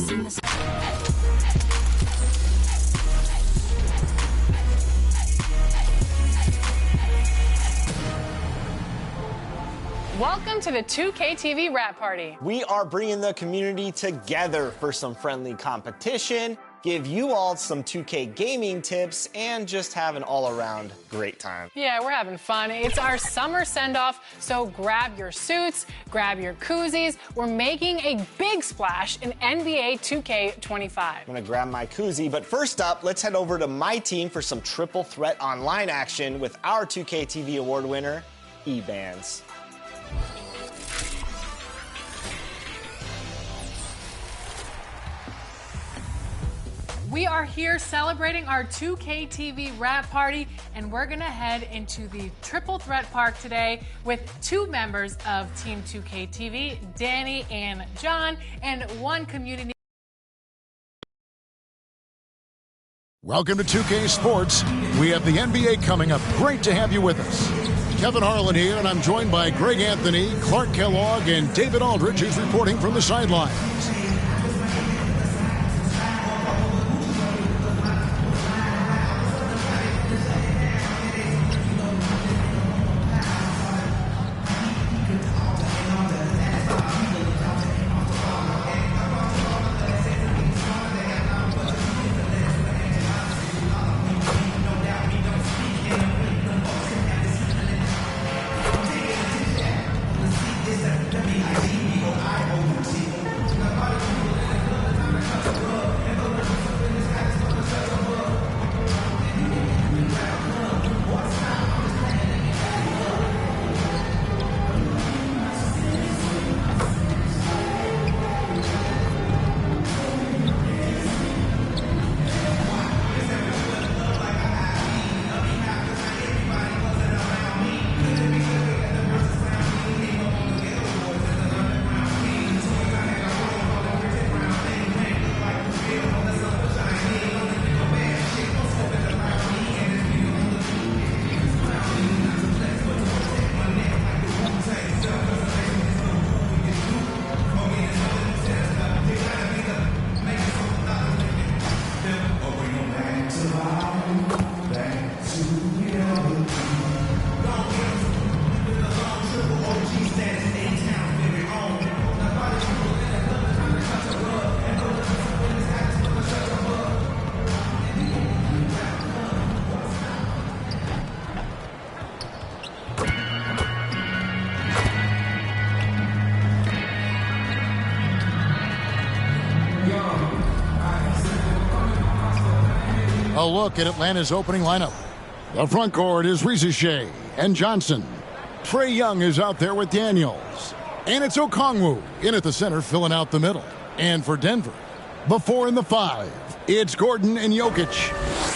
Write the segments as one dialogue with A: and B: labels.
A: Welcome to the 2K TV Wrap Party.
B: We are bringing the community together for some friendly competition, give you all some 2K gaming tips, and just have an all-around great time.
A: Yeah, we're having fun. It's our summer send-off, so grab your suits, grab your koozies. We're making a big splash in NBA 2K25.
B: I'm gonna grab my koozie, but first up, let's head over to my team for some triple threat online action with our 2K TV award winner, eBands.
A: We are here celebrating our 2K TV Wrap Party, and we're gonna head into the Triple Threat Park today with two members of Team 2K TV, Danny and John, and one community.
C: Welcome to 2K Sports. We have the NBA coming up. Great to have you with us. Kevin Harlan here, and I'm joined by Greg Anthony, Clark Kellogg, and David Aldridge, who's reporting from the sidelines. A look at Atlanta's opening lineup. The front court is Risache and Johnson. Trae Young is out there with Daniels. And it's Okongwu in at the center, filling out the middle. And for Denver, the 4 and the 5, it's Gordon and Jokic.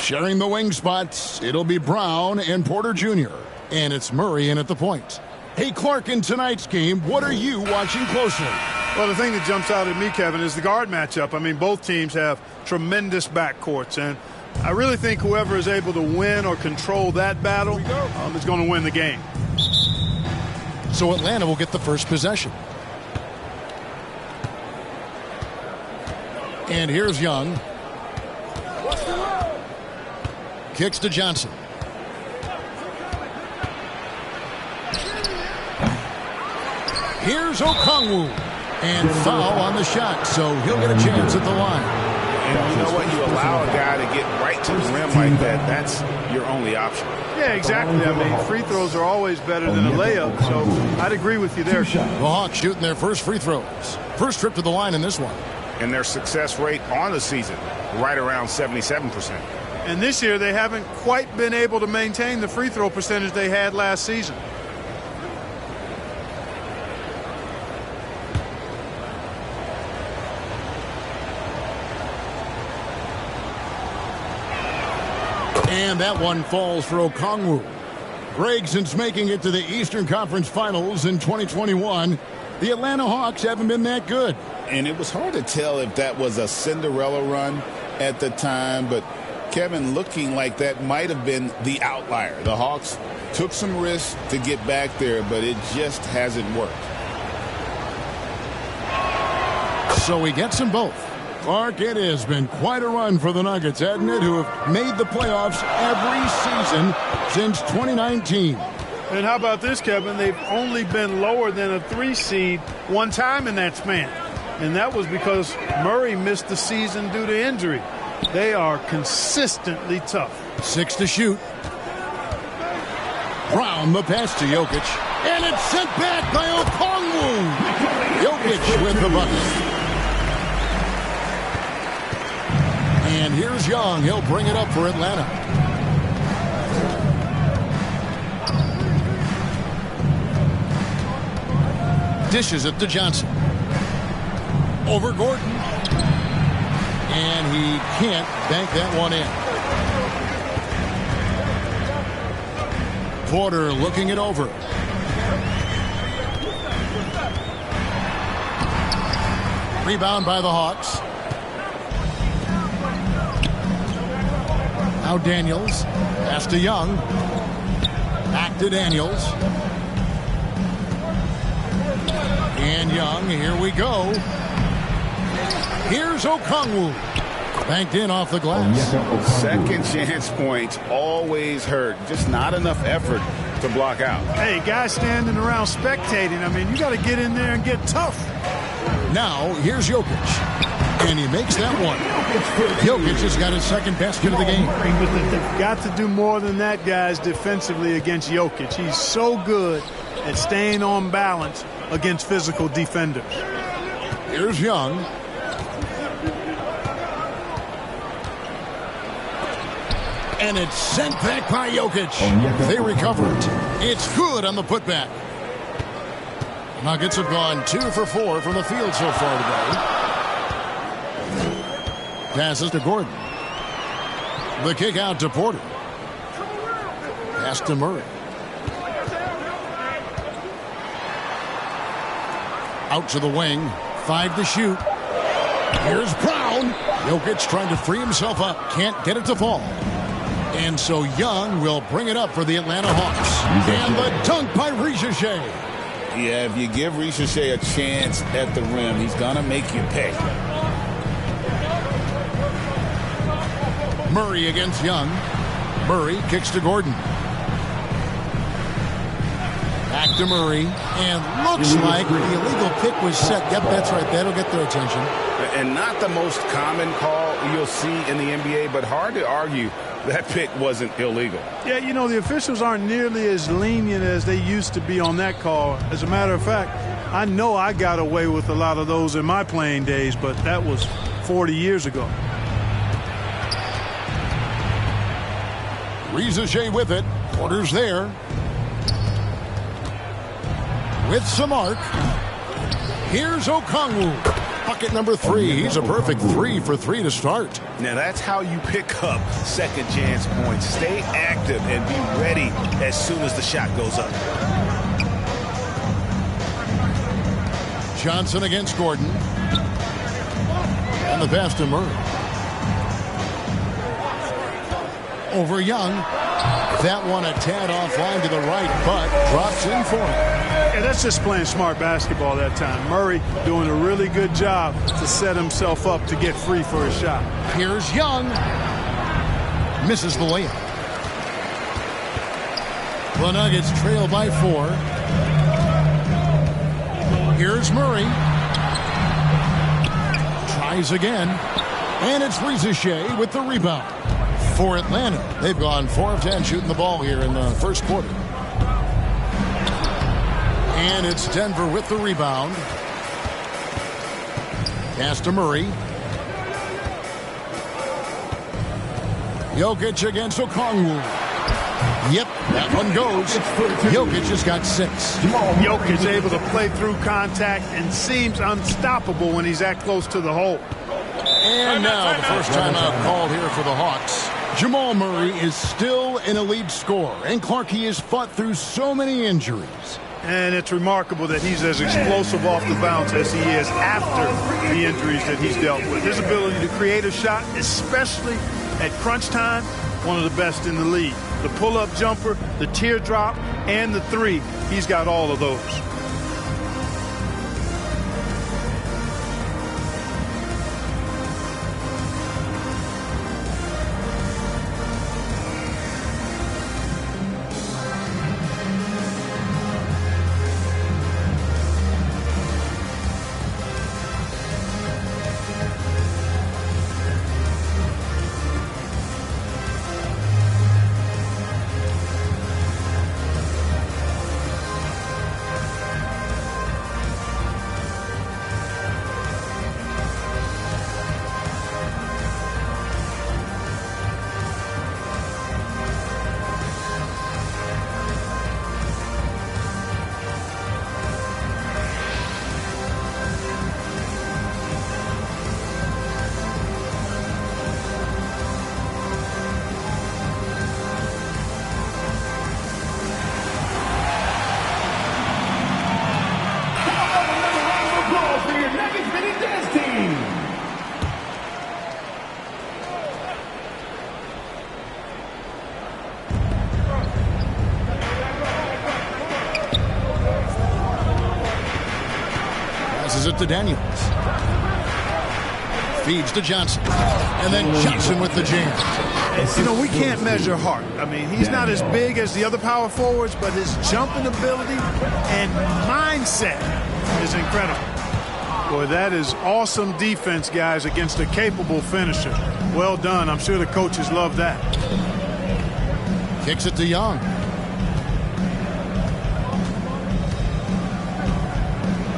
C: Sharing the wing spots, it'll be Brown and Porter Jr. And it's Murray in at the point. Hey, Clark, in tonight's game, what are you watching closely?
D: Well, the thing that jumps out at me, Kevin, is the guard matchup. I mean, both teams have tremendous backcourts, and I really think whoever is able to win or control that battle is going to win the game.
C: So Atlanta will get the first possession. And here's Young. Kicks to Johnson. Here's Okongwu. And foul on the shot, so he'll get a chance at the line.
E: And you know what? You allow a guy to get right to the rim like that. That's your only option.
D: Yeah, exactly. I mean, free throws are always better than a layup, so I'd agree with you there.
C: The Hawks shooting their first free throws. First trip to the line in this one.
E: And their success rate on the season, right around 77%.
D: And this year, they haven't quite been able to maintain the free throw percentage they had last season.
C: And that one falls for Okongwu. Greg, since making it to the Eastern Conference Finals in 2021, the Atlanta Hawks haven't been that good.
E: And it was hard to tell if that was a Cinderella run at the time, but Kevin, looking like that might have been the outlier. The Hawks took some risks to get back there, but it just hasn't worked.
C: So he gets them both. Clark, it has been quite a run for the Nuggets, hasn't it, who have made the playoffs every season since 2019.
D: And how about this, Kevin? They've only been lower than a 3 seed one time in that span. And that was because Murray missed the season due to injury. They are consistently tough.
C: 6 to shoot. Brown, the pass to Jokic. And it's sent back by Okongwu. Jokic with the bucket. And here's Young. He'll bring it up for Atlanta. Dishes it to Johnson. Over Gordon. And he can't bank that one in. Porter looking it over. Rebound by the Hawks. Now Daniels. Pass to Young. Back to Daniels. And Young, here we go. Here's Okongwu. Banked in off the glass.
E: Second chance points always hurt. Just not enough effort to block out.
D: Hey, guys standing around spectating. I mean, you got to get in there and get tough.
C: Now, here's Jokic. And he makes that one. Jokic has got his second basket of the game.
D: They've got to do more than that, guys, defensively against Jokic. He's so good at staying on balance against physical defenders.
C: Here's Young. And it's sent back by Jokic. They recover it. It's good on the putback. Nuggets have gone 2 for 4 from the field so far today. Passes to Gordon. The kick out to Porter. Pass to Murray. Out to the wing. 5 to shoot. Here's Brown. Jokic trying to free himself up. Can't get it to fall. And so Young will bring it up for the Atlanta Hawks. And the dunk by Richache.
E: Yeah, if you give Richache a chance at the rim, he's going to make you pay.
C: Murray against Young. Murray kicks to Gordon. Back to Murray. And looks like the illegal pick was set. Yep, that's right. That'll get their attention.
E: And not the most common call you'll see in the NBA, but hard to argue that pick wasn't illegal.
D: Yeah, you know, the officials aren't nearly as lenient as they used to be on that call. As a matter of fact, I know I got away with a lot of those in my playing days, but that was 40 years ago.
C: Richache with it. Porter's there. With some arc. Here's Okongwu. Bucket number 3. He's a perfect 3 for 3 to start.
E: Now that's how you pick up second chance points. Stay active and be ready as soon as the shot goes up.
C: Johnson against Gordon. And the pass to Murray. Over Young. That one a tad offline to the right, but drops in for him.
D: Yeah, that's just playing smart basketball that time. Murray doing a really good job to set himself up to get free for a shot.
C: Here's Young. Misses the layup. The Nuggets trail by 4. Here's Murray. Tries again. And it's Richache with the rebound. For Atlanta, they've gone 4 of 10 shooting the ball here in the first quarter. And it's Denver with the rebound. Pass to Murray. Jokic against Okongwu. Yep, that one goes. Jokic has got 6.
D: Jokic able to play through contact and seems unstoppable when he's that close to the hole.
C: And now the first timeout called here for the Hawks. Jamal Murray is still an elite scorer. And Clark, he has fought through so many injuries.
D: And it's remarkable that he's as explosive off the bounce as he is after the injuries that he's dealt with. His ability to create a shot, especially at crunch time, one of the best in the league. The pull-up jumper, the teardrop, and the 3. He's got all of those.
C: to Daniels. Feeds to Johnson. And then Johnson with the jam.
D: You know, we can't measure Hart. I mean, he's not as big as the other power forwards, but his jumping ability and mindset is incredible. Boy, that is awesome defense, guys, against a capable finisher. Well done. I'm sure the coaches love that.
C: Kicks it to Young.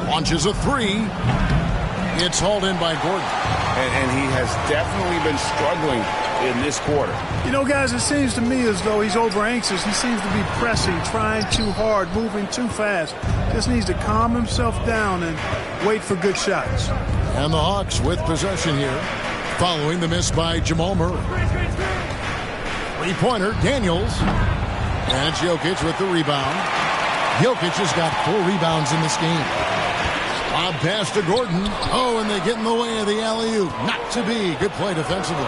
C: Launches a three. It's hauled in by Gordon.
E: And he has definitely been struggling in this quarter.
D: You know, guys, it seems to me as though he's over anxious. He seems to be pressing, trying too hard, moving too fast. Just needs to calm himself down and wait for good shots.
C: And the Hawks with possession here, following the miss by Jamal Murray. Three-pointer, Daniels. And it's Jokic with the rebound. Jokic has got 4 rebounds in this game. Lob pass to Gordon. Oh, and they get in the way of the alley-oop. Not to be. Good play defensively.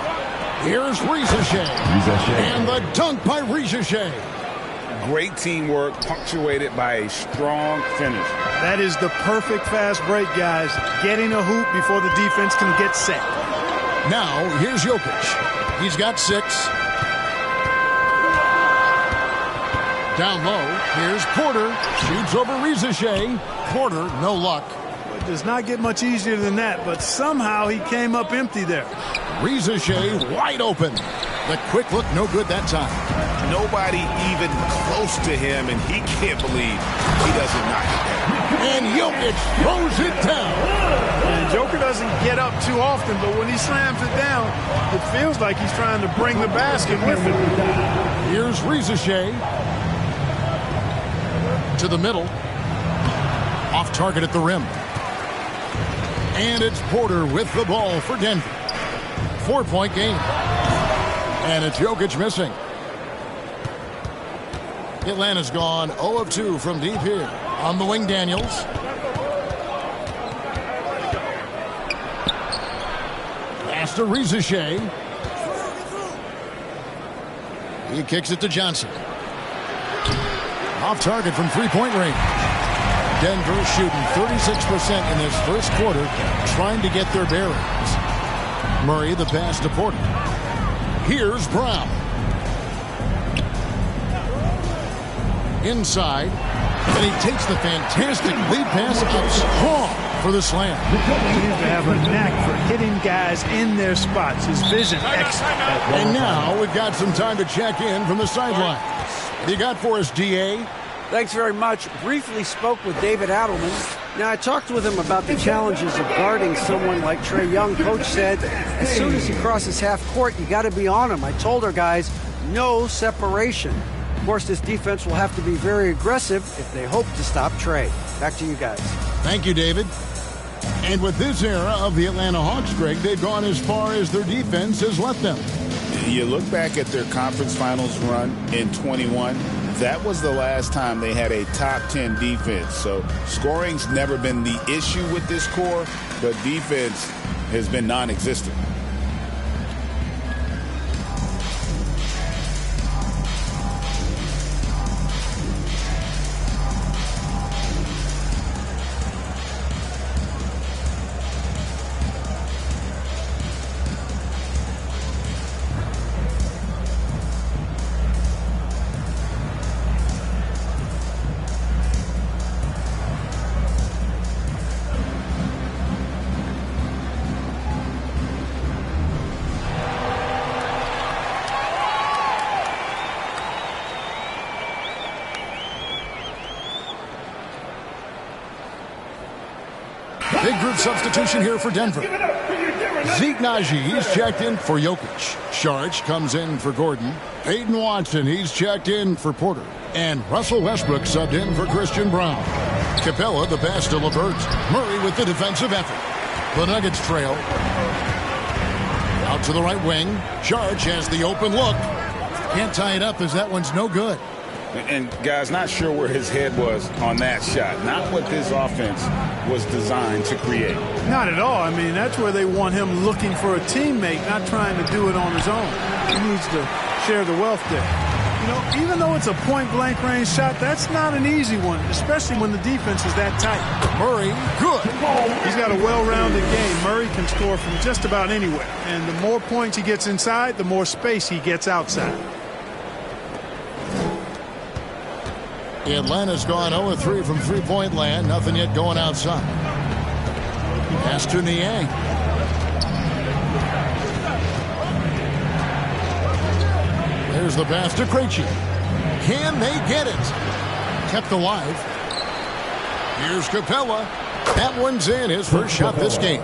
C: Here's Risacher. And the dunk by Risacher.
E: Great teamwork, punctuated by a strong finish.
D: That is the perfect fast break, guys. Getting a hoop before the defense can get set.
C: Now, here's Jokic. He's got 6. Down low, here's Porter. Shoots over Risacher. Porter, no luck.
D: It does not get much easier than that, but somehow he came up empty there.
C: Risacher wide open. The quick look, no good that time.
E: Nobody even close to him, and he can't believe he doesn't knock it down.
C: And Jokic throws it down.
D: And Joker doesn't get up too often, but when he slams it down, it feels like he's trying to bring the basket with him.
C: Here's Risacher. To the middle. Off target at the rim. And it's Porter with the ball for Denver. 4-point game. And it's Jokic missing. Atlanta's gone 0 of 2 from deep here. On the wing, Daniels. Pass to Risacher. He kicks it to Johnson. Off target from 3-point range. Denver shooting 36% in this first quarter, trying to get their bearings. Murray the pass to Porter. Here's Brown. Inside. And he takes the fantastic lead pass out strong for the slam.
D: He seems to have a knack for hitting guys in their spots. His vision excellent.
C: And now we've got some time to check in from the sidelines. What do you got for us, D.A.?
F: Thanks very much. Briefly spoke with David Adelman. Now, I talked with him about the challenges of guarding someone like Trae Young. Coach said, as soon as he crosses half court, you got to be on him. I told our guys, no separation. Of course, this defense will have to be very aggressive if they hope to stop Trae. Back to you guys.
C: Thank you, David. And with this era of the Atlanta Hawks, Greg, they've gone as far as their defense has let them.
E: You look back at their conference finals run in 21. That was the last time they had a top 10 defense. So scoring's never been the issue with this core, but defense has been non-existent.
C: Big group substitution here for Denver. Zeke Naji, he's checked in for Jokic. Saric comes in for Gordon. Peyton Watson, he's checked in for Porter. And Russell Westbrook subbed in for Christian Brown. Capella, the pass to LeVert. Murray with the defensive effort. The Nuggets trail. Out to the right wing. Saric has the open look. Can't tie it up as that one's no good.
E: And, guys, not sure where his head was on that shot. Not what this offense was designed to create.
D: Not at all. I mean, that's where they want him looking for a teammate, not trying to do it on his own. He needs to share the wealth there. You know, even though it's a point-blank range shot, that's not an easy one, especially when the defense is that tight.
C: Murray, good.
D: He's got a well-rounded game. Murray can score from just about anywhere. And the more points he gets inside, the more space he gets outside.
C: Atlanta's gone 0-3 from three-point land. Nothing yet going outside. Pass to Niang. There's the pass to Krejci. Can they get it? Kept alive. Here's Capella. That one's in, his first shot this game.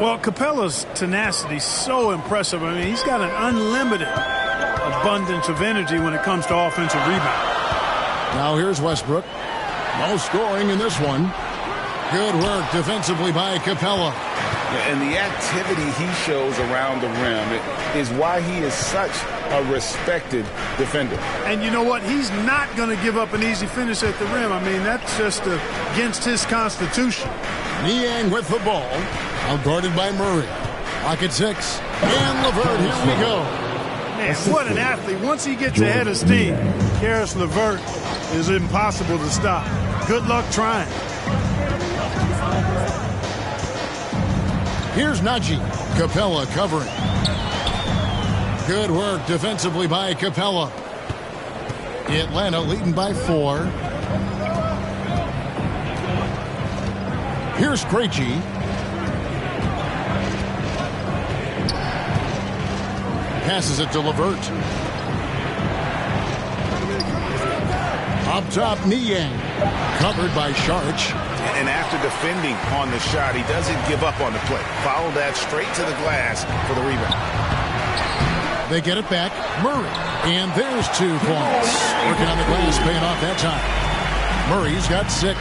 D: Well, Capella's tenacity is so impressive. I mean, he's got an unlimited abundance of energy when it comes to offensive rebound.
C: Now here's Westbrook. No scoring in this one. Good work defensively by Capella.
E: And the activity he shows around the rim is why he is such a respected defender.
D: And you know what? He's not going to give up an easy finish at the rim. I mean, that's just against his constitution.
C: Niang with the ball. Outguarded by Murray. Pocket 6. And LeVert, here we go.
D: Man, what an athlete. Once he gets ahead of steam, Caris LeVert is impossible to stop. Good luck trying.
C: Here's Najee. Capella covering. Good work defensively by Capella. Atlanta leading by 4. Here's Krejci. Passes it to LeVert. Up top, Niang. Covered by Sharch.
E: And after defending on the shot, he doesn't give up on the play. Follow that straight to the glass for the rebound.
C: They get it back. Murray. And there's 2 points. Working on the glass, paying off that time. Murray's got 6.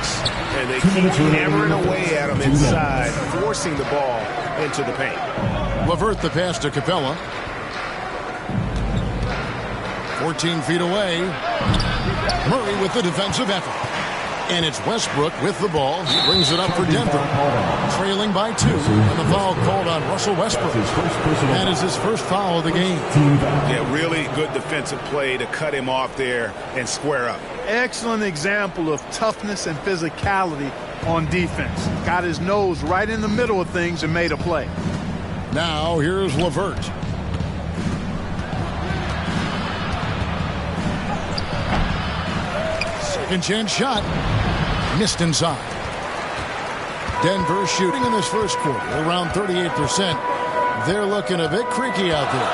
E: And they keep hammering away at him inside, forcing the ball into the paint.
C: LeVert the pass to Capella. 14 feet away. Murray with the defensive effort. And it's Westbrook with the ball. He brings it up for Denver. Trailing by 2. And the foul called on Russell Westbrook. That is his first foul of the game.
E: Yeah, really good defensive play to cut him off there and square up.
D: Excellent example of toughness and physicality on defense. Got his nose right in the middle of things and made a play.
C: Now here's LeVert. Second chance shot. Missed inside. Denver shooting in this first quarter around 38%. They're looking a bit creaky out there.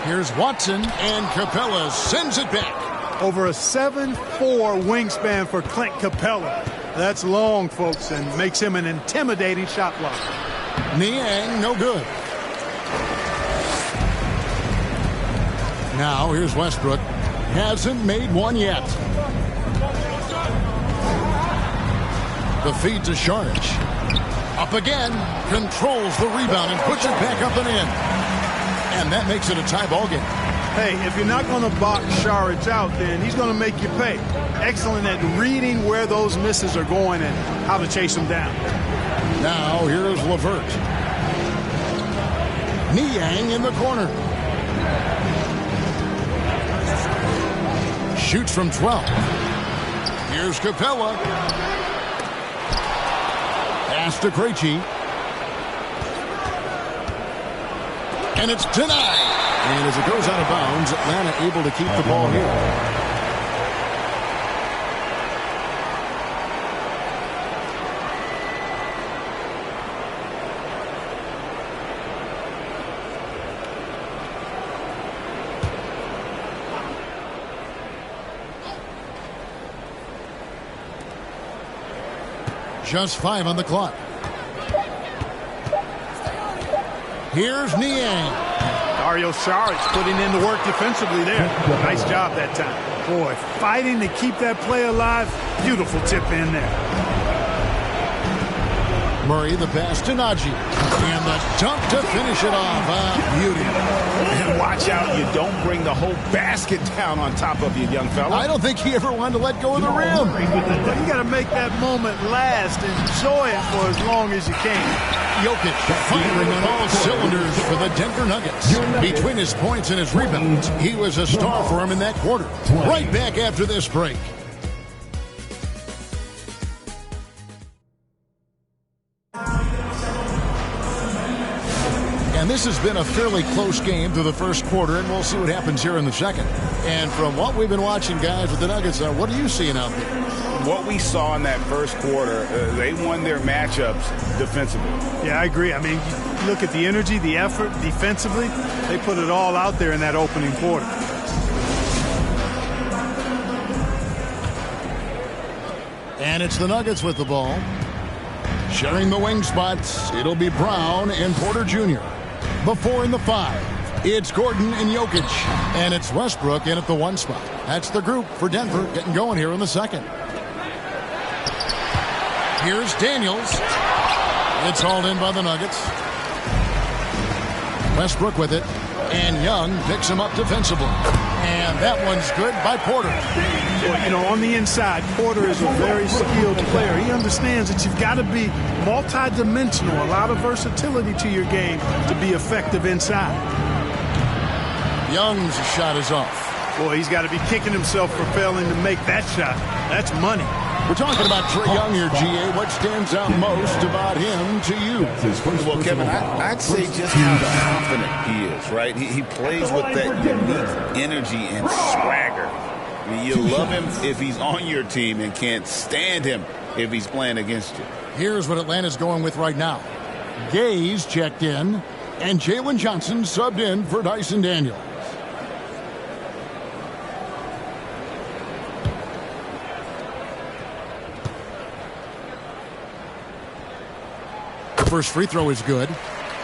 C: Here's Watson, and Capella sends it back.
D: Over a 7'4" wingspan for Clint Capella. That's long, folks, and makes him an intimidating shot blocker.
C: Niang, no good. Now here's Westbrook. Hasn't made one yet. The feed to Sharch. Up again. Controls the rebound and puts it back up and in. And that makes it a tie ball game.
D: Hey, if you're not going to box Sharch out, then he's going to make you pay. Excellent at reading where those misses are going and how to chase them down.
C: Now here's LeVert. Niang in the corner. Shoots from 12. Here's Capella. Pass to Krejci. And it's denied. And as it goes out of bounds, Atlanta able to keep the ball here. Just 5 on the clock. Here's Niang.
D: Dario Saric putting in the work defensively there. Nice job that time. Boy, fighting to keep that play alive. Beautiful tip in there.
C: Murray the pass to Najee. And the dunk to finish it off. Beauty.
E: And watch out, you don't bring the whole basket down on top of you, young fella.
C: I don't think he ever wanted to let go of the rim.
D: You got to make that moment last. Enjoy it for as long as you can.
C: Jokic firing on all cylinders for the Denver Nuggets. Between his points and his rebounds, he was a star for him in that quarter. Right back after this break. And this has been a fairly close game through the first quarter, and we'll see what happens here in the second. And from what we've been watching, guys, with the Nuggets, what are you seeing out there?
E: What we saw in that first quarter, they won their matchups defensively.
D: Yeah, I agree. I mean, you look at the energy, the effort defensively. They put it all out there in that opening quarter.
C: And it's the Nuggets with the ball. Sharing the wing spots, it'll be Brown and Porter Jr. Before in the 5, it's Gordon and Jokic. And it's Westbrook in at the 1 spot. That's the group for Denver getting going here in the second. Here's Daniels. It's hauled in by the Nuggets. Westbrook with it. And Young picks him up defensively. And that one's good by Porter.
D: Well, you know, on the inside, Porter is a very skilled player. He understands that you've got to be multi-dimensional, a lot of versatility to your game to be effective inside.
C: Young's shot is off.
D: Boy, he's got to be kicking himself for failing to make that shot. That's money.
C: We're talking about Trae Young here, GA. What stands out most about him to you?
E: Well, Kevin, I'd say just how confident he is, right? He plays with that unique energy and swagger. I mean, you love him if he's on your team and can't stand him if he's playing against you.
C: Here's what Atlanta's going with right now. Gaze checked in, and Jalen Johnson subbed in for Dyson Daniels. First free throw is good.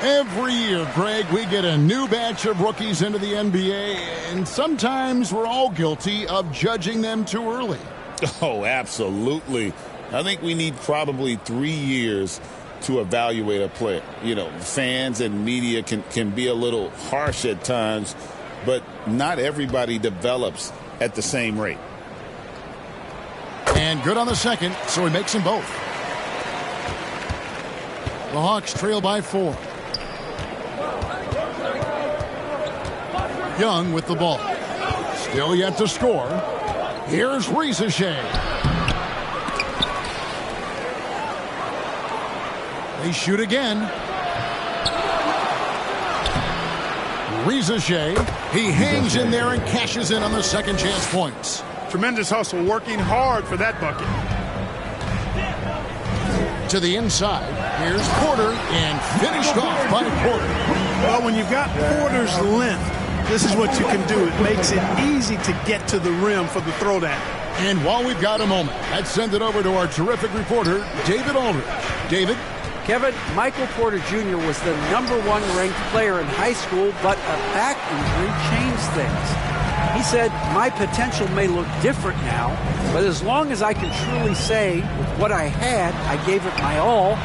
C: Every year, Greg, we get a new batch of rookies into the NBA, and sometimes we're all guilty of judging them too early.
E: Oh, absolutely. I think we need probably 3 years to evaluate a player. You know, fans and media can be a little harsh at times, but not everybody develops at the same rate.
C: And good on the second, so he makes them both. The Hawks trail by 4. Young with the ball. Still yet to score. Here's Risacher. They shoot again. Risacher. He hangs in there and cashes in on the second chance points.
D: Tremendous hustle, working hard for that bucket.
C: To the inside. Here's Porter, and finished off by Porter.
D: Well, when you've got Porter's length, this is what you can do. It makes it easy to get to the rim for the throwdown.
C: And while we've got a moment, let's send it over to our terrific reporter, David Aldridge. David?
F: Kevin, Michael Porter Jr. was the #1 ranked player in high school, but a back injury changed things. He said, my potential may look different now, but as long as I can truly say with what I had, I gave it my all,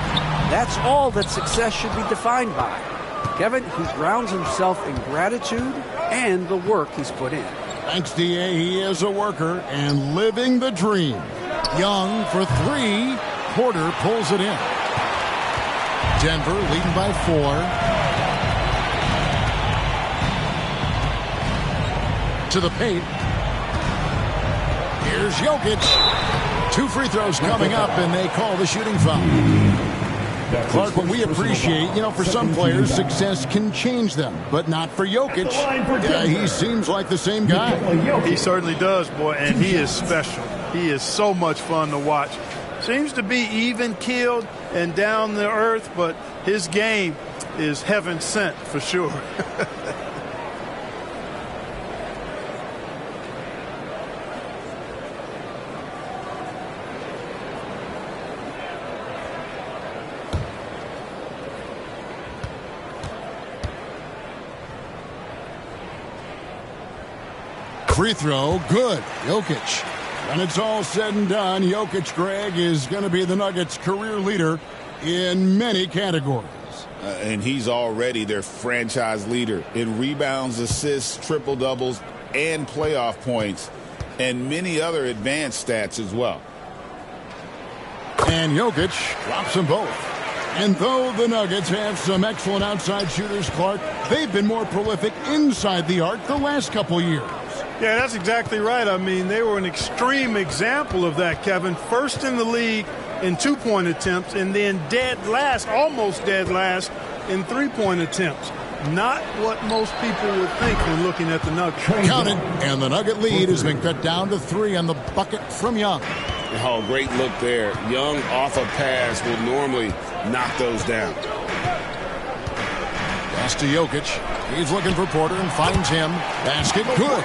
F: that's all that success should be defined by. Kevin, he grounds himself in gratitude and the work he's put in.
C: Thanks, D.A. He is a worker and living the dream. Young for 3. Porter pulls it in. Denver leading by 4. To the paint. Here's Jokic. 2 free throws coming up, and they call the shooting foul. Clark, what we appreciate, for some players, success can change them, but not for Jokic. Yeah, he seems like the same guy.
D: He certainly does, boy, and he is special. He is so much fun to watch. Seems to be even-keeled and down the earth, but his game is heaven sent for sure.
C: Free throw, good. Jokic. When it's all said and done, Jokic, Greg, is going to be the Nuggets' career leader in many categories.
E: And he's already their franchise leader in rebounds, assists, triple-doubles, and playoff points, and many other advanced stats as well.
C: And Jokic drops them both. And though the Nuggets have some excellent outside shooters, Clark, they've been more prolific inside the arc the last couple years.
D: Yeah, that's exactly right. I mean, they were an extreme example of that, Kevin. First in the league in two-point attempts, and then dead last, almost dead last, in three-point attempts. Not what most people would think when looking at the Nuggets.
C: Counted, and the Nugget lead has been cut down to 3 on the bucket from Young.
E: Oh, great look there. Young off a pass will normally knock those down.
C: Pass to Jokic. He's looking for Porter and finds him. Basket good.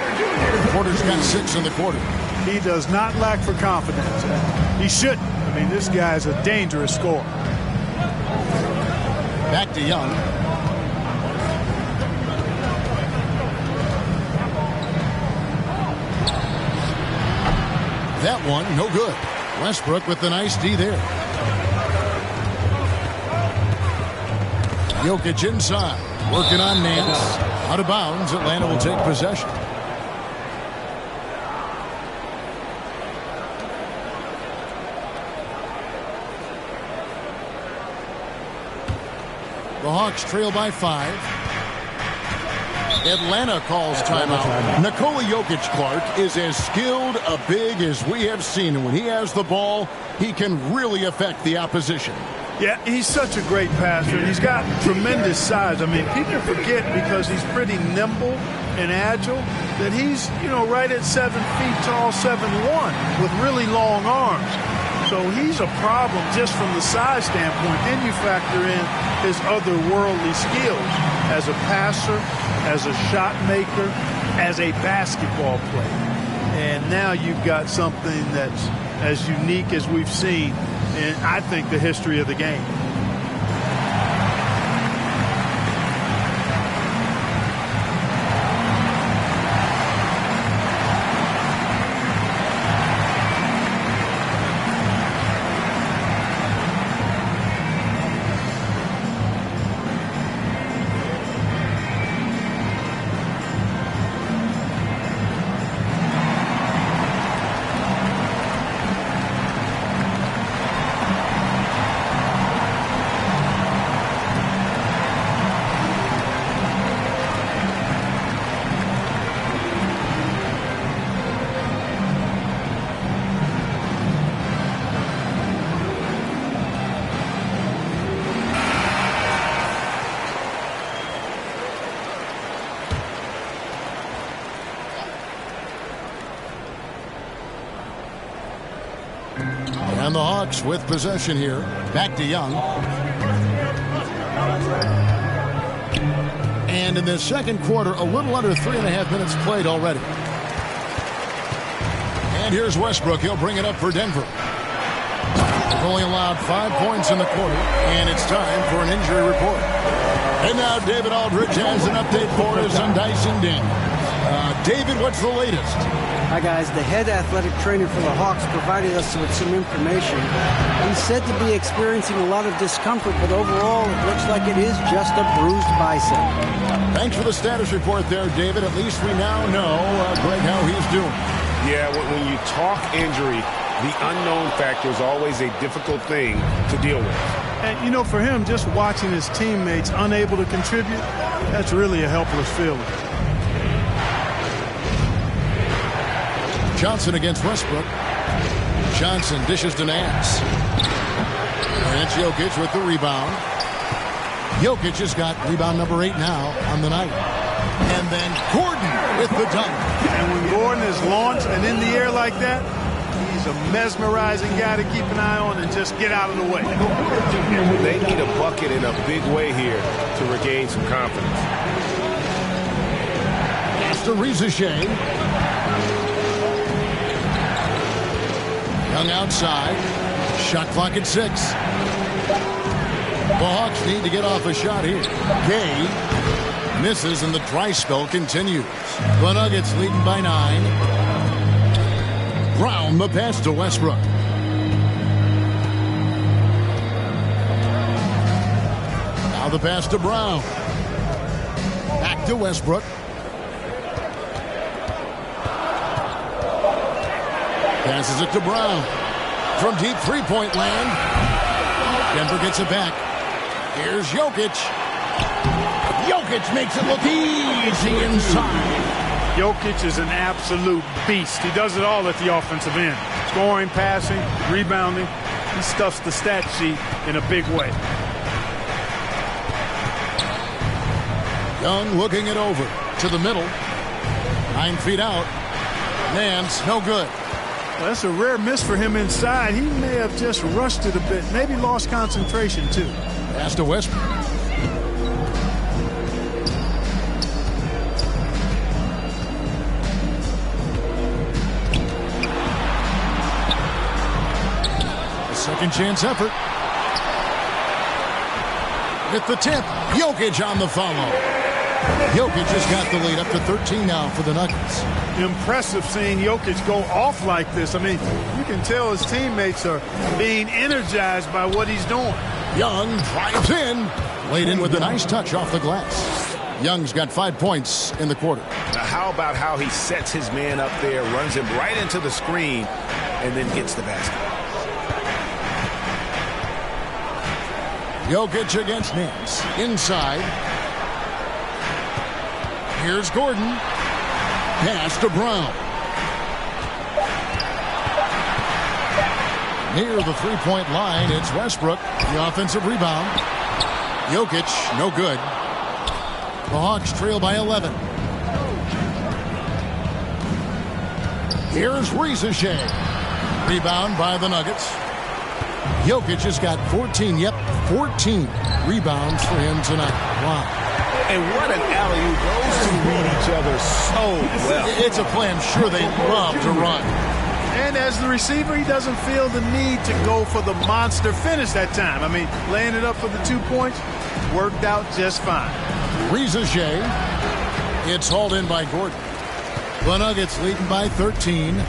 C: Porter's got 6 in the quarter.
D: He does not lack for confidence. He shouldn't. I mean, this guy is a dangerous scorer.
C: Back to Young. That one, no good. Westbrook with the nice D there. Jokic inside. Working on Nance. Out of bounds. Atlanta will take possession. The Hawks trail by 5. Atlanta calls timeout. Nikola Jokic, Clark, is as skilled a big as we have seen. And when he has the ball, he can really affect the opposition.
D: Yeah, he's such a great passer. He's got tremendous size. I mean, people forget because he's pretty nimble and agile that he's, right at 7 feet tall, 7'1", with really long arms. So he's a problem just from the size standpoint. Then you factor in his otherworldly skills as a passer, as a shot maker, as a basketball player. And now you've got something that's as unique as we've seen in, I think, the history of the game.
C: And the Hawks with possession here. Back to Young. And in the second quarter, a little under 3.5 minutes played already. And here's Westbrook. He'll bring it up for Denver. They've only allowed 5 points in the quarter, and it's time for an injury report. And now David Aldridge has an update for us on Dyson Daniels. David, what's the latest?
F: Hi, guys. The head athletic trainer for the Hawks provided us with some information. He's said to be experiencing a lot of discomfort, but overall, it looks like it is just a bruised bicep.
C: Thanks for the status report there, David. At least we now know, Greg, how he's doing.
E: Yeah, when you talk injury, the unknown factor is always a difficult thing to deal with.
D: And, for him, just watching his teammates unable to contribute, that's really a helpless feeling.
C: Johnson against Westbrook. Johnson dishes to Nance. And it's Jokic with the rebound. Jokic has got rebound number 8 now on the night. And then Gordon with the dunk.
D: And when Gordon is launched and in the air like that, he's a mesmerizing guy to keep an eye on and just get out of the way.
E: They need a bucket in a big way here to regain some confidence.
C: Pass to Rizachet. Young outside. Shot clock at 6. The Hawks need to get off a shot here. Gay misses and the dry spell continues. The Nuggets leading by 9. Brown the pass to Westbrook. Now the pass to Brown. Back to Westbrook. Passes it to Brown. From deep three-point land. Denver gets it back. Here's Jokic. Jokic makes it look easy inside.
D: Jokic is an absolute beast. He does it all at the offensive end. Scoring, passing, rebounding. He stuffs the stat sheet in a big way.
C: Young looking it over to the middle. 9 feet out. Nance, no good.
D: Well, that's a rare miss for him inside. He may have just rushed it a bit. Maybe lost concentration, too.
C: Pass to Westbrook. A second chance effort. With the tip. Jokic on the follow. Jokic has got the lead up to 13 now for the Nuggets.
D: Impressive seeing Jokic go off like this. I mean, you can tell his teammates are being energized by what he's doing.
C: Young drives in. Laid in with a nice touch off the glass. Young's got 5 points in the quarter.
G: Now how about how he sets his man up there, runs him right into the screen, and then gets the basket.
C: Jokic against Nance. Inside. Here's Gordon. Pass to Brown. Near the three-point line, it's Westbrook. The offensive rebound. Jokic, no good. The Hawks trail by 11. Here's Risacher. Rebound by the Nuggets. Jokic has got 14 rebounds for him tonight. Wow.
G: And what an alley-oop. Those two read each other so well.
C: It's a play I'm sure they love to run.
D: And as the receiver, he doesn't feel the need to go for the monster finish that time. I mean, laying it up for the 2 points worked out just fine.
C: Risacher. It's hauled in by Gordon. The Nuggets leading by 13.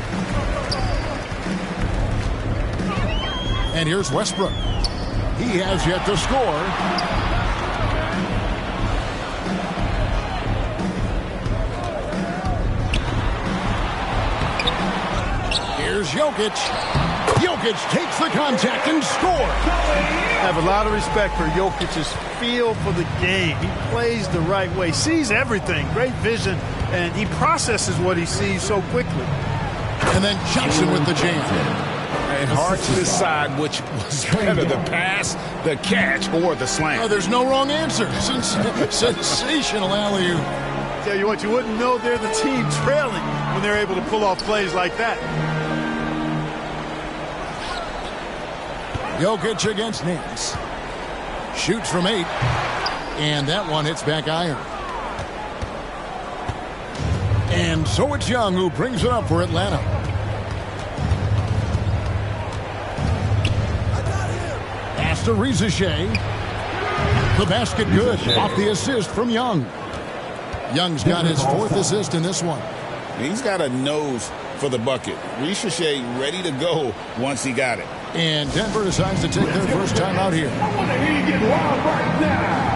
C: And here's Westbrook. He has yet to score. Here's Jokic. Jokic takes the contact and scores.
D: I have a lot of respect for Jokic's feel for the game. He plays the right way, sees everything, great vision, and he processes what he sees so quickly.
C: And then Johnson with the jam.
E: And hard to decide which was better, the pass, the catch, or the slam.
C: Oh, there's no wrong answer. Sensational alley-oop.
D: Tell you what, you wouldn't know they're the team trailing when they're able to pull off plays like that.
C: Jokic against Nance. Shoots from 8. And that one hits back iron. And so it's Young who brings it up for Atlanta. Pass to Risacher. The basket good. Off the assist from Young. Young's got his 4th assist in this one.
E: He's got a nose for the bucket. Risacher ready to go once he got it.
C: And Denver decides to take their first time out here.
H: I want to hear you get wild right now.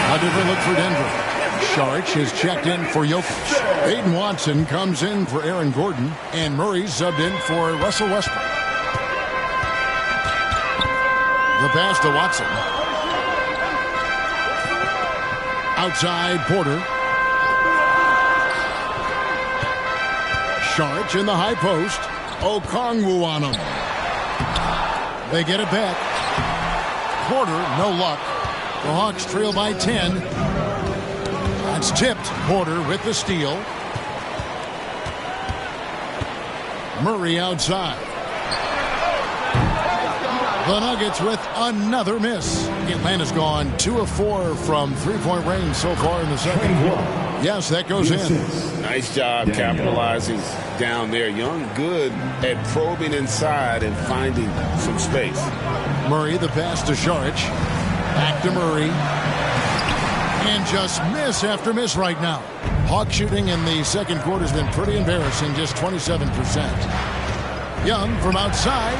C: How did they look for Denver? Saric is checked in for Jokic. Aiden Watson comes in for Aaron Gordon. And Murray subbed in for Russell Westbrook. The pass to Watson. Outside Porter. Saric in the high post. Okongwu on him. They get it back. Porter, no luck. The Hawks trail by 10. That's tipped. Porter with the steal. Murray outside. The Nuggets with another miss. Atlanta's gone 2 of 4 from three-point range so far in the second quarter. Yes, that goes in.
E: Nice job capitalizing down there. Young good at probing inside and finding some space.
C: Murray, the pass to Saric. Back to Murray. And just miss after miss right now. Hawk shooting in the second quarter has been pretty embarrassing, just 27%. Young from outside.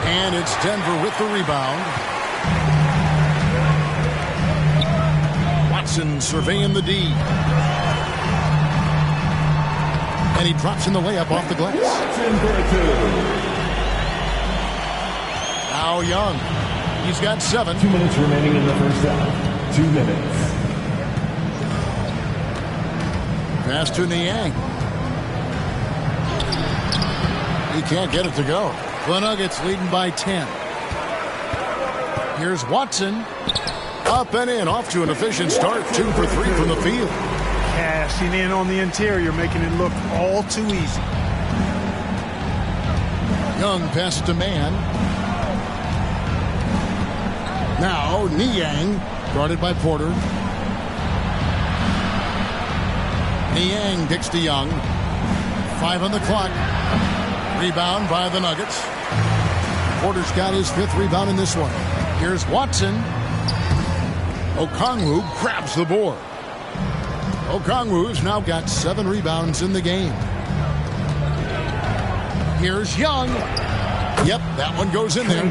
C: And it's Denver with the rebound. Watson surveying the D. And he drops in the layup off the glass. Now Young. He's got 7.
H: 2 minutes remaining in the first half. 2 minutes.
C: Pass to Niang. He can't get it to go. The Nuggets leading by 10. Here's Watson. Up and in. Off to an efficient start. 2 for 3 from the field.
D: Cashing in on the interior, making it look all too easy.
C: Young pass to Mann. Now Niang, guarded by Porter. Niang kicks to Young. 5 on the clock. Rebound by the Nuggets. Porter's got his 5th rebound in this one. Here's Watson. Okongwu grabs the board. Okongwu's now got 7 rebounds in the game. Here's Young. Yep, that one goes in there.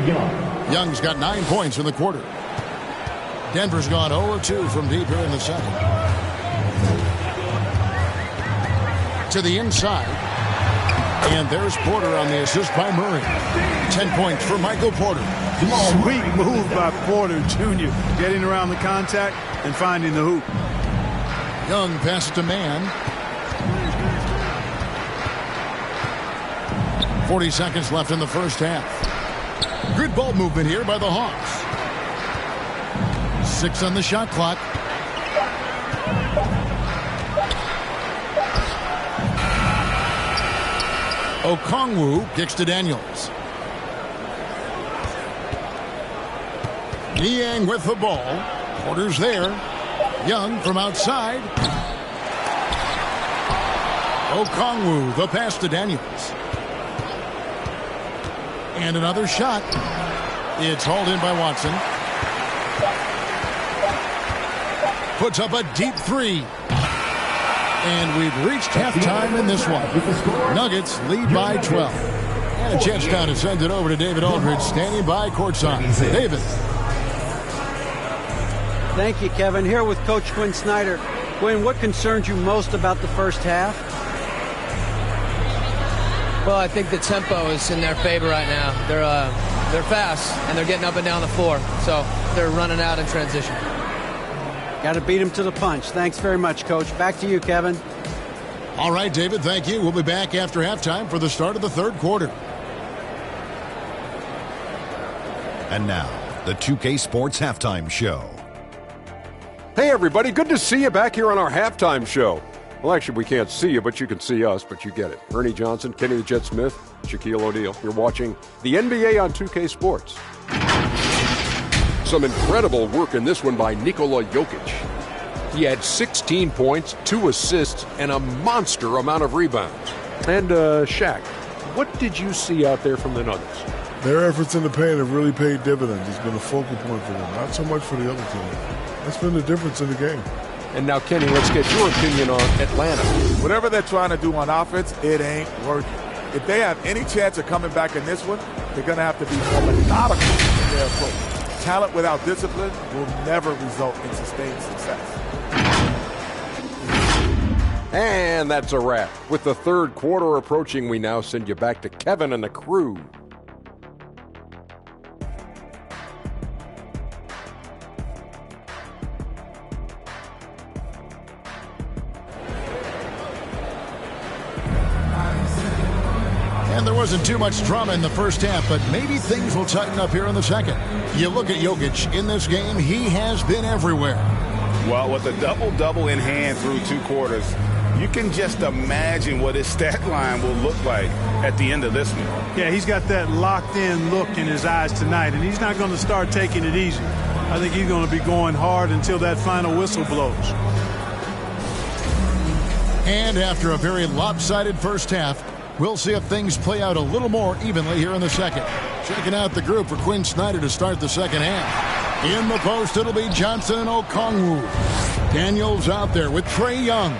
C: Young's got 9 points in the quarter. Denver's gone 0-2 from deep here in the second. To the inside. And there's Porter on the assist by Murray. 10 points for Michael Porter.
D: Sweet move by Porter Jr. Getting around the contact and finding the hoop.
C: Young pass to Mann. 40 seconds left in the first half. Good ball movement here by the Hawks. 6 on the shot clock. Okongwu kicks to Daniels. Niang with the ball. Porter's there. Young from outside. Okongwu, the pass to Daniels. And another shot. It's hauled in by Watson. Puts up a deep 3. And we've reached halftime in this one. Nuggets lead by 12. And a chance now to send it over to David Aldridge, standing by courtside. David.
F: Thank you, Kevin. Here with Coach Quinn Snyder. Quinn, what concerns you most about the first half?
I: Well, I think the tempo is in their favor right now. They're fast, and they're getting up and down the floor. So they're running out in transition.
F: Got to beat him to the punch. Thanks very much, Coach. Back to you, Kevin.
C: All right, David, thank you. We'll be back after halftime for the start of the third quarter.
J: And now, the 2K Sports Halftime Show.
K: Hey, everybody. Good to see you back here on our halftime show. Well, actually, we can't see you, but you can see us, but you get it. Ernie Johnson, Kenny the Jet Smith, Shaquille O'Neal. You're watching the NBA on 2K Sports. Some incredible work in this one by Nikola Jokic. He had 16 points, 2 assists, and a monster amount of rebounds. And Shaq, what did you see out there from the Nuggets?
L: Their efforts in the paint have really paid dividends. It's been a focal point for them, not so much for the other team. That's been the difference in the game.
K: And now, Kenny, let's get your opinion on Atlanta.
M: Whatever they're trying to do on offense, it ain't working. If they have any chance of coming back in this one, they're going to have to be more methodical in their approach. Talent without discipline will never result in sustained success.
K: And that's a wrap. With the third quarter approaching, we now send you back to Kevin and the crew.
C: And there wasn't too much drama in the first half, but maybe things will tighten up here in the second. You look at Jokic in this game, he has been everywhere.
E: Well, with a double-double in hand through 2 quarters, you can just imagine what his stat line will look like at the end of this one.
D: Yeah, he's got that locked-in look in his eyes tonight, and he's not going to start taking it easy. I think he's going to be going hard until that final whistle blows.
C: And after a very lopsided first half, we'll see if things play out a little more evenly here in the second. Checking out the group for Quinn Snyder to start the second half. In the post, it'll be Johnson and Okongwu. Daniels out there with Trae Young.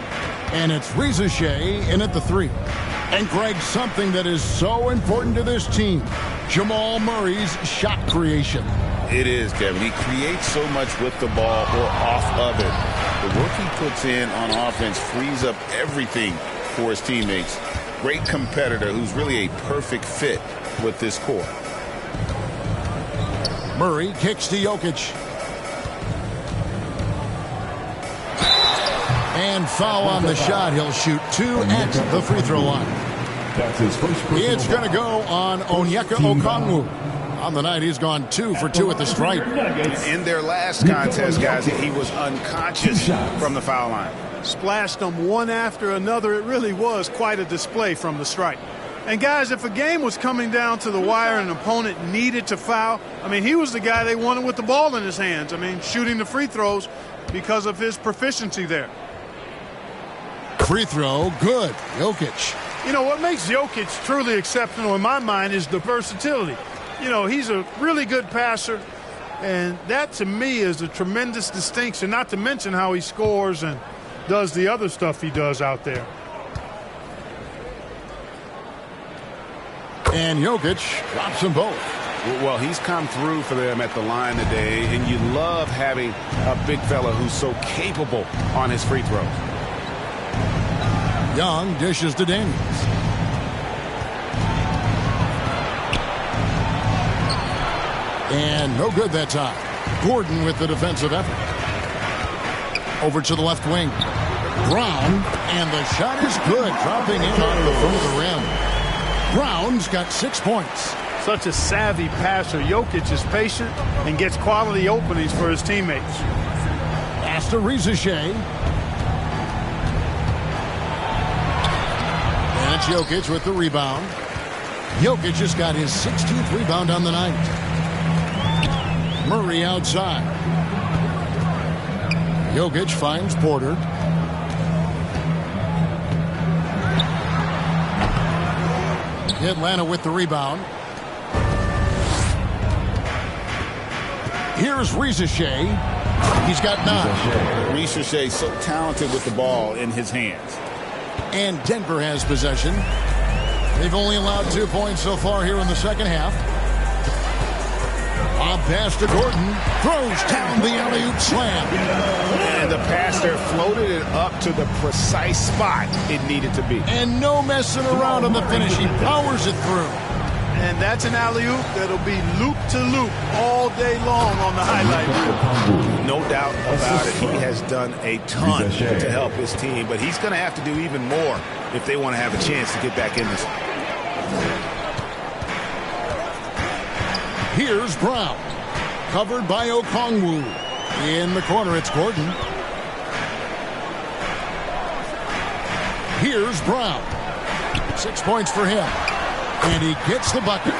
C: And it's Reza Shea in at the 3. And Greg, something that is so important to this team, Jamal Murray's shot creation.
E: It is, Kevin. He creates so much with the ball or off of it. The work he puts in on offense frees up everything for his teammates. Great competitor who's really a perfect fit with this core.
C: Murray kicks to Jokic. And foul on the shot. He'll shoot 2 at the free throw line.
H: That's his first personal
C: It's going to go on Onyeka Okongwu. On the night, he's gone 2 for 2 at the stripe.
E: In their last contest, guys, he was unconscious from the foul line.
D: Splashed them one after another. It really was quite a display from the stripe. And, guys, if a game was coming down to the wire and an opponent needed to foul, I mean, he was the guy they wanted with the ball in his hands. I mean, shooting the free throws because of his proficiency there.
C: Free throw, good. Jokic.
D: You know, what makes Jokic truly exceptional in my mind is the versatility. You know, he's a really good passer, and that to me is a tremendous distinction, not to mention how he scores and does the other stuff he does out there.
C: And Jokic drops them both.
E: Well, he's come through for them at the line today, and you love having a big fella who's so capable on his free throws.
C: Young dishes to Daniels. And no good that time. Gordon with the defensive effort. Over to the left wing. Brown, and the shot is good, dropping in on the front of the rim. Brown's got 6 points.
D: Such a savvy passer. Jokic is patient and gets quality openings for his teammates.
C: Pass to Reza Shea. And it's Jokic with the rebound. Jokic just got his 16th rebound on the night. Murray outside. Jokic finds Porter. Atlanta with the rebound. Here's Reza Shea. He's got 9.
E: Reza Shea so talented with the ball in his hands.
C: And Denver has possession. They've only allowed 2 points so far here in the second half. Bob pass to Gordon. Throws down the alley-oop slam.
E: And the passer floated it up to the precise spot it needed to be.
C: And no messing around on the finish. He powers it through.
D: And that's an alley-oop that'll be loop-to-loop all day long on the highlight reel.
E: No doubt about it. He has done a ton to help his team, but he's going to have to do even more if they want to have a chance to get back in this.
C: Here's Brown. Covered by Okongwu. In the corner, it's Gordon. Here's Brown. 6 points for him. And he gets the bucket.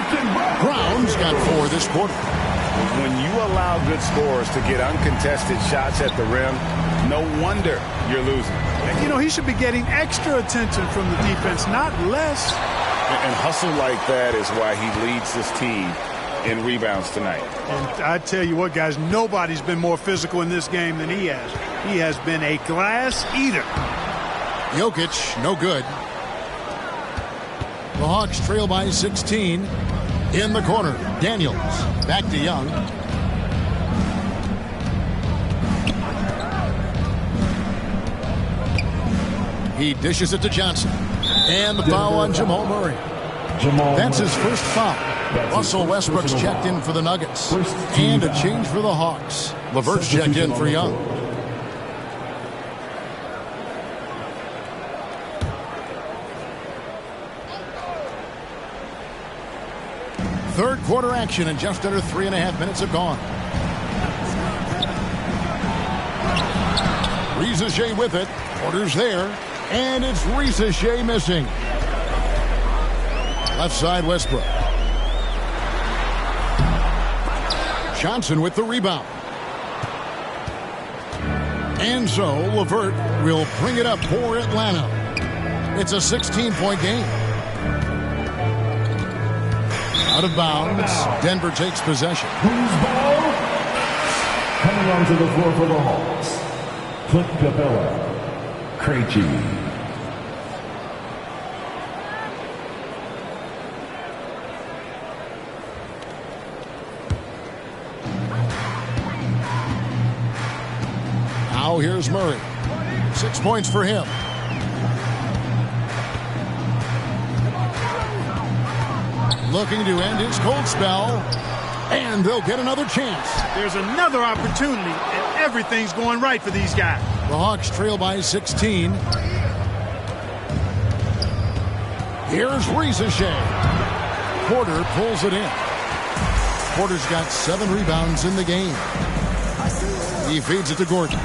C: Brown's got 4 this quarter.
E: When you allow good scorers to get uncontested shots at the rim, no wonder you're losing.
D: You know, he should be getting extra attention from the defense, not less.
E: And hustle like that is why he leads this team in rebounds tonight.
D: And I tell you what, guys, nobody's been more physical in this game than he has. He has been a glass eater.
C: Jokic, no good. The Hawks trail by 16. In the corner, Daniels. Back to Young. He dishes it to Johnson. And the foul on Jamal Murray. That's his first foul. Russell Westbrook's checked in for the Nuggets. And a change for the Hawks. LeVert's checked in for Young. Third quarter action, and just under 3.5 minutes have gone. Risacher with it. Porter's there. And it's Risacher missing. Left side, Westbrook. Johnson with the rebound. And so LeVert will bring it up for Atlanta. It's a 16-point game. Out of bounds. Denver takes possession.
H: Who's ball? Coming onto the floor for the Hawks. Clint Capella. Krejci.
C: Now here's Murray. 6 points for him. Looking to end his cold spell. And they'll get another chance.
D: There's another opportunity, and everything's going right for these guys.
C: The Hawks trail by 16. Here's Risacher. Porter pulls it in. Porter's got 7 rebounds in the game. He feeds it to Gordon.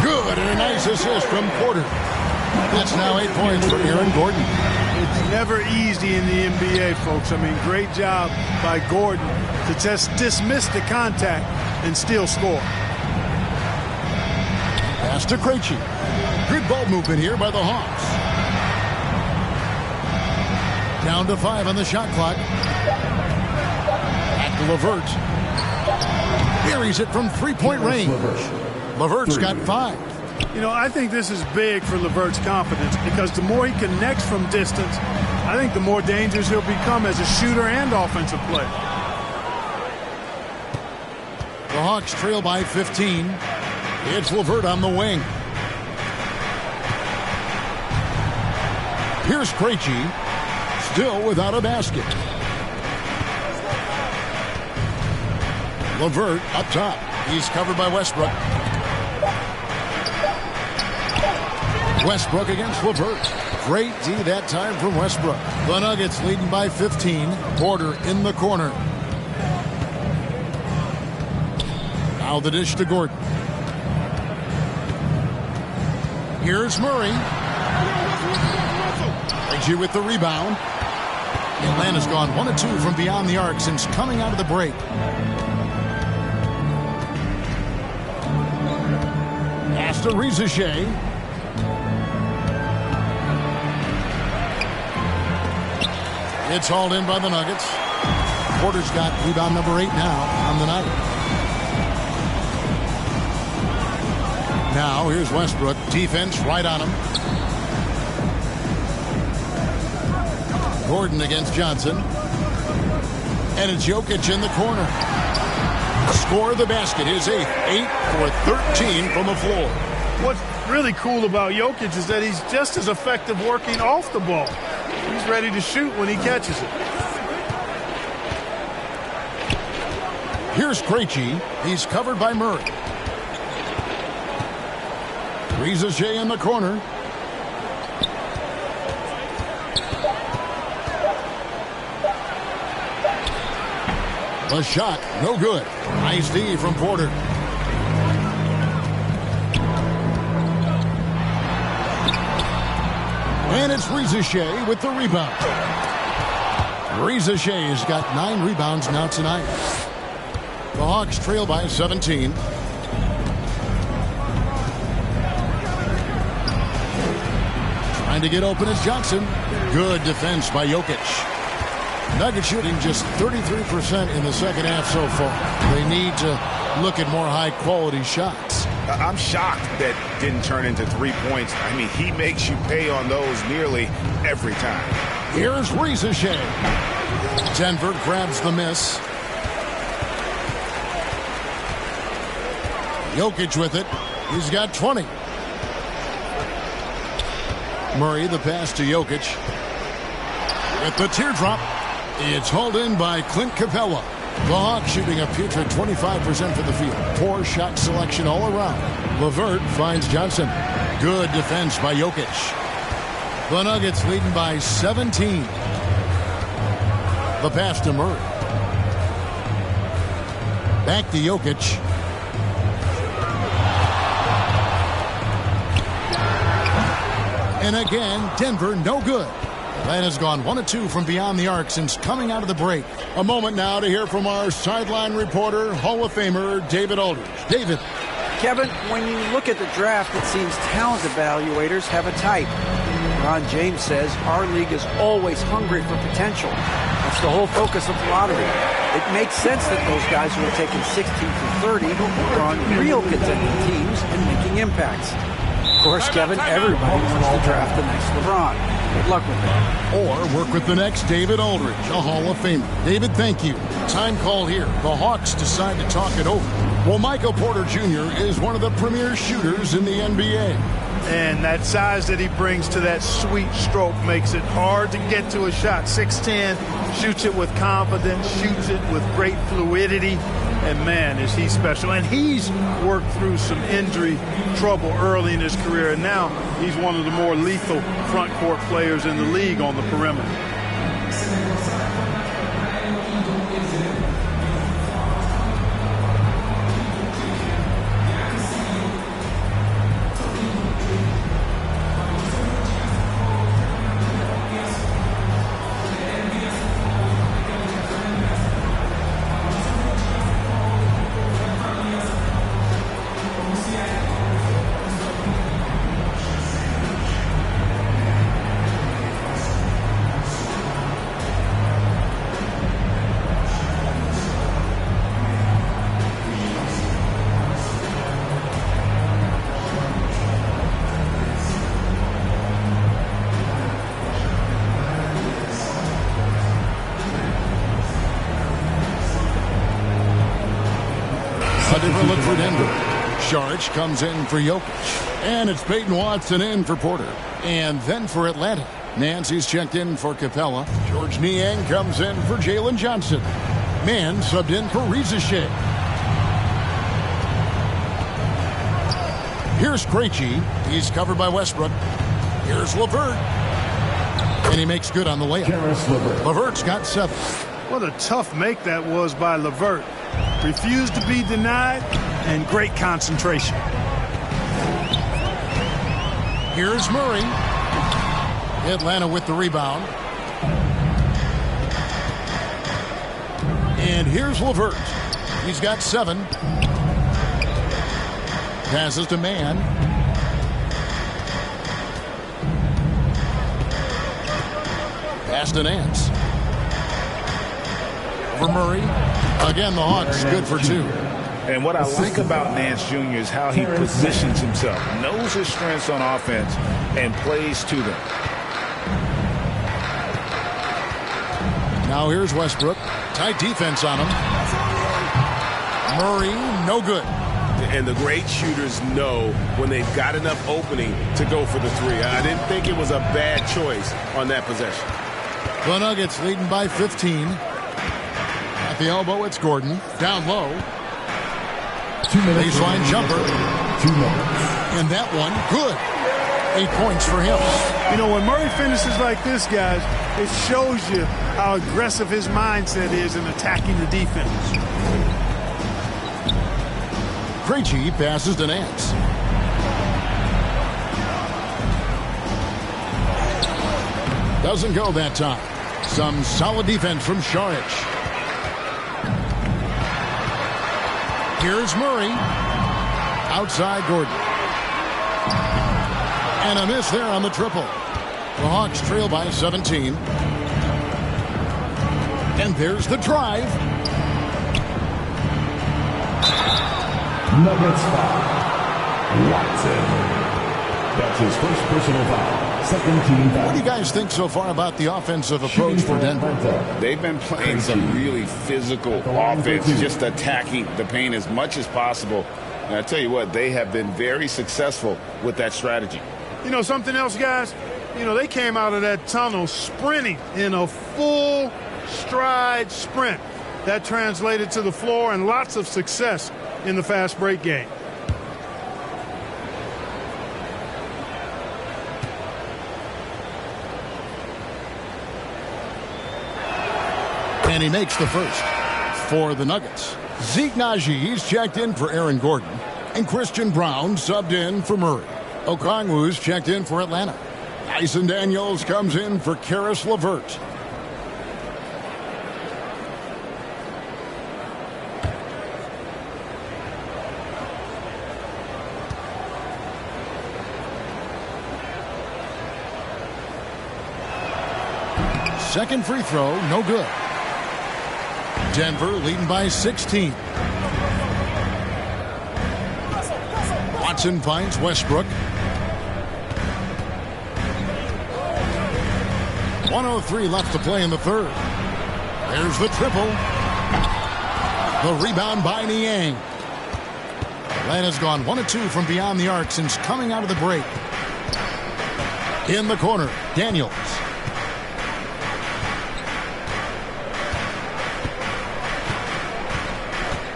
C: Good, and a nice assist from Porter. That's now 8 points for Aaron Gordon.
D: It's never easy in the NBA, folks. I mean, great job by Gordon to just dismiss the contact and still score.
C: Pass to Krejci. Good ball movement here by the Hawks. Down to 5 on the shot clock. Back to LeVert. Buries it from 3-point range. LeVert's got 5.
D: You know, I think this is big for LeVert's confidence because the more he connects from distance, I think the more dangerous he'll become as a shooter and offensive player.
C: The Hawks trail by 15. It's LeVert on the wing. Here's Krejci, still without a basket. LeVert up top. He's covered by Westbrook. Westbrook against LeVert. Great D that time from Westbrook. The Nuggets leading by 15. Porter in the corner. Now the dish to Gordon. Here's Murray. Reggie with the rebound. Atlanta's gone 1 of 2 from beyond the arc since coming out of the break. Pass to Risacher. It's hauled in by the Nuggets. Porter's got rebound number 8 now on the night. Now here's Westbrook. Defense right on him. Gordon against Johnson. And it's Jokic in the corner. Score the basket. His 8th. 8 for 13 from the floor.
D: What's really cool about Jokic is that he's just as effective working off the ball. He's ready to shoot when he catches it.
C: Here's Krejci. He's covered by Murray. Risacher in the corner. The shot, no good. Nice D from Porter. And it's Risacher with the rebound. Risacher has got 9 rebounds now tonight. The Hawks trail by 17. Trying to get open is Johnson. Good defense by Jokic. Nuggets shooting just 33% in the second half so far. They need to look at more high-quality shots.
G: I'm shocked that didn't turn into 3 points. I mean, he makes you pay on those nearly every time.
C: Here's Risacher. Denver grabs the miss. Jokic with it. He's got 20. Murray, the pass to Jokic. With the teardrop. It's hauled in by Clint Capella. The Hawks shooting a putrid 25% from the field. Poor shot selection all around. LeVert finds Johnson. Good defense by Jokic. The Nuggets leading by 17. The pass to Murray. Back to Jokic. And again, Denver no good. Atlanta's gone 1 of 2 from beyond the arc since coming out of the break. A moment now to hear from our sideline reporter, Hall of Famer David Aldridge. David.
F: Kevin, when you look at the draft, it seems talent evaluators have a type. Ron James says our league is always hungry for potential. That's the whole focus of the lottery. It makes sense that those guys who are taken 16 through 30 are on real contending teams and making impacts. Of course, Kevin, everybody wants to draft the next LeBron. Good luck with that.
C: Or work with the next David Aldridge, a Hall of Famer. David, thank you. Time call here. The Hawks decide to talk it over. Well, Michael Porter Jr. is one of the premier shooters in the NBA.
D: And that size that he brings to that sweet stroke makes it hard to get to a shot. 6'10", shoots it with confidence, shoots it with great fluidity. And, man, is he special. And he's worked through some injury trouble early in his career. And now he's one of the more lethal front court players in the league on the perimeter.
C: Look for Denver. Saric comes in for Jokic. And it's Peyton Watson in for Porter. And then for Atlanta, Nancy's checked in for Capella. George Niang comes in for Jalen Johnson. Mann subbed in for Reza Shea. Here's Krejci. He's covered by Westbrook. Here's LeVert. And he makes good on the layup. LeVert's got 7.
D: What a tough make that was by LeVert. Refused to be denied, and great concentration.
C: Here's Murray. Atlanta with the rebound. And here's LeVert. He's got 7. Passes to Mann. Pass to Nance. For Murray. Again, the Hawks good for 2.
G: And what I like about Nance Jr. is how he positions himself, knows his strengths on offense, and plays to them.
C: Now here's Westbrook. Tight defense on him. Murray, no good.
G: And the great shooters know when they've got enough opening to go for the 3. I didn't think it was a bad choice on that possession.
C: The Nuggets leading by 15. At the elbow, it's Gordon. Down low.
H: 2 minutes.
C: Baseline jumper.
H: 2 minutes.
C: And that one, good. 8 points for him.
D: You know, when Murray finishes like this, guys, it shows you how aggressive his mindset is in attacking the defense.
C: Krejci passes to Nance. Doesn't go that time. Some solid defense from Saric. Here's Murray. Outside Gordon. And a miss there on the triple. The Hawks trail by 17. And there's the drive.
H: Nuggets foul. Watson. That's his first personal foul. Second team foul.
C: What do you guys think so far about the offensive approach for Denver?
G: They've been playing some really physical offense, just attacking the paint as much as possible. And I tell you what, they have been very successful with that strategy.
D: You know, something else, guys? You know, they came out of that tunnel sprinting in a full stride sprint. That translated to the floor and lots of success in the fast break game.
C: And he makes the first for the Nuggets. Zeke Najee's checked in for Aaron Gordon. And Christian Brown subbed in for Murray. Okongwu's checked in for Atlanta. Dyson Daniels comes in for Karis LeVert. Second free throw, no good. Denver leading by 16. Watson finds Westbrook. 1:03 left to play in the third. There's the triple. The rebound by Niang. Atlanta's gone 1 of 2 from beyond the arc since coming out of the break. In the corner, Daniels.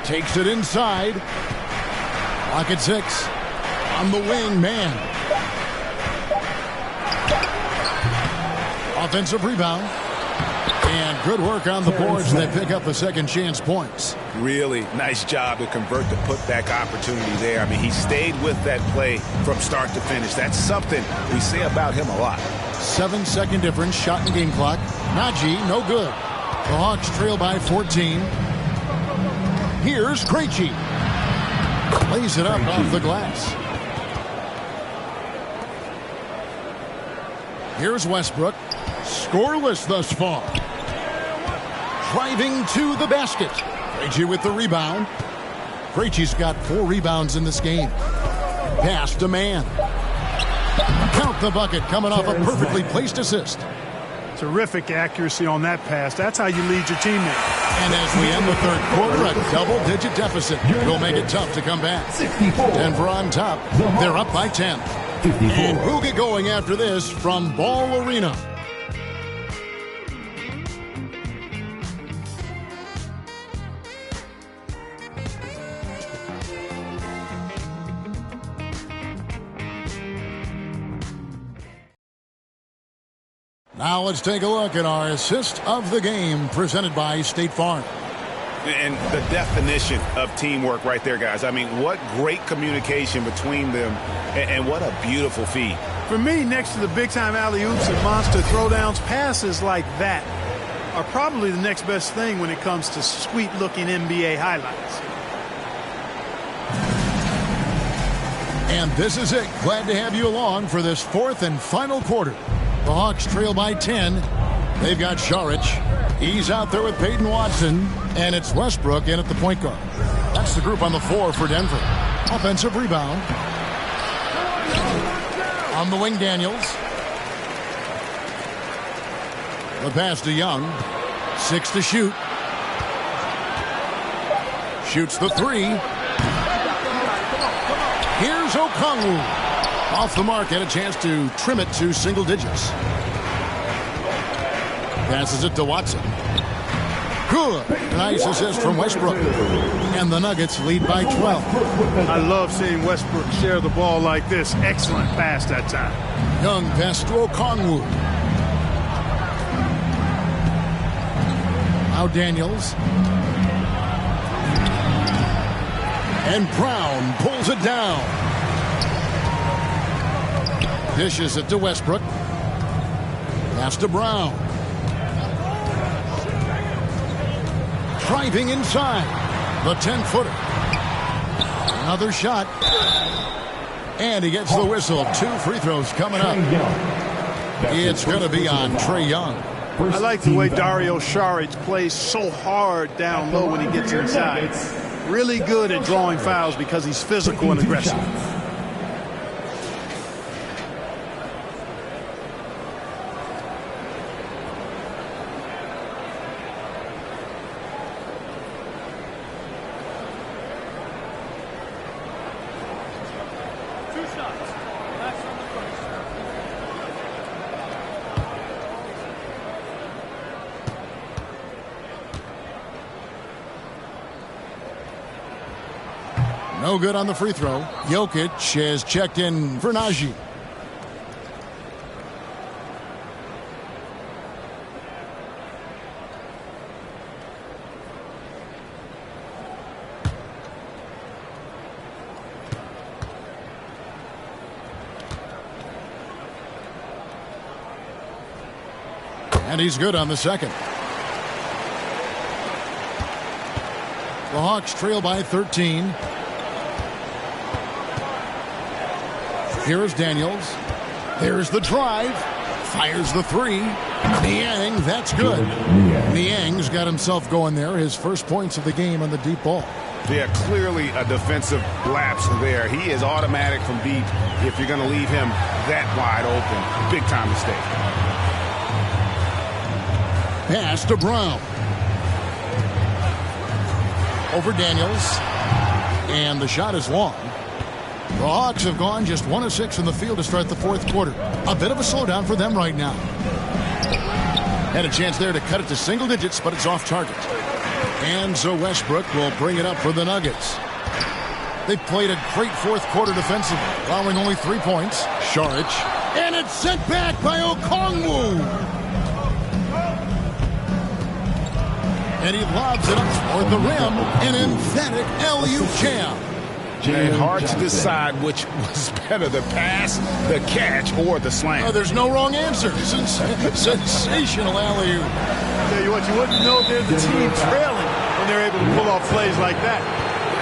C: Takes it inside. Clock at 6. On the wing, man. Offensive rebound. And good work on the boards. They pick up the second chance points.
E: Really nice job to convert the putback opportunity there. I mean, he stayed with that play from start to finish. That's something we say about him a lot.
C: 7-second difference, shot and game clock. Najee, no good. The Hawks trail by 14. Here's Krejci. Lays it up off the glass. Here's Westbrook. Scoreless thus far. Driving to the basket. Krejci with the rebound. Krejci's got 4 rebounds in this game. Pass to man. Count the bucket coming off a perfectly placed assist.
D: Terrific accuracy on that pass. That's how you lead your teammate.
C: And as we end the third quarter, a double-digit deficit will make it tough to come back. Denver on top. They're up by 10. And who'll get going after this from Ball Arena? Now let's take a look at our assist of the game presented by State Farm.
E: And the definition of teamwork right there, guys. I mean, what great communication between them, and what a beautiful feed.
D: For me, next to the big-time alley-oops and monster throwdowns, passes like that are probably the next best thing when it comes to sweet-looking NBA highlights.
C: And this is it. Glad to have you along for this fourth and final quarter. The Hawks trail by 10. They've got Šarić. He's out there with Peyton Watson. And it's Westbrook in at the point guard. That's the group on the floor for Denver. Offensive rebound. On the wing, Daniels. The pass to Young. 6 to shoot. Shoots the 3. Here's Okongwu. Off the mark, had a chance to trim it to single digits. Passes it to Watson. Good. Nice assist from Westbrook. And the Nuggets lead by 12.
D: I love seeing Westbrook share the ball like this. Excellent pass that time.
C: Young pass to Okongwu. Now Daniels. And Brown pulls it down. Dishes it to Westbrook. Pass to Brown. Driving inside. The 10-footer. Another shot. And he gets the whistle. 2 free throws coming up. It's going to be on Trae Young.
D: I like the way Dario Šarić plays so hard down low when he gets inside. Really good at drawing fouls because he's physical and aggressive.
C: No good on the free throw. Jokic has checked in for Najee. And he's good on the second. The Hawks trail by 13. Here's Daniels. There's the drive. Fires the three. Niang, that's good. Niang's got himself going there. His first points of the game on the deep ball.
G: Yeah, clearly a defensive lapse there. He is automatic from deep if you're going to leave him that wide open. Big time mistake.
C: Pass to Brown. Over Daniels. And the shot is long. The Hawks have gone just 1 of 6 in the field to start the fourth quarter. A bit of a slowdown for them right now. Had a chance there to cut it to single digits, but it's off target. And so Westbrook will bring it up for the Nuggets. They played a great fourth quarter defensively, allowing only 3 points. Saric. And it's sent back by Okongwu. And he lobs it up toward the rim. An emphatic alley-oop jam.
G: And hard to decide which was better, the pass, the catch, or the slam.
C: Oh, there's no wrong answer. Sensational alley-oop.
D: Tell you what, you wouldn't know they're the team trailing when they're able to pull off plays like that.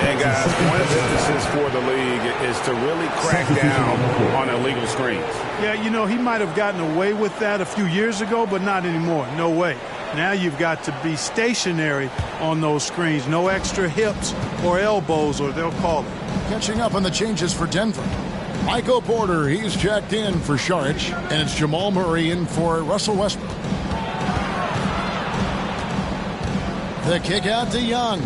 G: And guys, one of the emphasis for the league is to really crack down on illegal screens.
D: Yeah, you know, he might have gotten away with that a few years ago, but not anymore. No way. Now you've got to be stationary on those screens. No extra hips or elbows, or they'll call it.
C: Catching up on the changes for Denver. Michael Porter, he's checked in for Saric, and it's Jamal Murray in for Russell Westbrook. The kick out to Young.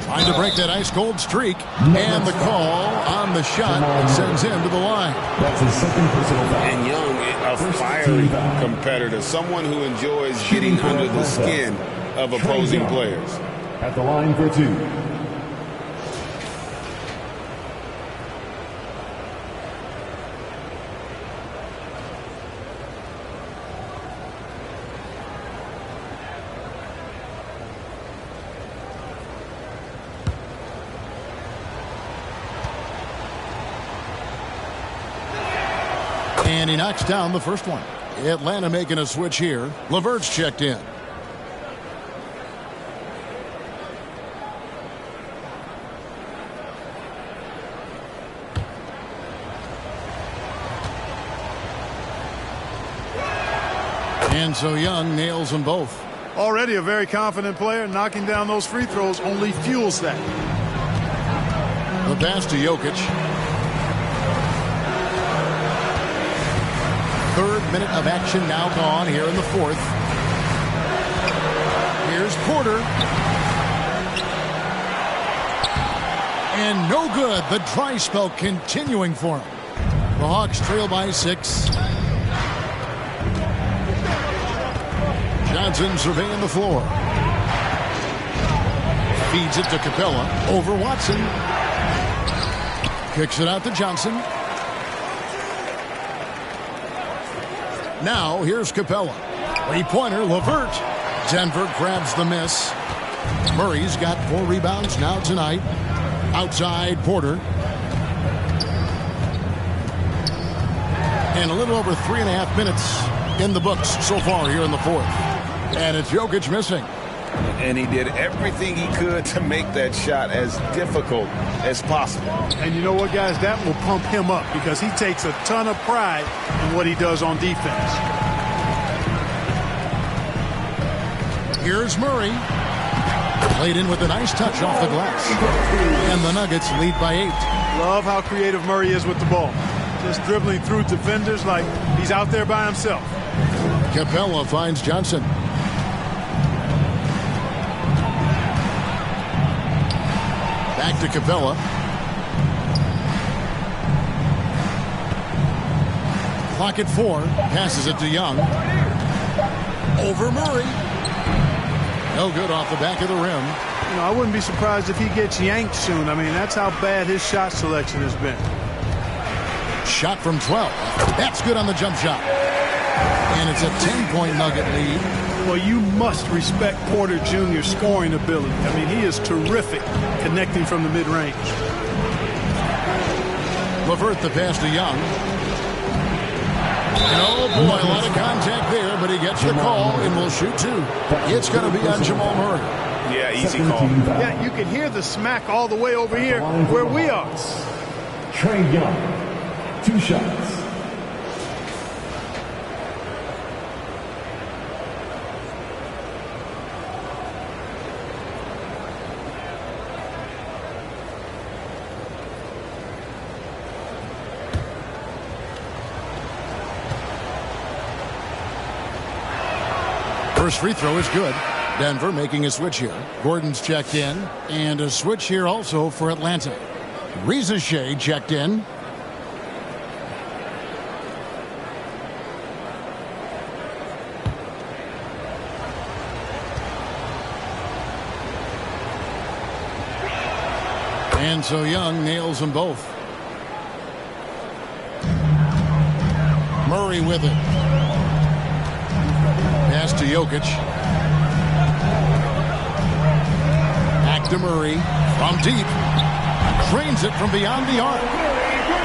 C: Trying to break that ice-cold streak. And the call on the shot sends him to the line.
H: That's his second personal foul.
G: And Young, a fiery competitor, someone who enjoys getting under the skin of opposing players.
H: At the line for 2.
C: And he knocks down the first one. Atlanta making a switch here. LeVert's checked in. And so Young nails them both.
D: Already a very confident player. Knocking down those free throws only fuels that.
C: The pass to Jokic. Third minute of action now gone here in the fourth. Here's Porter. And no good. The dry spell continuing for him. The Hawks trail by 6. Johnson surveying the floor. Feeds it to Capella. Over Watson. Kicks it out to Johnson. Now, here's Capella. Three-pointer, LeVert. Denver grabs the miss. Murray's got 4 rebounds now tonight. Outside, Porter. And a little over 3.5 minutes in the books so far here in the fourth. And it's Jokic missing.
G: And he did everything he could to make that shot as difficult as possible.
D: And you know what, guys? That will pump him up because he takes a ton of pride in what he does on defense.
C: Here's Murray. Played in with a nice touch off the glass. And the Nuggets lead by 8.
D: Love how creative Murray is with the ball. Just dribbling through defenders like he's out there by himself.
C: Capella finds Johnson. Back to Capella. Clock at 4. Passes it to Young. Over Murray. No good off the back of the rim.
D: You know, I wouldn't be surprised if he gets yanked soon. I mean, that's how bad his shot selection has been.
C: Shot from 12. That's good on the jump shot. And it's a 10-point Nugget lead.
D: Well, you must respect Porter Jr.'s scoring ability. I mean, he is terrific connecting from the mid-range.
C: LeVert the pass to Young. Oh, boy, a lot of contact there, but he gets the call and will shoot two. It's going to be on Jamal Murray.
G: Yeah, easy call.
D: Yeah, you can hear the smack all the way over here where we are.
H: Trae Young, 2 shots.
C: First free throw is good. Denver making a switch here. Gordon's checked in. And a switch here also for Atlanta. Reza Shea checked in. And so Young nails them both. Murray with it. Pass to Jokic. Back to Murray. From deep. Drains it from beyond the arc.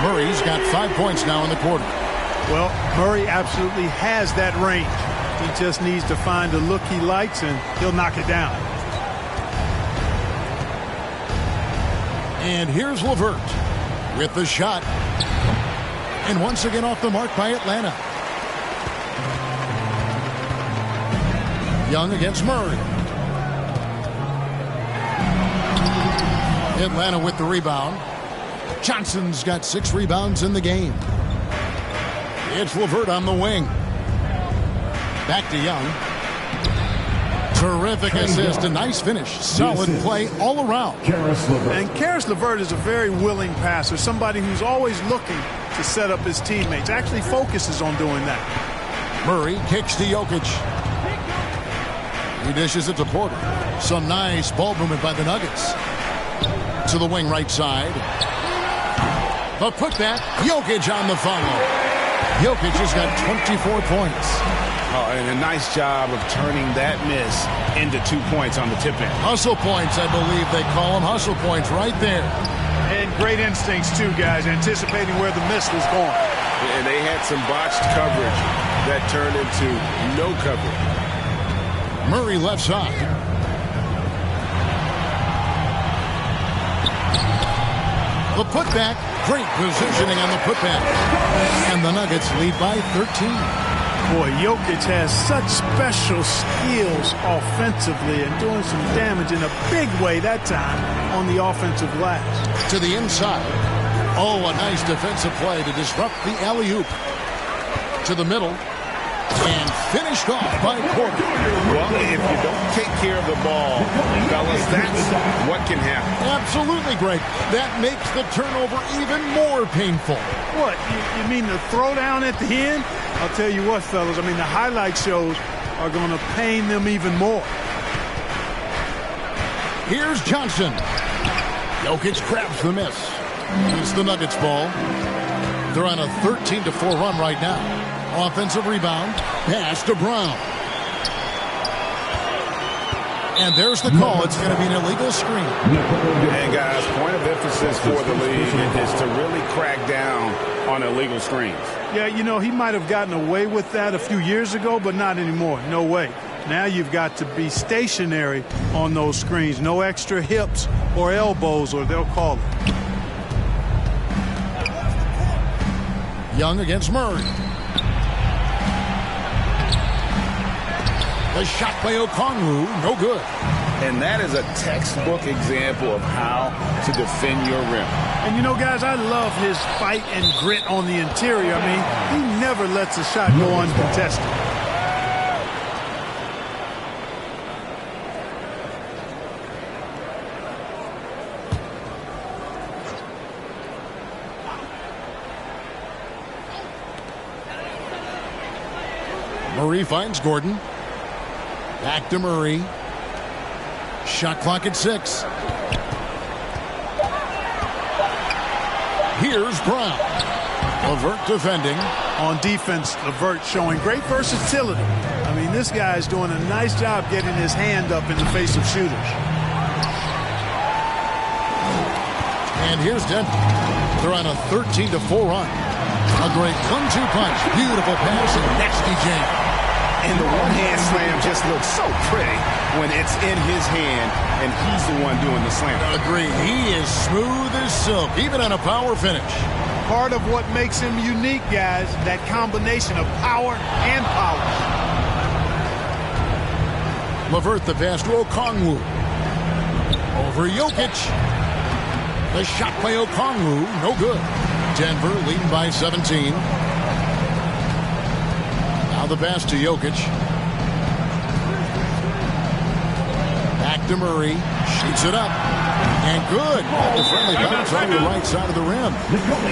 C: Murray's got 5 points now in the quarter.
D: Well, Murray absolutely has that range. He just needs to find the look he likes, and he'll knock it down.
C: And here's LeVert with the shot. And once again off the mark by Atlanta. Young against Murray. Atlanta with the rebound. Johnson's got 6 rebounds in the game. It's LeVert on the wing. Back to Young. Terrific assist, a nice finish. Solid play all around.
D: And Karis LeVert is a very willing passer, somebody who's always looking to set up his teammates, actually focuses on doing that.
C: Murray kicks to Jokic. He dishes it to Porter. Some nice ball movement by the Nuggets. To the wing right side. The putback. Jokic on the follow. Jokic has got 24 points.
G: Oh, and a nice job of turning that miss into 2 points on the tip in.
C: Hustle points, I believe they call them. Hustle points right there.
D: And great instincts, too, guys, anticipating where the miss was going.
G: And they had some botched coverage that turned into no coverage.
C: Murray left side. The putback. Great positioning on the putback. And the Nuggets lead by 13.
D: Boy, Jokic has such special skills offensively and doing some damage in a big way that time on the offensive glass.
C: To the inside. Oh, a nice defensive play to disrupt the alley-oop. To the middle. And finished off by Porter.
G: Well, if you don't take care of the ball, fellas, that's what can happen.
C: Absolutely, Greg. That makes the turnover even more painful.
D: What? You mean the throwdown at the end? I'll tell you what, fellas. I mean, the highlight shows are going to pain them even more.
C: Here's Johnson. Jokic grabs the miss. It's the Nuggets ball. They're on a 13-4 run right now. Offensive rebound. Pass to Brown. And there's the call. It's going to be an illegal screen.
G: And guys, point of emphasis for the league is to really crack down on illegal screens.
D: Yeah, you know, he might have gotten away with that a few years ago, but not anymore. No way. Now you've got to be stationary on those screens. No extra hips or elbows, or they'll call it.
C: Young against Murray. The shot by Okongwu, no good.
G: And that is a textbook example of how to defend your rim.
D: And you know, guys, I love his fight and grit on the interior. I mean, he never lets a shot go uncontested.
C: Murray finds Gordon. Back to Murray. Shot clock at 6. Here's Brown. LeVert defending.
D: On defense, LeVert showing great versatility. I mean, this guy is doing a nice job getting his hand up in the face of shooters.
C: And here's Denver. They're on a 13-4 run. A great 1-2 punch. Beautiful pass and nasty jam.
G: And the one-hand slam just looks so pretty when it's in his hand and he's the one doing the slam.
C: Agreed. He is smooth as silk, even on a power finish.
D: Part of what makes him unique, guys, that combination of power and power.
C: LeVert the pass to Okongwu. Over Jokic. The shot by Okongwu, no good. Denver leading by 17. Now the pass to Jokic. Back to Murray. Shoots it up. And good. The friendly bounce on the right side of the rim.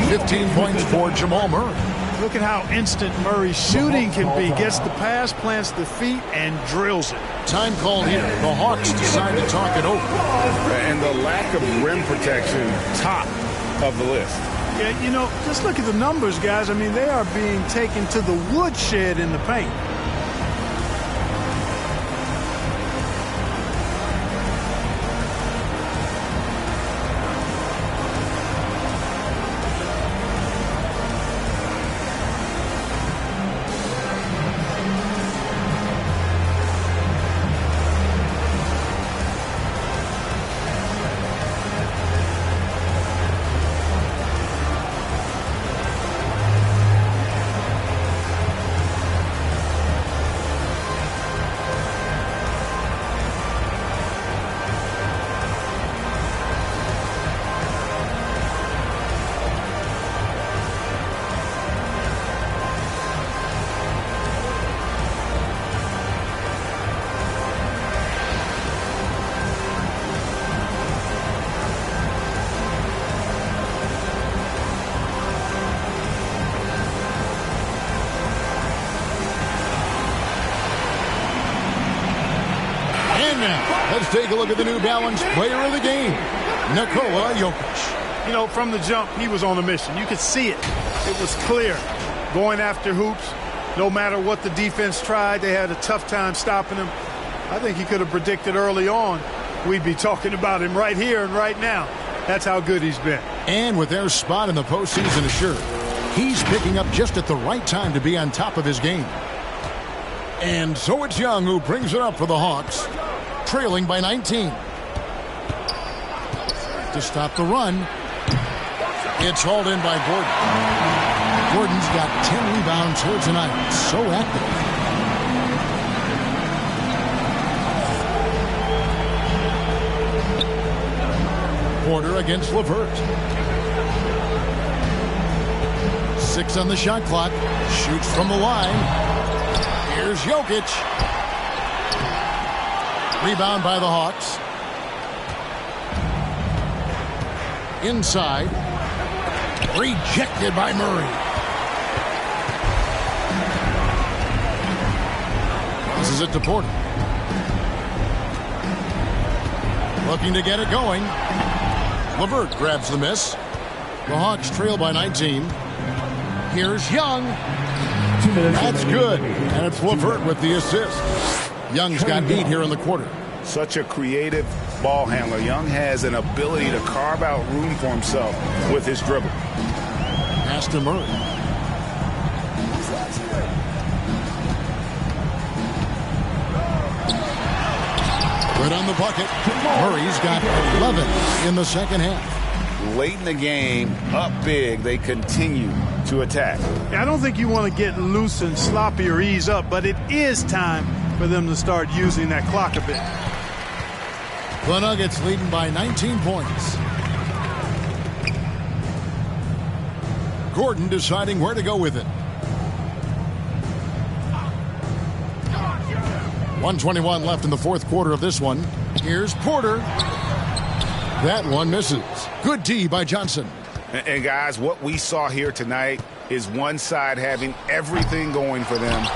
C: 15 points for Jamal Murray.
D: Look at how instant Murray's shooting can be. Gets the pass, plants the feet, and drills it.
C: Time called here. The Hawks decide to talk it over.
G: And the lack of rim protection, top of the list.
D: Yeah, you know, just look at the numbers, guys. I mean, they are being taken to the woodshed in the paint.
C: Let's take a look at the New Balance player of the game, Nikola Jokic.
D: You know, from the jump, he was on a mission. You could see it. It was clear. Going after hoops, no matter what the defense tried, they had a tough time stopping him. I think he could have predicted early on we'd be talking about him right here and right now. That's how good he's been.
C: And with their spot in the postseason assured, he's picking up just at the right time to be on top of his game. And so it's Young who brings it up for the Hawks, trailing by 19. To stop the run, it's hauled in by Gordon. Gordon's got 10 rebounds here tonight. So active. Porter against LeVert. 6 on the shot clock. Shoots from the line. Here's Jokic. Rebound by the Hawks. Inside. Rejected by Murray. Passes it to Porter. Looking to get it going. LeVert grabs the miss. The Hawks trail by 19. Here's Young. That's good. And it's LeVert with the assist. Young's got 8 here in the quarter.
G: Such a creative ball handler. Young has an ability to carve out room for himself with his dribble.
C: Pass to Murray. Good on the bucket. Murray's got 11 in the second half.
G: Late in the game, up big, they continue to attack.
D: I don't think you want to get loose and sloppy or ease up, but it is time for them to start using that clock a bit.
C: The Nuggets leading by 19 points. Gordon deciding where to go with it. 1:21 left in the fourth quarter of this one. Here's Porter. That one misses. Good D by Johnson.
G: And guys, what we saw here tonight is one side having everything going for them.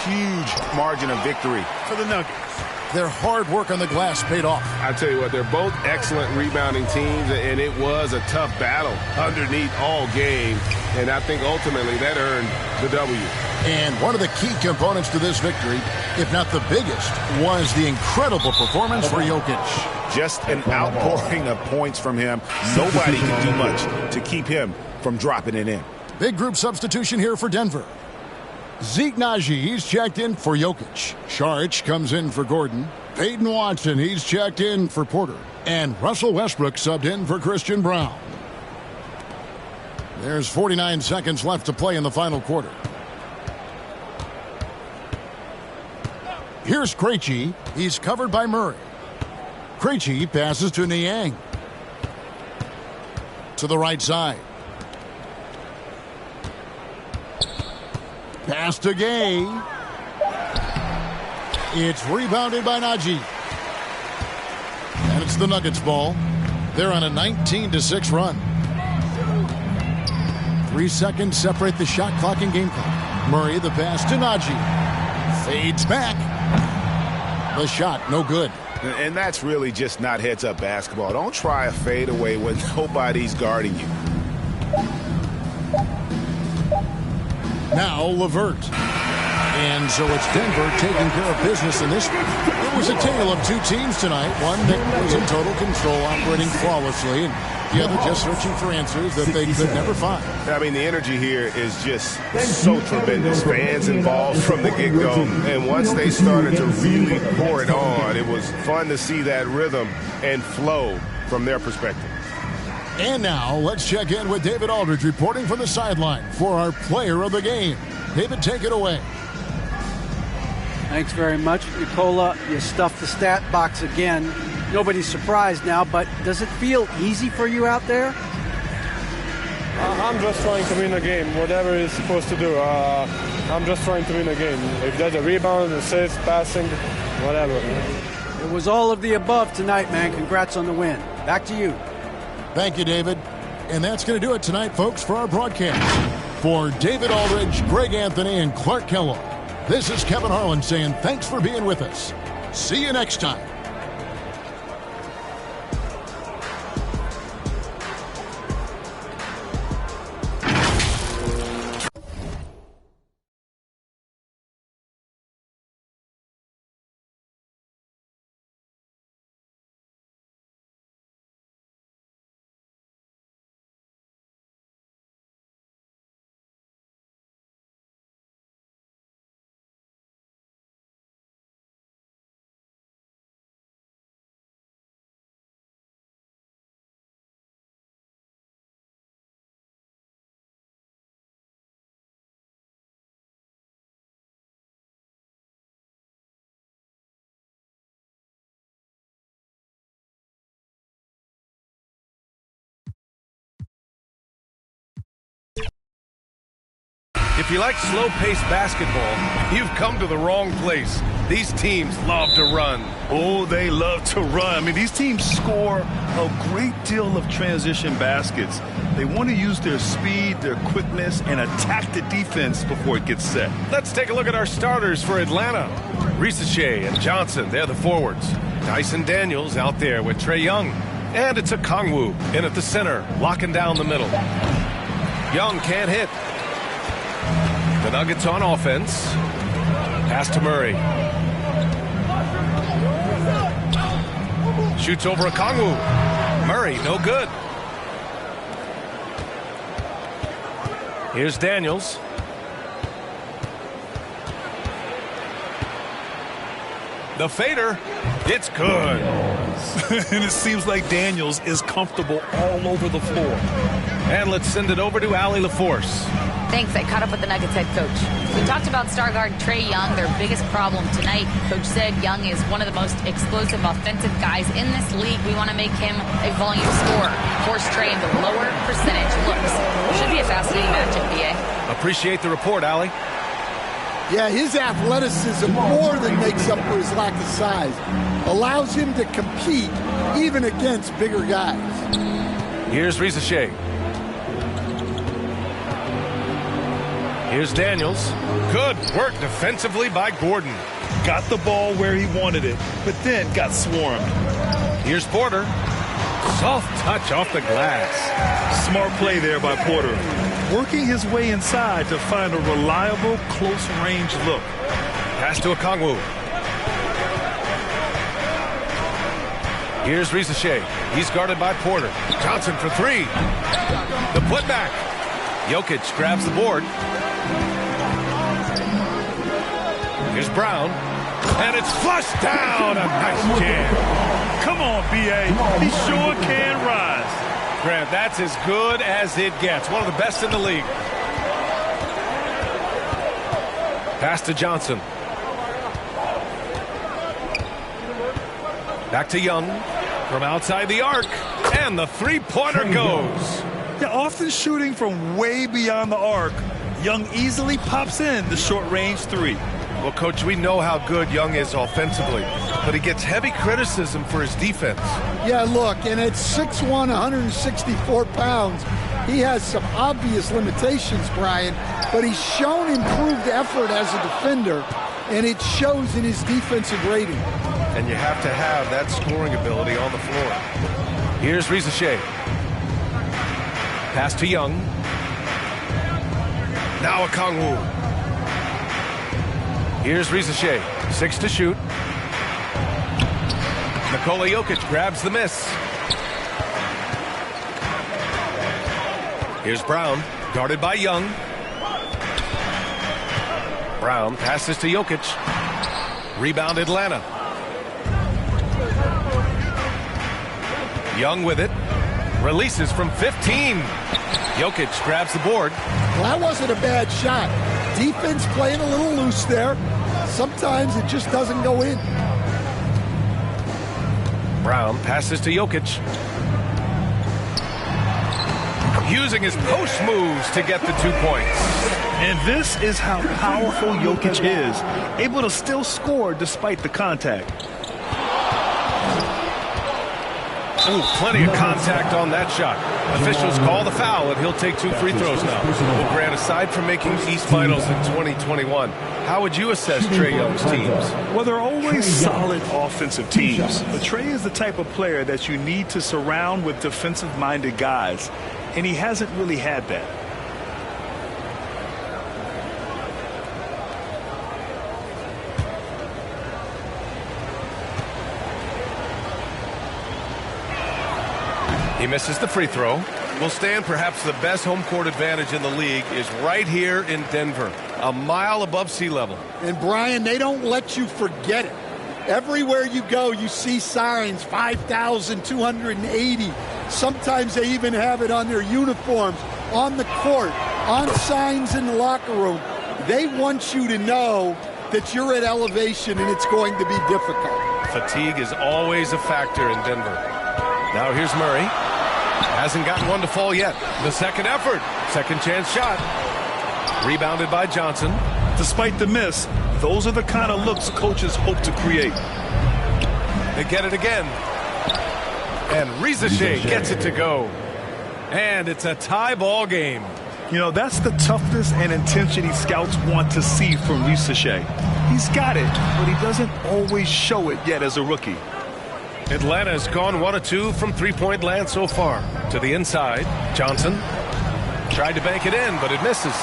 G: Huge margin of victory
D: for the Nuggets.
C: Their hard work on the glass paid off.
N: I tell you what, they're both excellent rebounding teams, and it was a tough battle underneath all game. And I think ultimately that earned the W.
C: And one of the key components to this victory, if not the biggest, was the incredible performance for Jokic.
G: Just an outpouring of points from him. Nobody can do much to keep him from dropping it in.
C: Big group substitution here for Denver. Zeke Naji, he's checked in for Jokic. Saric comes in for Gordon. Peyton Watson, he's checked in for Porter. And Russell Westbrook subbed in for Christian Brown. There's 49 seconds left to play in the final quarter. Here's Krejci. He's covered by Murray. Krejci passes to Niang. To the right side. Pass to Gay. It's rebounded by Naji. And it's the Nuggets ball. They're on a 19-6 run. 3 seconds separate the shot clock and game clock. Murray, the pass to Naji. Fades back. The shot, no good.
G: And that's really just not heads-up basketball. Don't try a fadeaway when nobody's guarding you.
C: Now LeVert. And so it's Denver taking care of business in this one. It was a tale of two teams tonight. One that was in total control, operating flawlessly, and the other just searching for answers that they could never find.
N: I mean, the energy here is just so tremendous. Fans involved from the get-go. And once they started to really pour it on, it was fun to see that rhythm and flow from their perspective.
C: And now let's check in with David Aldridge reporting from the sideline for our player of the game. David, take it away.
F: Thanks very much, Nicola. You stuffed the stat box again. Nobody's surprised now, but does it feel easy for you out there?
O: I'm just trying to win a game, whatever it's supposed to do. I'm just trying to win a game. If there's a rebound, assist, passing, whatever.
F: It was all of the above tonight, man. Congrats on the win. Back to you.
C: Thank you, David. And that's going to do it tonight, folks, for our broadcast. For David Aldridge, Greg Anthony, and Clark Kellogg, this is Kevin Harlan saying thanks for being with us. See you next time.
P: If you like slow-paced basketball, you've come to the wrong place. These teams love to run.
D: Oh, they love to run. I mean, these teams score a great deal of transition baskets. They want to use their speed, their quickness, and attack the defense before it gets set.
P: Let's take a look at our starters for Atlanta. Risache and Johnson, they're the forwards. Dyson Daniels out there with Trae Young. And it's Okongwu in at the center, locking down the middle. Young can't hit. The Nuggets on offense. Pass to Murray. Shoots over Okongwu. Murray, no good. Here's Daniels. The fader. It's good.
D: And it seems like Daniels is comfortable all over the floor.
P: And let's send it over to Allie LaForce.
Q: Thanks. I caught up with the Nuggets head coach. We talked about star guard Trae Young, their biggest problem tonight. Coach said Young is one of the most explosive offensive guys in this league. We want to make him a volume scorer. Force Trae into lower percentage looks. Should be a fascinating matchup, BA.
P: Appreciate the report, Allie.
R: Yeah, his athleticism more than makes up for his lack of size. Allows him to compete even against bigger guys.
P: Here's Risache. Here's Daniels. Good work defensively by Gordon.
D: Got the ball where he wanted it, but then got swarmed.
P: Here's Porter. Soft touch off the glass.
D: Smart play there by Porter. Working his way inside to find a reliable, close-range look.
P: Pass to Okongwu. Here's Risache. He's guarded by Porter. Johnson for three. The putback. Jokic grabs the board. Here's Brown. And it's flushed down. A nice jam.
D: Come on, B.A. He sure can rise.
P: Grant, that's as good as it gets. One of the best in the league. Pass to Johnson. Back to Young from outside the arc. And the three-pointer goes.
D: Yeah, often shooting from way beyond the arc, Young easily pops in the short-range three.
P: Well, Coach, we know how good Young is offensively, but he gets heavy criticism for his defense.
R: Yeah, look, and at 6'1", 164 pounds, he has some obvious limitations, Brian, but he's shown improved effort as a defender, and it shows in his defensive rating.
P: And you have to have that scoring ability on the floor. Here's Risacher. Pass to Young. Now Okongwu. Here's Risacher. 6 to shoot. Nikola Jokic grabs the miss. Here's Brown. Guarded by Young. Brown passes to Jokic. Rebound Atlanta. Young with it. Releases from 15. Jokic grabs the board.
R: Well, that wasn't a bad shot. Defense playing a little loose there. Sometimes it just doesn't go in.
P: Brown passes to Jokic. Using his post moves to get the 2 points.
D: And this is how powerful Jokic is, able to still score despite the contact.
P: Ooh, plenty of contact on that shot. Officials call the foul, and he'll take 2 free throws now. Well, Grant, aside from making East Finals in 2021, how would you assess Trae Young's teams?
D: Well, they're always solid offensive teams. But Trae is the type of player that you need to surround with defensive-minded guys, and he hasn't really had that.
P: He misses the free throw. Will stand perhaps the best home court advantage in the league is right here in Denver, a mile above sea level.
R: And Brian, they don't let you forget it. Everywhere you go, you see signs, 5,280. Sometimes they even have it on their uniforms, on the court, on signs in the locker room. They want you to know that you're at elevation and it's going to be difficult.
P: Fatigue is always a factor in Denver. Now here's Murray. Hasn't gotten one to fall yet. The second effort. Second chance shot. Rebounded by Johnson.
D: Despite the miss, those are the kind of looks coaches hope to create.
P: They get it again. And Risacher gets it to go. And it's a tie ball game.
D: You know, that's the toughness and intensity scouts want to see from Risacher. He's got it, but he doesn't always show it yet as a rookie.
P: Atlanta has gone 1 of 2 from three-point land so far. To the inside, Johnson tried to bank it in, but it misses.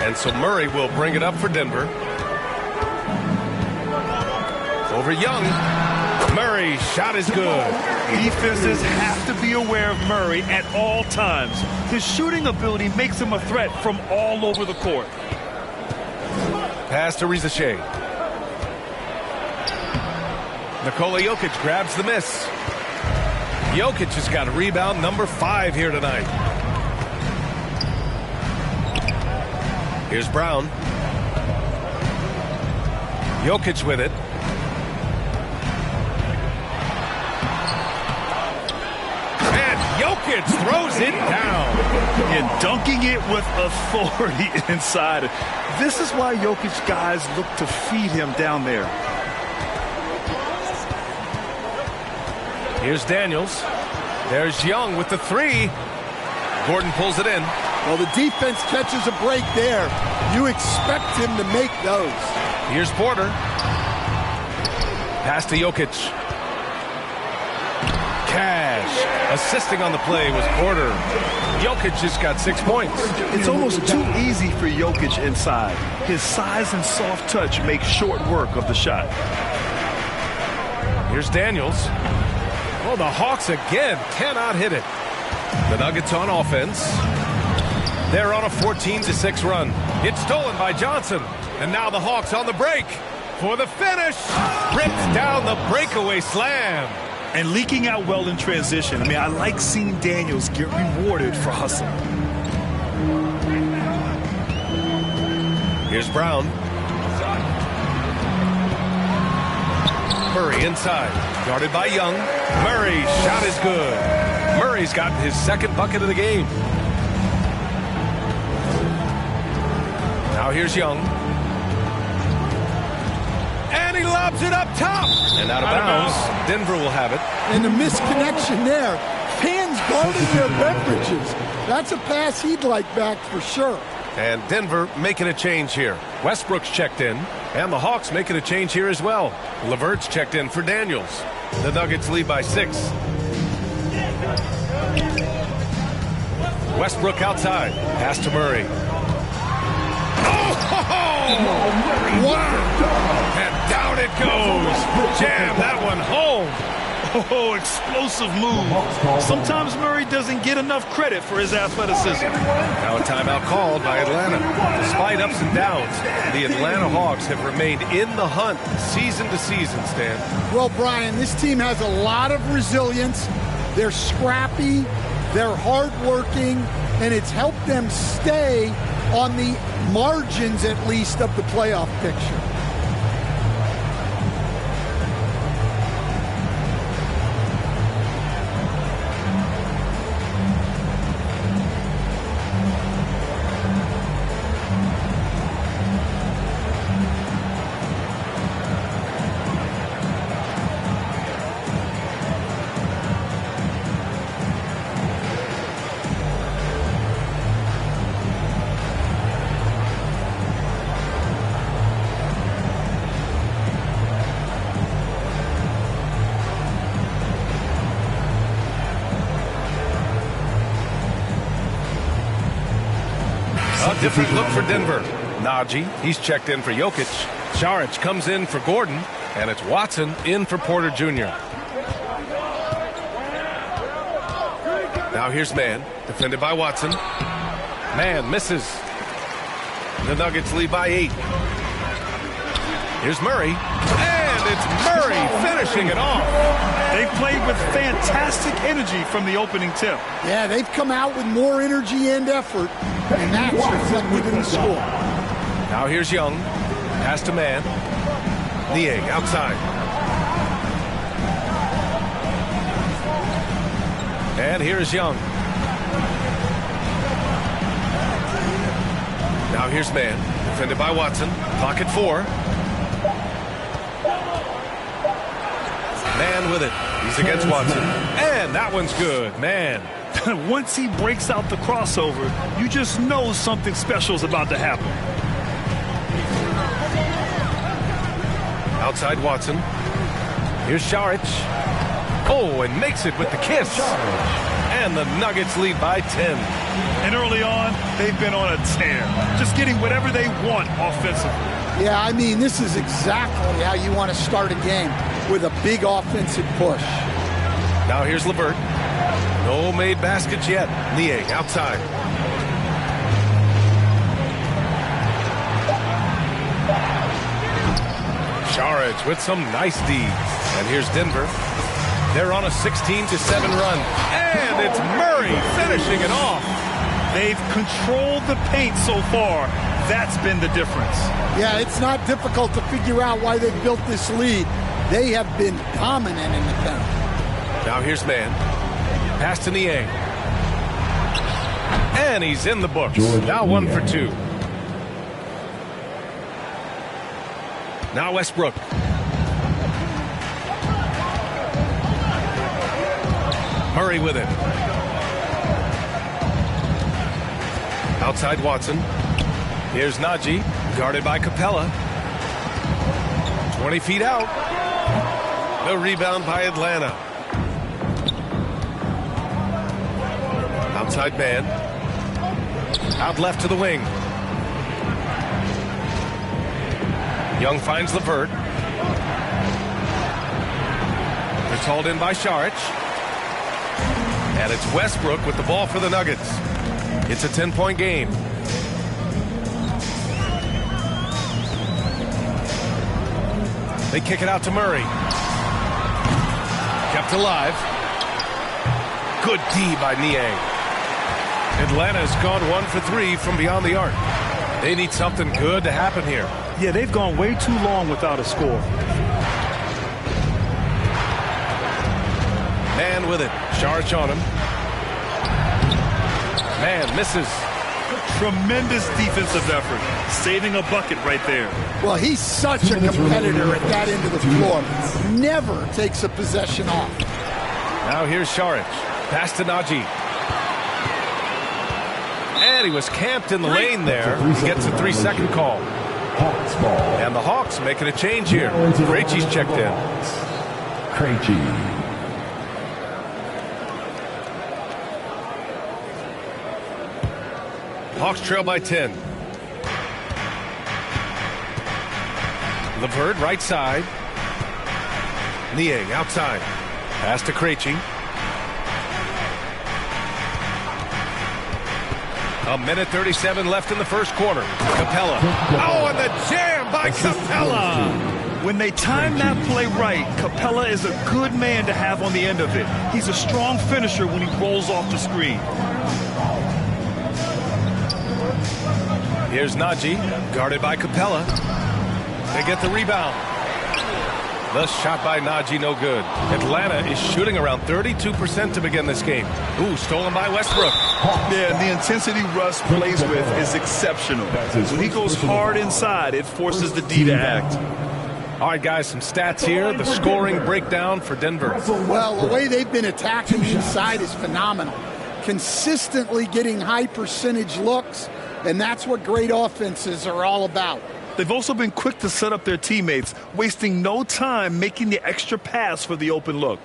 P: And so Murray will bring it up for Denver. Over Young. Murray, shot is good.
D: Defenses have to be aware of Murray at all times. His shooting ability makes him a threat from all over the court.
P: Pass to Risacher. Nikola Jokic grabs the miss. Jokic has got a rebound number 5 here tonight. Here's Brown. Jokic with it. And Jokic throws it down.
D: And dunking it with authority inside. This is why Jokic guys look to feed him down there.
P: Here's Daniels. There's Young with the 3. Gordon pulls it in.
R: Well, the defense catches a break there. You expect him to make those.
P: Here's Porter. Pass to Jokic. Cash. Assisting on the play was Porter. Jokic just got 6 points.
D: It's almost too easy for Jokic inside. His size and soft touch make short work of the shot.
P: Here's Daniels. Well, the Hawks again cannot hit it. The Nuggets on offense. They're on a 14-6 run. It's stolen by Johnson. And now the Hawks on the break for the finish. Rips down the breakaway slam.
S: And leaking out well in transition. I mean, I like seeing Daniels get rewarded for hustle.
P: Here's Brown. Murray inside. Guarded by Young. Murray's shot is good. Murray's gotten his second bucket of the game. Now here's Young. And he lobs it up top. And out of bounds. Denver will have it.
R: And the misconnection there. Fans guarding their beverages. That's a pass he'd like back for sure.
P: And Denver making a change here. Westbrook's checked in. And the Hawks making a change here as well. LeVert's checked in for Daniels. The Nuggets lead by 6. Westbrook outside. Pass to Murray. Wow! And down it goes. Jam that one home.
S: Oh, explosive move. Sometimes Murray doesn't get enough credit for his athleticism.
P: Now a timeout called by Atlanta. Despite ups and downs, the Atlanta Hawks have remained in the hunt season to season, Stan.
R: Well, Brian, this team has a lot of resilience. They're scrappy, they're hardworking, and it's helped them stay on the margins, at least, of the playoff picture.
P: A different look for Denver. Najee, he's checked in for Jokic. Saric comes in for Gordon. And it's Watson in for Porter Jr. Now here's Mann, defended by Watson. Mann misses. The Nuggets lead by 8. Here's Murray. And it's Murray finishing it off.
S: They played with fantastic energy from the opening tip.
R: Yeah, they've come out with more energy and effort, and that's reflected in the score.
P: Now here's Young. Pass to Mann. Niang outside. And here's Young. Now here's Mann. Defended by Watson. Clock at 4. Mann with it. He's against Watson. And that one's good. Mann.
S: Once he breaks out the crossover, you just know something special is about to happen.
P: Outside Watson. Here's Saric. Oh, and makes it with the kiss. And the Nuggets lead by 10.
S: And early on, they've been on a tear. Just getting whatever they want offensively.
R: Yeah, I mean, this is exactly how you want to start a game, with a big offensive push.
P: Now here's LeVert. No made baskets yet. Niang outside. Saric with some nice D. And here's Denver. They're on a 16-7 run. And it's Murray finishing it off.
S: They've controlled the paint so far. That's been the difference.
R: Yeah, it's not difficult to figure out why they've built this lead. They have been dominant in the paint.
P: Now here's Mann. Pass to Niang. And he's in the books. Now 1 for 2. Now Westbrook. Murray with it. Outside Watson. Here's Najee, guarded by Capella. 20 feet out. The rebound by Atlanta. Outside Mann. Out left to the wing. Young finds LeVert. It's hauled in by Saric. And it's Westbrook with the ball for the Nuggets. It's a 10-point game. They kick it out to Murray. Kept alive. Good D by Niang. Atlanta's gone 1 for 3 from beyond the arc. They need something good to happen here.
S: Yeah, they've gone way too long without a score.
P: Man with it. Saric on him. Man misses.
S: Tremendous defensive effort. Saving a bucket right there.
R: Well, he's such a competitor at that end of the floor. Never takes a possession off.
P: Now here's Saric. Pass to Najee. And he was camped in the lane there. He gets a 3-second call. And the Hawks making a change here. Krejci's checked in.
H: Krejci.
P: Hawks trail by 10. LeVert right side. Niang outside. Pass to Krejci. A minute 37 left in the first quarter. Capella. Oh, and the jam by Capella.
S: When they time that play right, Capella is a good man to have on the end of it. He's a strong finisher when he rolls off the screen.
P: Here's Najee, guarded by Capella. They get the rebound. The shot by Najee, no good. Atlanta is shooting around 32% to begin this game. Ooh, stolen by Westbrook.
S: Yeah, the intensity Russ plays with is exceptional. When he goes hard inside, it forces the D to act.
P: All right, guys, some stats here. The scoring breakdown for Denver.
R: Well, the way they've been attacking inside is phenomenal. Consistently getting high percentage looks, and that's what great offenses are all about.
S: They've also been quick to set up their teammates, wasting no time making the extra pass for the open look.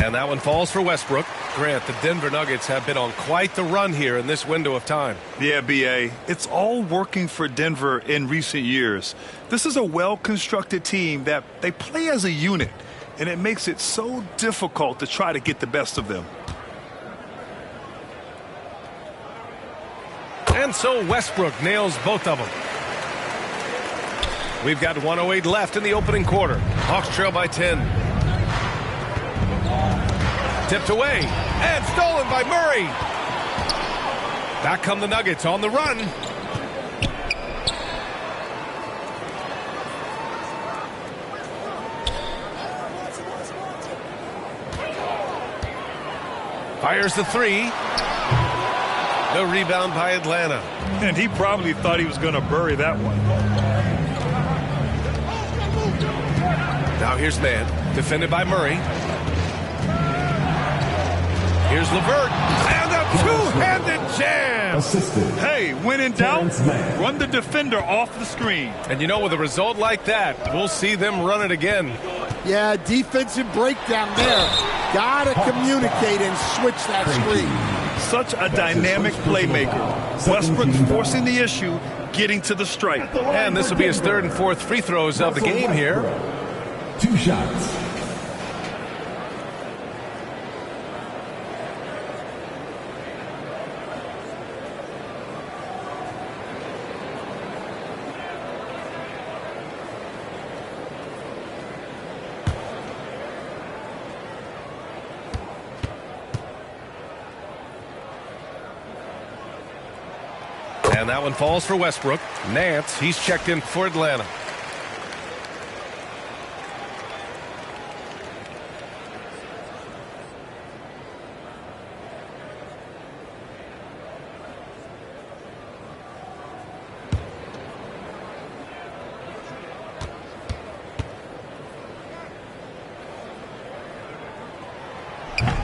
P: And that one falls for Westbrook. Grant, the Denver Nuggets have been on quite the run here in this window of time.
S: Yeah, B.A., it's all working for Denver in recent years. This is a well-constructed team that they play as a unit, and it makes it so difficult to try to get the best of them.
P: And so Westbrook nails both of them. We've got 1:08 left in the opening quarter. Hawks trail by 10. Tipped away and stolen by Murray. Back come the Nuggets on the run. Fires the three. The rebound by Atlanta.
S: And he probably thought he was going to bury that one.
P: Now here's Man, defended by Murray. Here's LeVert, and a two-handed jam!
S: Hey, when in doubt, run the defender off the screen.
P: And you know, with a result like that, we'll see them run it again.
R: Yeah, defensive breakdown there. Gotta communicate and switch that screen.
S: Such a dynamic playmaker. Westbrook forcing the issue, getting to the stripe.
P: And this will be his third and fourth free throws of the game here.
H: 2 shots.
P: And that one falls for Westbrook. Nance, he's checked in for Atlanta.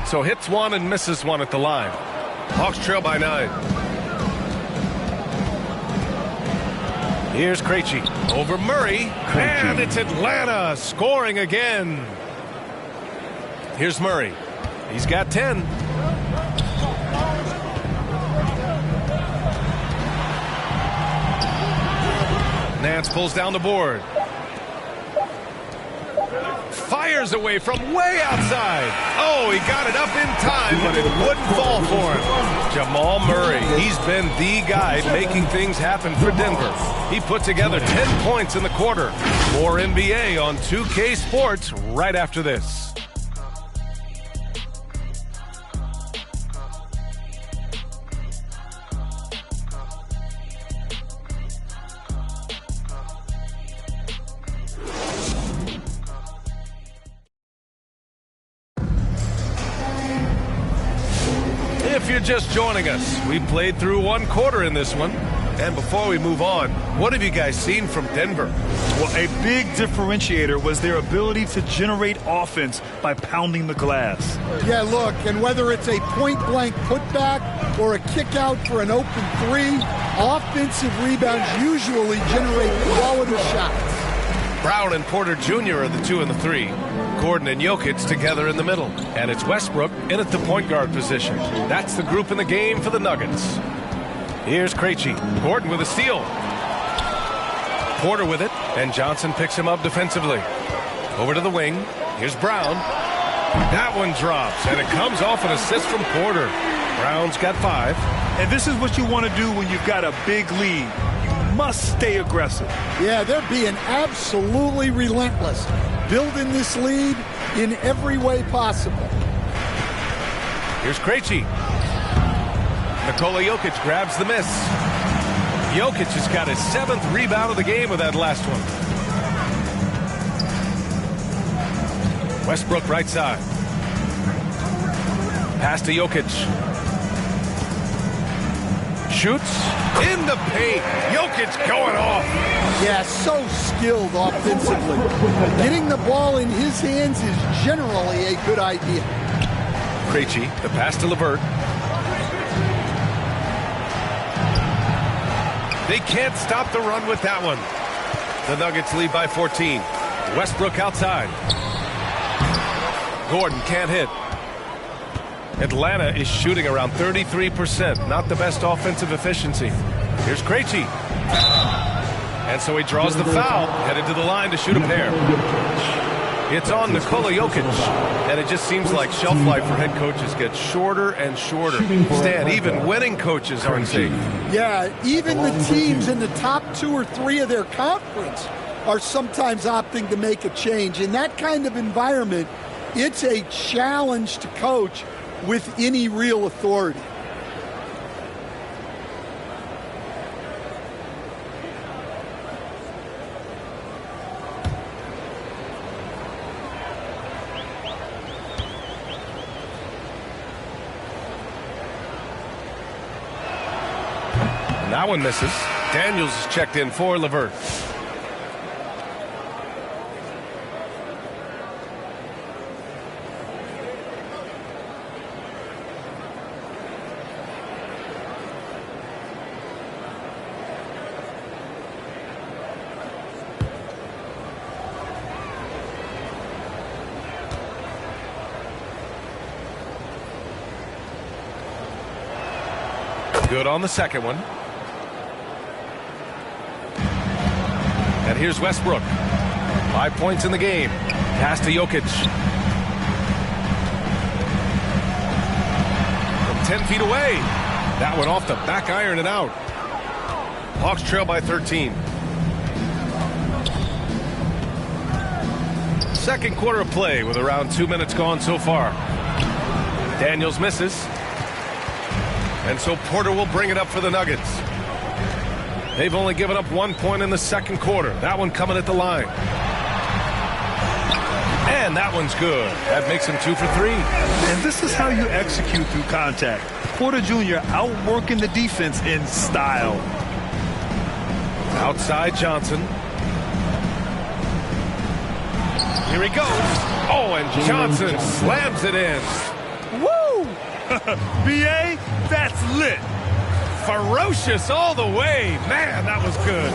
P: So hits one and misses one at the line. Hawks trail by 9. Here's Krejci over Murray, and it's Atlanta scoring again. Here's Murray. He's got 10. Nance pulls down the board. fires away from way outside. Oh, he got it up in time, but it wouldn't fall for him. Jamal Murray, he's been the guy making things happen for Denver. He put together 10 points in the quarter. More NBA on 2K Sports right after this. If you're just joining us, we played through one quarter in this one. And before we move on, what have you guys seen from Denver?
S: Well, a big differentiator was their ability to generate offense by pounding the glass.
R: Yeah, look, and whether it's a point-blank putback or a kick out for an open three, offensive rebounds usually generate quality shots.
P: Brown and Porter Jr. are the 2 and the 3. Gordon and Jokic together in the middle. And it's Westbrook in at the point guard position. That's the group in the game for the Nuggets. Here's Krejci. Gordon with a steal. Porter with it, and Johnson picks him up defensively. Over to the wing. Here's Brown. That one drops, and it comes off an assist from Porter. Brown's got 5.
S: And this is what you want to do when you've got a big lead. You must stay aggressive.
R: Yeah, they're being absolutely relentless, building this lead in every way possible.
P: Here's Krejci. Nikola Jokic grabs the miss. Jokic has got his 7th rebound of the game with that last one. Westbrook right side. Pass to Jokic. Shoots in the paint. Jokic going off.
R: Yeah, so skilled offensively. Getting the ball in his hands is generally a good idea.
P: Krejci, the pass to LeVert. They can't stop the run with that one. The Nuggets lead by 14. Westbrook outside. Gordon can't hit. Atlanta is shooting around 33%. Not the best offensive efficiency. Here's Krejci. And so he draws the foul, headed to the line to shoot a pair. It's on Nikola Jokic. And it just seems like shelf life for head coaches gets shorter and shorter. Stan, even winning coaches aren't safe.
R: Yeah, even the teams in the top 2 or 3 of their conference are sometimes opting to make a change. In that kind of environment, it's a challenge to coach with any real authority.
P: That one misses. Daniels is checked in for LeVert. Good on the second one. And here's Westbrook. 5 points in the game. Pass to Jokic. From 10 feet away. That one off the back iron and out. Hawks trail by 13. Second quarter of play with around 2 minutes gone so far. Daniels misses. And so Porter will bring it up for the Nuggets. They've only given up 1 point in the second quarter. That one coming at the line. And that one's good. That makes him 2 for 3.
S: And this is how you execute through contact. Porter Jr. outworking the defense in style.
P: Outside Johnson. Here he goes. Oh, and Johnson slams it in.
S: Woo! B.A., that's lit.
P: Ferocious all the way. Man, that was good.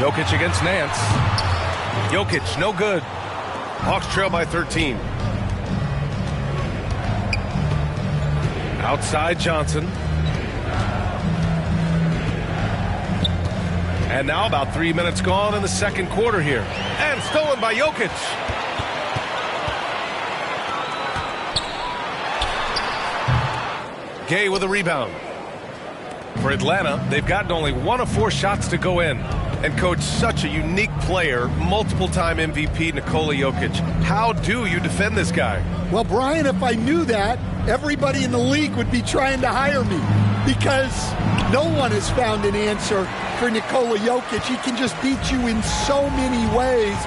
P: Jokic against Nance. Jokic, no good. Hawks trail by 13. Outside Johnson. And now about 3 minutes gone in the second quarter here. And stolen by Jokic. Gay with a rebound. For Atlanta, they've gotten only 1 of 4 shots to go in. And coach, such a unique player, multiple-time MVP Nikola Jokic. How do you defend this guy?
R: Well, Brian, if I knew that, everybody in the league would be trying to hire me, because no one has found an answer for Nikola Jokic. He can just beat you in so many ways.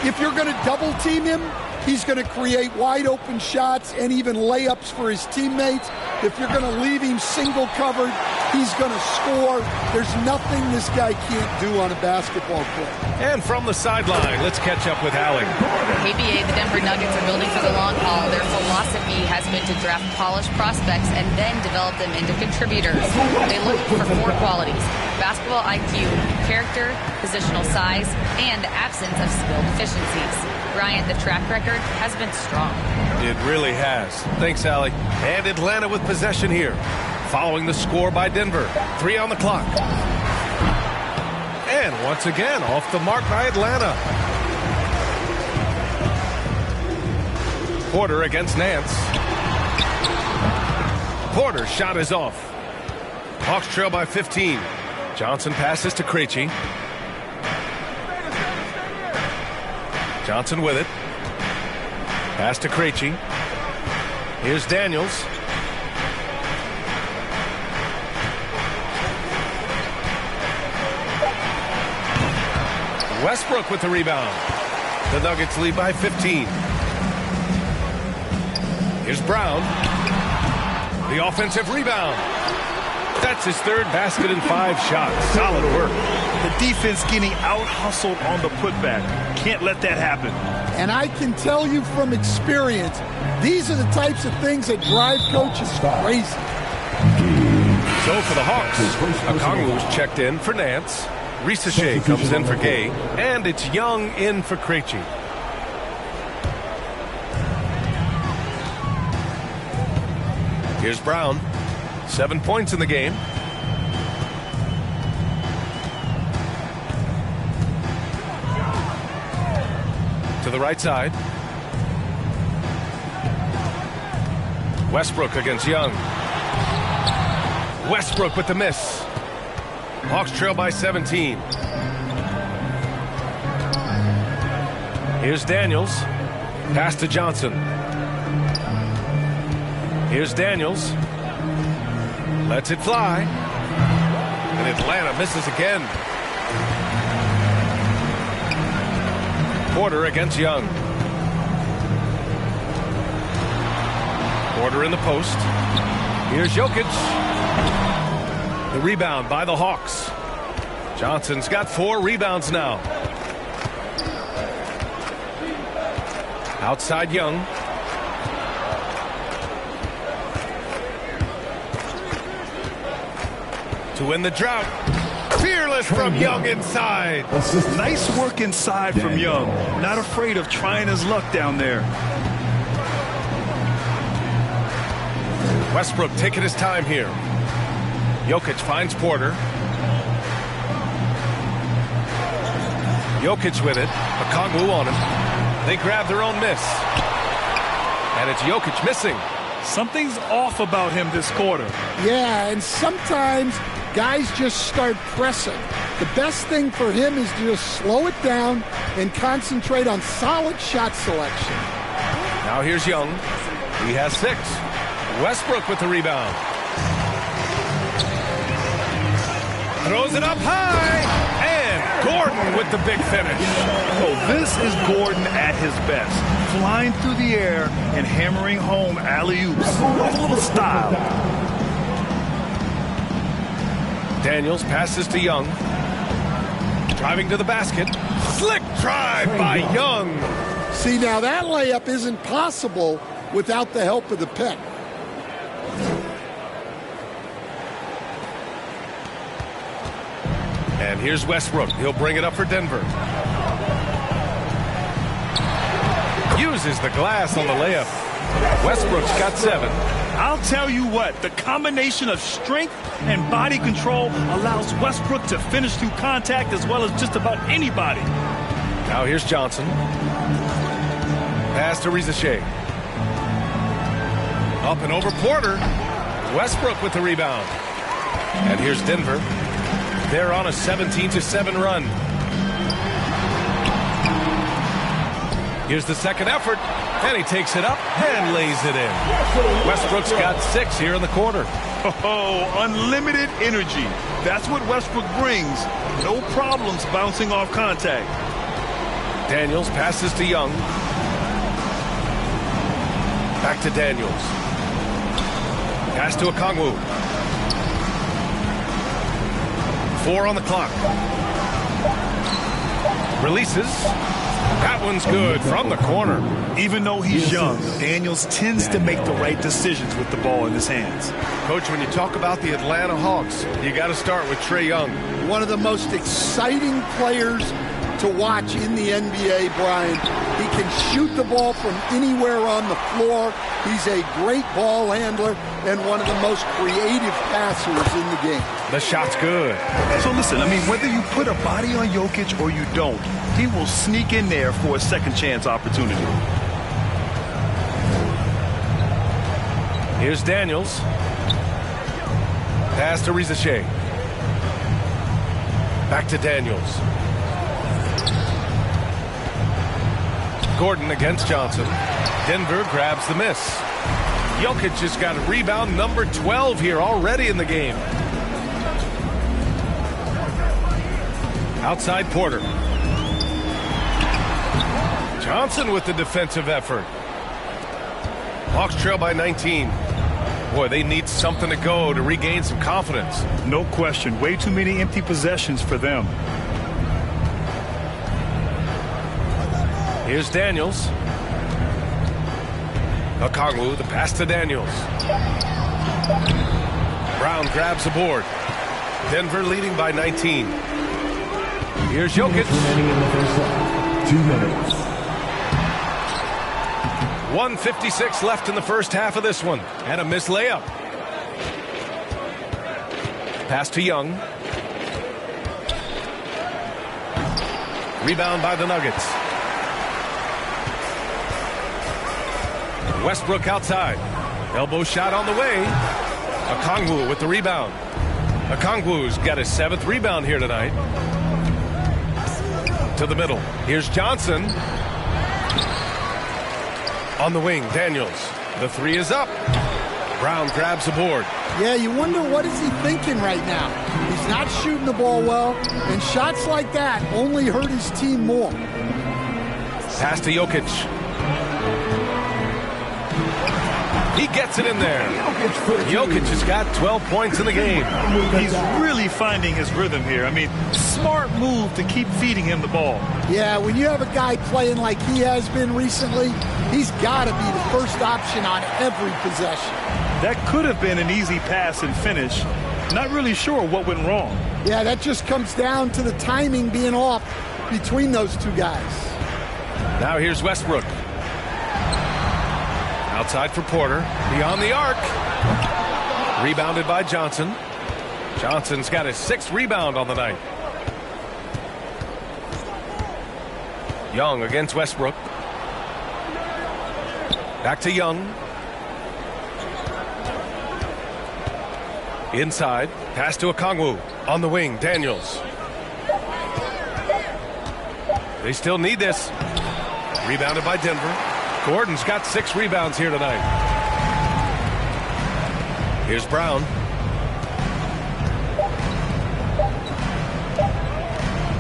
R: If you're going to double team him, he's going to create wide open shots and even layups for his teammates. If you're going to leave him single covered, he's going to score. There's nothing this guy can't do on a basketball court.
P: And from the sideline, let's catch up with Allie.
Q: KBA, the Denver Nuggets are building for the long haul. Their philosophy has been to draft polished prospects and then develop them into contributors. They look for 4 qualities: basketball IQ, character, positional size, and the absence of skill deficiencies. Bryant, the track record has been strong.
P: It really has. Thanks, Allie. And Atlanta with possession here. Following the score by Denver. 3 on the clock. And once again, off the mark by Atlanta. Porter against Nance. Porter's shot is off. Hawks trail by 15. Johnson passes to Krejci. Johnson with it. Pass to Krejci. Here's Daniels. Westbrook with the rebound. The Nuggets lead by 15. Here's Brown. The offensive rebound. That's his 3rd basket in 5 shots. Solid work.
S: The defense getting out-hustled on the putback. Can't let that happen.
R: And I can tell you from experience, these are the types of things that drive coaches crazy.
P: So for the Hawks, Okongwu's checked in for Nance. Risacher comes in for Gay. And it's Young in for Krejci. Here's Brown. 7 points in the game. To the right side. Westbrook against Young. Westbrook with the miss. Hawks trail by 17. Here's Daniels. Pass to Johnson. Here's Daniels. Lets it fly. And Atlanta misses again. Porter against Young. Porter in the post. Here's Jokic. The rebound by the Hawks. Johnson's got 4 rebounds now. Outside Young. To win the drought. Fearless from Young inside.
S: Nice work inside from Young. Not afraid of trying his luck down there.
P: Westbrook taking his time here. Jokic finds Porter. Jokic with it. Okongwu on him. They grab their own miss. And it's Jokic missing.
S: Something's off about him this quarter.
R: Yeah, and sometimes guys just start pressing. The best thing for him is to just slow it down and concentrate on solid shot selection.
P: Now here's Young. He has 6. Westbrook with the rebound. Throws it up high. And Gordon with the big finish.
S: Oh, this is Gordon at his best. Flying through the air and hammering home alley-oops. A little style.
P: Daniels passes to Young. Driving to the basket. Slick drive by Young.
R: See, now that layup isn't possible without the help of the pick.
P: And here's Westbrook. He'll bring it up for Denver. Uses the glass on the layup. Westbrook's got 7.
S: I'll tell you what, the combination of strength and body control allows Westbrook to finish through contact as well as just about anybody.
P: Now here's Johnson. Pass to Risacher. Up and over Porter. Westbrook with the rebound. And here's Denver. They're on a 17-7 run. Here's the second effort. And he takes it up and lays it in. Westbrook's got 6 here in the quarter.
S: Oh, unlimited energy. That's what Westbrook brings. No problems bouncing off contact.
P: Daniels passes to Young. Back to Daniels. Pass to Okongwu. 4 on the clock. Releases. That one's good from the corner.
S: Even though he's young, Daniels tends to make the right decisions with the ball in his hands.
P: Coach, when you talk about the Atlanta Hawks, you got to start with Trae Young.
R: One of the most exciting players to watch in the NBA, Brian. He can shoot the ball from anywhere on the floor. He's a great ball handler and one of the most creative passers in the game.
P: The shot's good.
S: So listen, I mean, whether you put a body on Jokic or you don't, he will sneak in there for a second chance opportunity.
P: Here's Daniels. Pass to Risacher. Back to Daniels. Gordon against Johnson. Denver grabs the miss. Jokic has got rebound number 12 here already in the game. Outside Porter. Johnson with the defensive effort. Hawks trail by 19. Boy, they need something to go to regain some confidence.
S: No question. Way too many empty possessions for them.
P: Here's Daniels. Okongwu, the pass to Daniels. Brown grabs the board. Denver leading by 19. Here's Jokic.
H: 2 minutes.
P: 1:56 left in the first half of this one. And a missed layup. Pass to Young. Rebound by the Nuggets. Westbrook outside. Elbow shot on the way. Okongwu with the rebound. Okongwu's got his 7th rebound here tonight. To the middle. Here's Johnson. On the wing, Daniels. The 3 is up. Brown grabs the board.
R: Yeah, you wonder what is he thinking right now. He's not shooting the ball well, and shots like that only hurt his team more.
P: Pass to Jokic. He gets it in there. Jokic has got 12 points in the game.
S: He's really finding his rhythm here. I mean, smart move to keep feeding him the ball.
R: Yeah, when you have a guy playing like he has been recently, he's got to be the first option on every possession.
S: That could have been an easy pass and finish. Not really sure what went wrong.
R: Yeah, that just comes down to the timing being off between those two guys.
P: Now here's Westbrook. Outside for Porter. Beyond the arc. Rebounded by Johnson. Johnson's got his 6th rebound on the night. Young against Westbrook. Back to Young. Inside. Pass to Okongwu. On the wing, Daniels. They still need this. Rebounded by Denver. Gordon's got 6 rebounds here tonight. Here's Brown.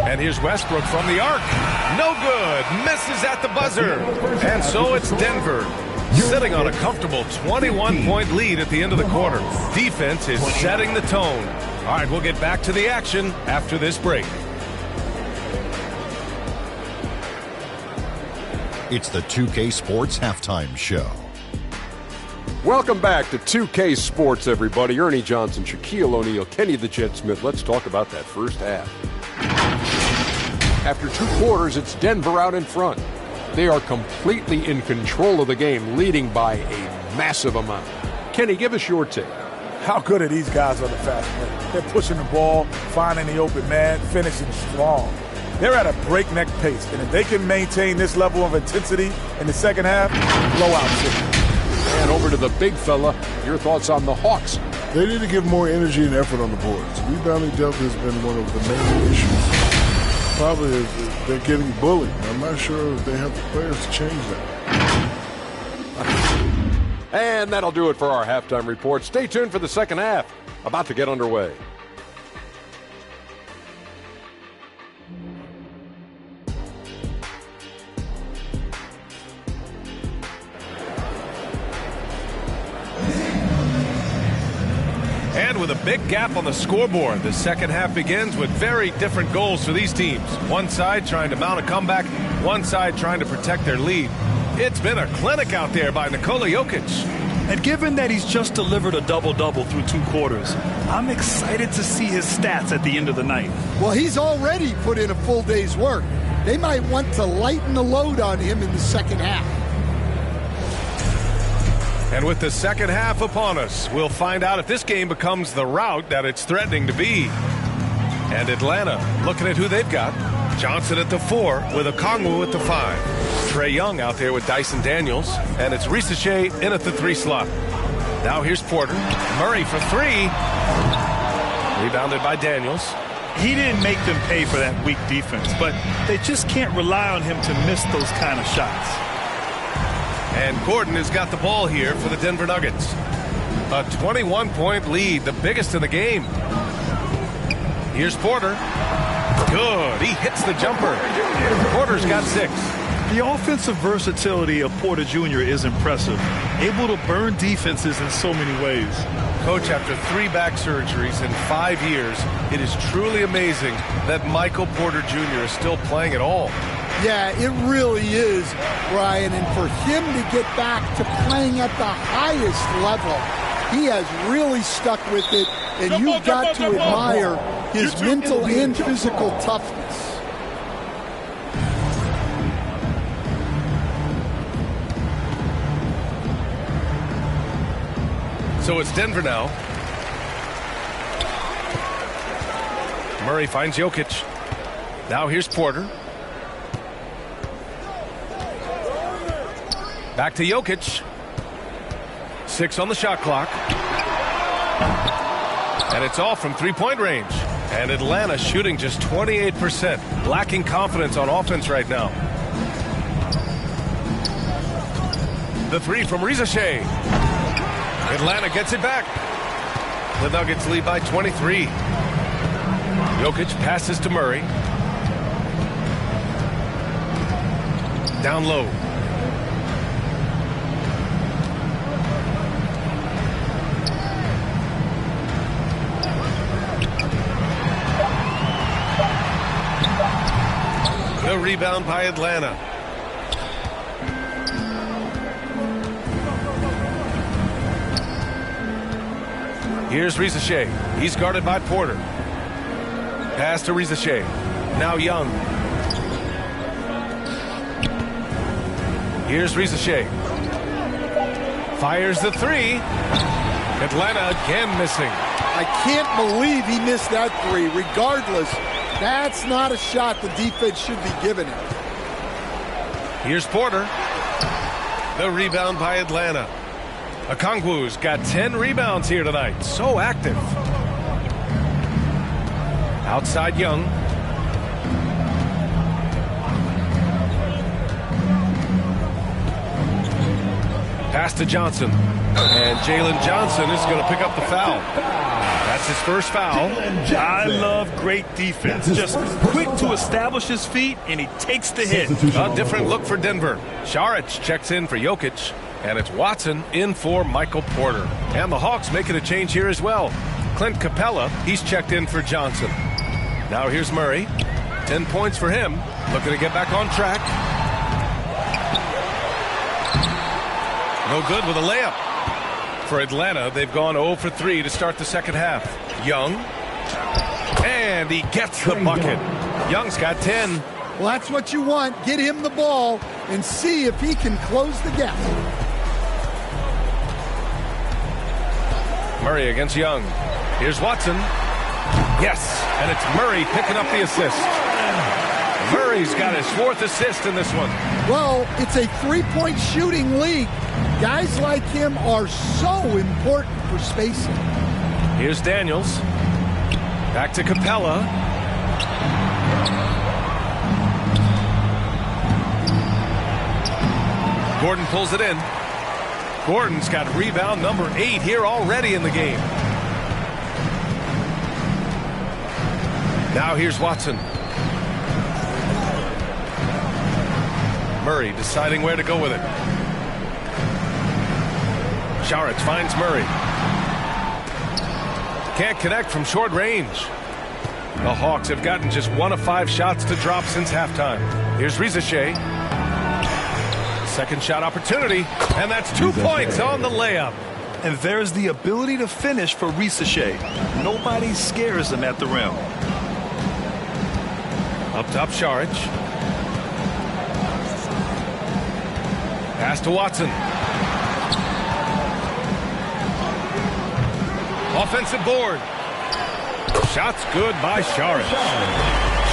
P: And here's Westbrook from the arc. No good. Misses at the buzzer. And so it's Denver sitting on a comfortable 21-point lead at the end of the quarter. Defense is setting the tone. All right, we'll get back to the action after this break.
J: It's the 2K Sports Halftime Show.
K: Welcome back to 2K Sports, everybody. Ernie Johnson, Shaquille O'Neal, Kenny the Jet Smith. Let's talk about that first half. After 2 quarters, it's Denver out in front. They are completely in control of the game, leading by a massive amount. Kenny, give us your take.
M: How good are these guys on the fast break? They're pushing the ball, finding the open man, finishing strong. They're at a breakneck pace, and if they can maintain this level of intensity in the second half, blowout city.
K: And over to the big fella, your thoughts on the Hawks.
L: They need to give more energy and effort on the boards. Rebounding depth has been one of the main issues. Probably they're getting bullied. I'm not sure if they have the players to change that.
K: And that'll do it for our halftime report. Stay tuned for the second half. About to get underway.
P: And with a big gap on the scoreboard, the second half begins with very different goals for these teams. One side trying to mount a comeback, one side trying to protect their lead. It's been a clinic out there by Nikola Jokic.
S: And given that he's just delivered a double-double through 2 quarters, I'm excited to see his stats at the end of the night.
R: Well, he's already put in a full day's work. They might want to lighten the load on him in the second half.
P: And with the second half upon us, we'll find out if this game becomes the rout that it's threatening to be. And Atlanta, looking at who they've got. Johnson at the 4 with Okongwu at the 5. Trae Young out there with Dyson Daniels. And it's Risache in at the 3 slot. Now here's Porter. Murray for 3. Rebounded by Daniels.
S: He didn't make them pay for that weak defense, but they just can't rely on him to miss those kind of shots.
P: And Gordon has got the ball here for the Denver Nuggets. A 21-point lead, the biggest in the game. Here's Porter. Good. He hits the jumper. Porter's got 6.
S: The offensive versatility of Porter Jr. is impressive. Able to burn defenses in so many ways.
P: Coach, after 3 back surgeries in 5 years, it is truly amazing that Michael Porter Jr. is still playing at all.
R: Yeah, it really is, Brian. And for him to get back to playing at the highest level, he has really stuck with it. And you've got to admire his mental and physical toughness.
P: So it's Denver now. Murray finds Jokic. Now here's Porter. Back to Jokic. 6 on the shot clock. And it's all from 3-point range. And Atlanta shooting just 28%. Lacking confidence on offense right now. The 3 from Risache. Atlanta gets it back. The Nuggets lead by 23. Jokic passes to Murray. Down low. The rebound by Atlanta. Here's Risache. He's guarded by Porter. Pass to Risache. Now Young. Here's Risache. Fires the 3. Atlanta again missing.
R: I can't believe he missed that 3. Regardless, that's not a shot the defense should be giving him.
P: Here's Porter. The rebound by Atlanta. Okongwu's got 10 rebounds here tonight. So active. Outside Young. Pass to Johnson. And Jalen Johnson is going to pick up the foul. That's his first foul.
S: I love great defense. Just quick to establish his feet, and he takes the hit.
P: A different look for Denver. Saric checks in for Jokic. And it's Watson in for Michael Porter. And the Hawks making a change here as well. Clint Capella, he's checked in for Johnson. Now here's Murray. 10 points for him. Looking to get back on track. No good with a layup. For Atlanta, they've gone 0 for 3 to start the second half. Young. And he gets the bucket. Young's got 10.
R: Well, that's what you want. Get him the ball and see if he can close the gap.
P: Murray against Young. Here's Watson. Yes, and it's Murray picking up the assist. Murray's got his 4th assist in this one.
R: Well, it's a three-point shooting league. Guys like him are so important for spacing.
P: Here's Daniels. Back to Capella. Gordon pulls it in. Gordon's got rebound number 8 here already in the game. Now here's Watson. Murray deciding where to go with it. Saric finds Murray. Can't connect from short range. The Hawks have gotten just 1 of 5 shots to drop since halftime. Here's Risacher. Second shot opportunity, and that's 2 points on the layup.
S: And there's the ability to finish for Risacher. Nobody scares him at the rim.
P: Up top, Saric. Pass to Watson. Offensive board. Shot's good by Saric.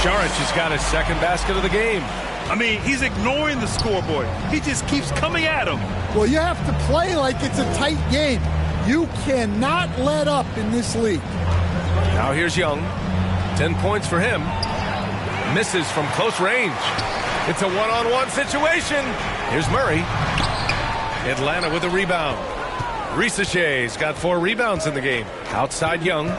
P: Saric has got his 2nd basket of the game.
S: I mean, he's ignoring the scoreboard. He just keeps coming at him.
R: Well, you have to play like it's a tight game. You cannot let up in this league.
P: Now here's Young. 10 points for him. Misses from close range. It's a one-on-one situation. Here's Murray. Atlanta with a rebound. Risacher's got 4 rebounds in the game. Outside Young.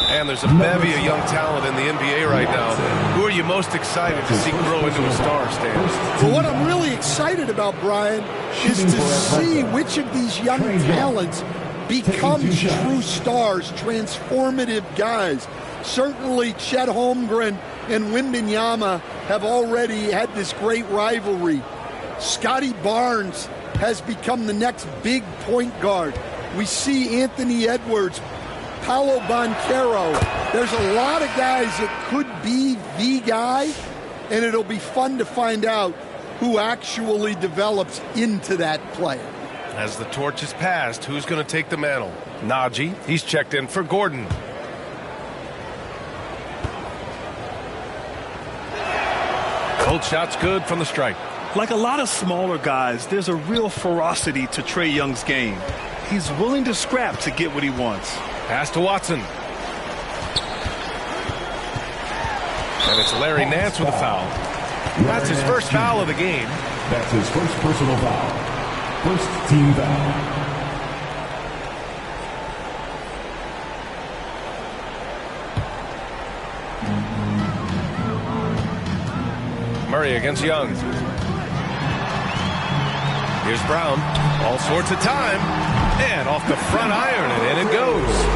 P: And there's a bevy of young talent in the NBA right now. Who are you most excited to see grow into a star, Stan?
R: Well, what I'm really excited about, Brian, is to see which of these young talents become true stars, transformative guys. Certainly Chet Holmgren and Wembanyama have already had this great rivalry. Scotty Barnes has become the next big point guard. We see Anthony Edwards, Paolo Banchero. There's a lot of guys that could be the guy, and it'll be fun to find out who actually develops into that player.
P: As the torch is passed, who's going to take the mantle? Najee, he's checked in for Gordon. Both shots good from the stripe.
S: Like a lot of smaller guys, there's a real ferocity to Trae Young's game. He's willing to scrap to get what he wants.
P: Pass to Watson. And it's Larry Nance with a foul. That's his first foul of the game.
H: That's his first personal foul. First team foul.
P: Murray against Young. Here's Brown. All sorts of time. And off the front iron, and in it goes.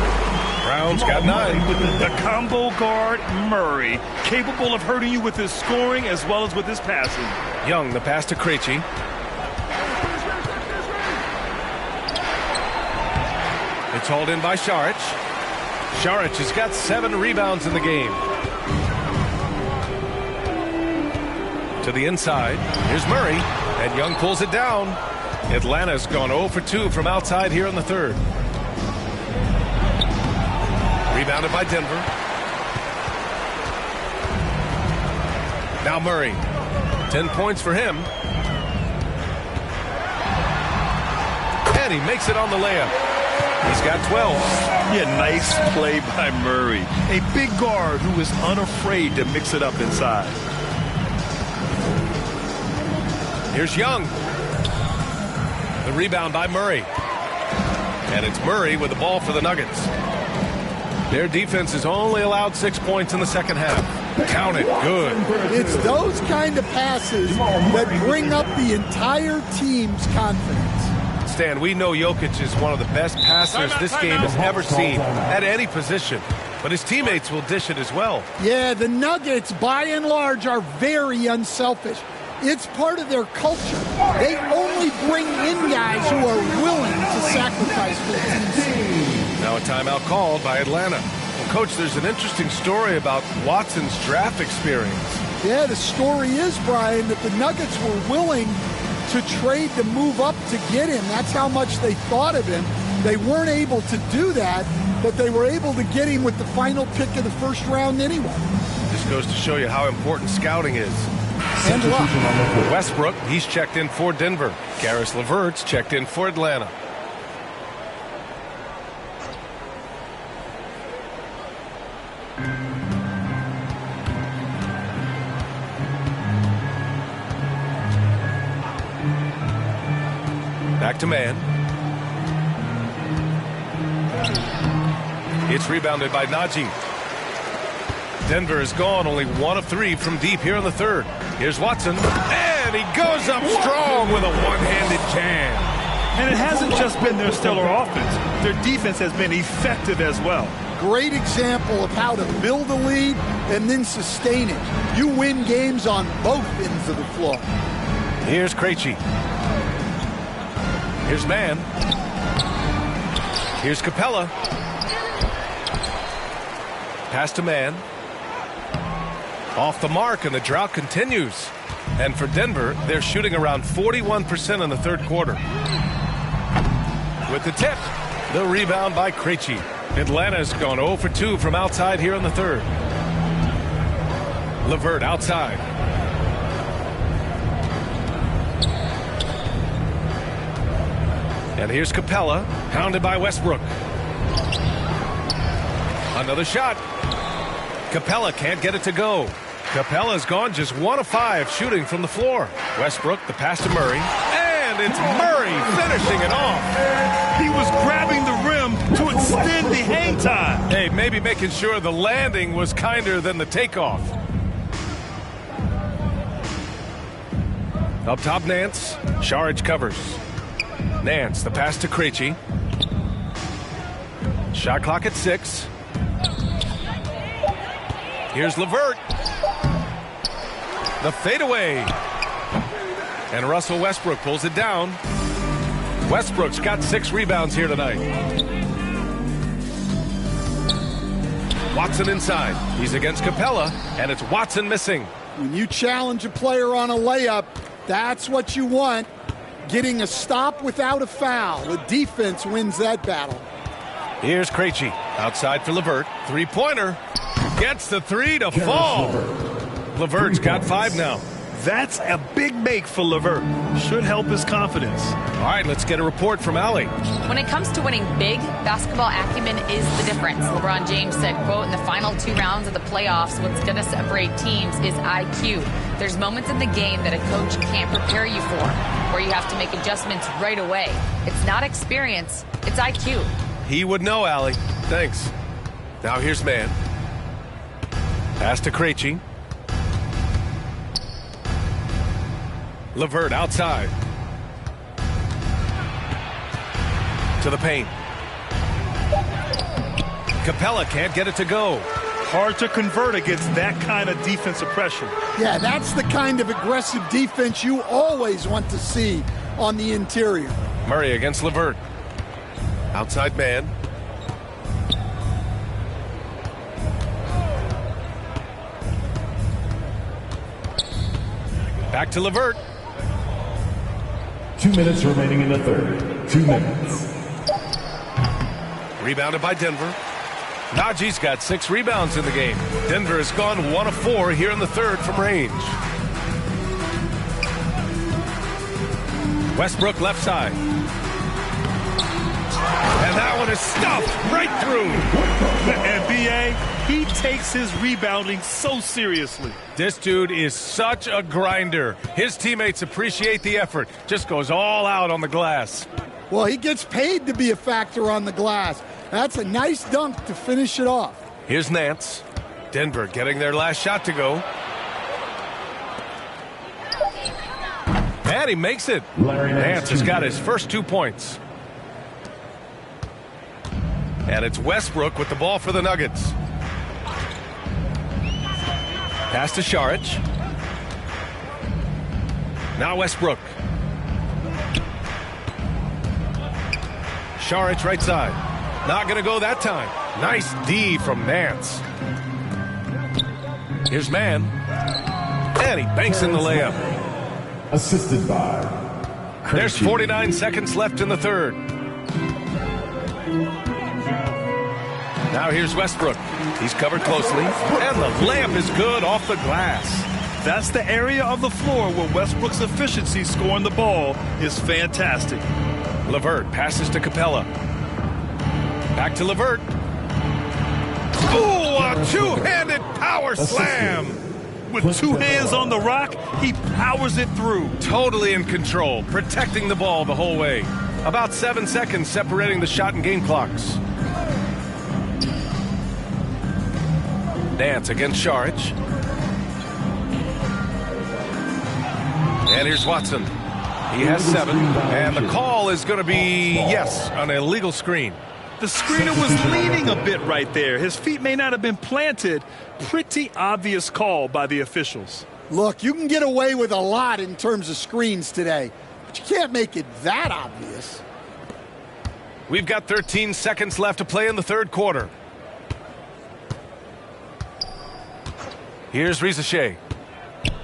P: Brown's got 9.
S: The combo guard, Murray, capable of hurting you with his scoring as well as with his passing.
P: Young, the pass to Krejci. It's hauled in by Saric. Saric has got 7 rebounds in the game. To the inside. Here's Murray. And Young pulls it down. Atlanta's gone 0 for 2 from outside here in the third. Rebounded by Denver. Now Murray. 10 points for him. And he makes it on the layup. He's got 12.
S: Yeah, nice play by Murray. A big guard who is unafraid to mix it up inside.
P: Here's Young. The rebound by Murray. And it's Murray with the ball for the Nuggets. Their defense has only allowed 6 points in the second half. Count it. Good.
R: It's those kind of passes that bring up the entire team's confidence.
P: Stan, we know Jokic is one of the best passers this game has ever seen at any position. But his teammates will dish it as well.
R: Yeah, the Nuggets, by and large, are very unselfish. It's part of their culture. They only bring in guys who are willing to sacrifice for the team.
P: Now a timeout called by Atlanta. Well, Coach, there's an interesting story about Watson's draft experience.
R: Yeah, the story is, Brian, that the Nuggets were willing to trade to move up to get him. That's how much they thought of him. They weren't able to do that, but they were able to get him with the final pick of the first round anyway.
P: This goes to show you how important scouting is.
R: And luck.
P: Westbrook, he's checked in for Denver. Caris LeVert's checked in for Atlanta. Back to man. It's rebounded by Najee. Denver is gone, only 1 of 3 from deep here in the third. Here's Watson, and he goes up strong with a one-handed jam.
S: And it hasn't just been their stellar offense. Their defense has been effective as well.
R: Great example of how to build a lead and then sustain it. You win games on both ends of the floor.
P: Here's Krejci. Here's man. Here's Capella. Pass to man. Off the mark, and the drought continues. And for Denver, they're shooting around 41% in the third quarter. With the tip, the rebound by Krejci. Atlanta's gone 0 for 2 from outside here in the third. LeVert outside. And here's Capella, pounded by Westbrook. Another shot. Capella can't get it to go. Capella's gone just 1 of 5 shooting from the floor. Westbrook, the pass to Murray. And it's Murray finishing it off.
S: He was grabbing the rim to extend the hang time.
P: Hey, maybe making sure the landing was kinder than the takeoff. Up top, Nance. Saric covers. Nance, the pass to Krejci. Shot clock at 6. Here's LeVert. The fadeaway. And Russell Westbrook pulls it down. Westbrook's got 6 rebounds here tonight. Watson inside. He's against Capella, and it's Watson missing.
R: When you challenge a player on a layup, that's what you want. Getting a stop without a foul. The defense wins that battle.
P: Here's Krejci. Outside for LeVert. Three-pointer. Gets the 3 to fall. LeVert's got 5 now.
S: That's a big make for LeVert. Should help his confidence.
P: All right, let's get a report from Allie.
Q: When it comes to winning big, basketball acumen is the difference. LeBron James said, quote, in the final 2 rounds of the playoffs, what's going to separate teams is IQ. There's moments in the game that a coach can't prepare you for, where you have to make adjustments right away. It's not experience, it's IQ.
P: He would know, Allie. Thanks. Now here's man. Pass to Krejci. LeVert outside. To the paint. Capella can't get it to go.
S: Hard to convert against that kind of defensive pressure.
R: Yeah, that's the kind of aggressive defense you always want to see on the interior.
P: Murray against LeVert. Outside man. Back to LeVert.
H: 2 minutes remaining in the third. 2 minutes.
P: Rebounded by Denver. Najee's got 6 rebounds in the game. Denver has gone 1 of 4 here in the third from range. Westbrook left side. And that one is stuffed right through.
S: And B.A., he takes his rebounding so seriously.
P: This dude is such a grinder. His teammates appreciate the effort. Just goes all out on the glass.
R: Well, he gets paid to be a factor on the glass. That's a nice dunk to finish it off.
P: Here's Nance. Denver getting their last shot to go. And he makes it. Nance has got his first 2 points. And it's Westbrook with the ball for the Nuggets. Pass to Saric. Now Westbrook. Saric right side. Not going to go that time. Nice D from Nance. Here's man. And he banks in the layup.
H: Assisted by Krejci.
P: There's 49 seconds left in the third. Now here's Westbrook. He's covered closely, and the layup is good off the glass.
S: That's the area of the floor where Westbrook's efficiency scoring the ball is fantastic.
P: LeVert passes to Capella. Back to LeVert. Oh, a two-handed power slam.
S: With two hands on the rock, he powers it through.
P: Totally in control, protecting the ball the whole way. About 7 seconds separating the shot and game clocks. Nance against Šarić. And here's Watson. He has 7. And the call is going to be, yes, an illegal screen.
S: The screener was leaning a bit right there. His feet may not have been planted. Pretty obvious call by the officials.
R: Look, you can get away with a lot in terms of screens today, but you can't make it that obvious.
P: We've got 13 seconds left to play in the third quarter. Here's Risacher.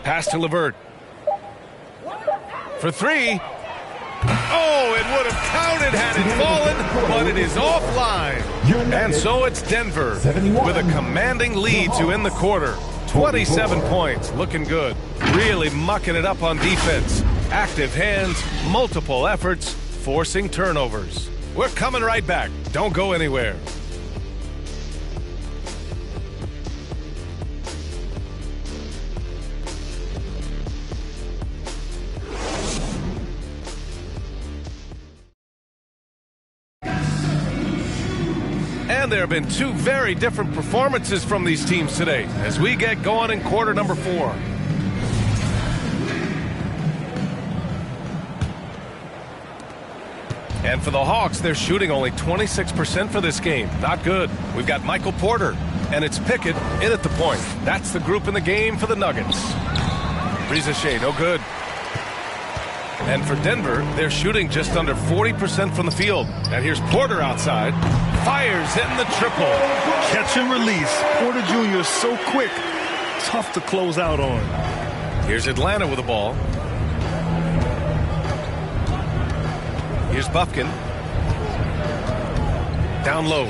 P: Pass to LeVert. For 3. Oh, it would have counted had it fallen, but it is offline. And so it's Denver with a commanding lead to end the quarter. 27 points, looking good. Really mucking it up on defense. Active hands, multiple efforts, forcing turnovers. We're coming right back. Don't go anywhere. And there have been 2 very different performances from these teams today as we get going in quarter number 4. And for the Hawks, they're shooting only 26% for this game. Not good. We've got Michael Porter, and it's Pickett in at the point. That's the group in the game for the Nuggets. Risacher, no good. And for Denver, they're shooting just under 40% from the field. And here's Porter outside. Fires, hitting the triple.
S: Catch and release. Porter Jr. is so quick. Tough to close out on.
P: Here's Atlanta with the ball. Here's Bufkin. Down low.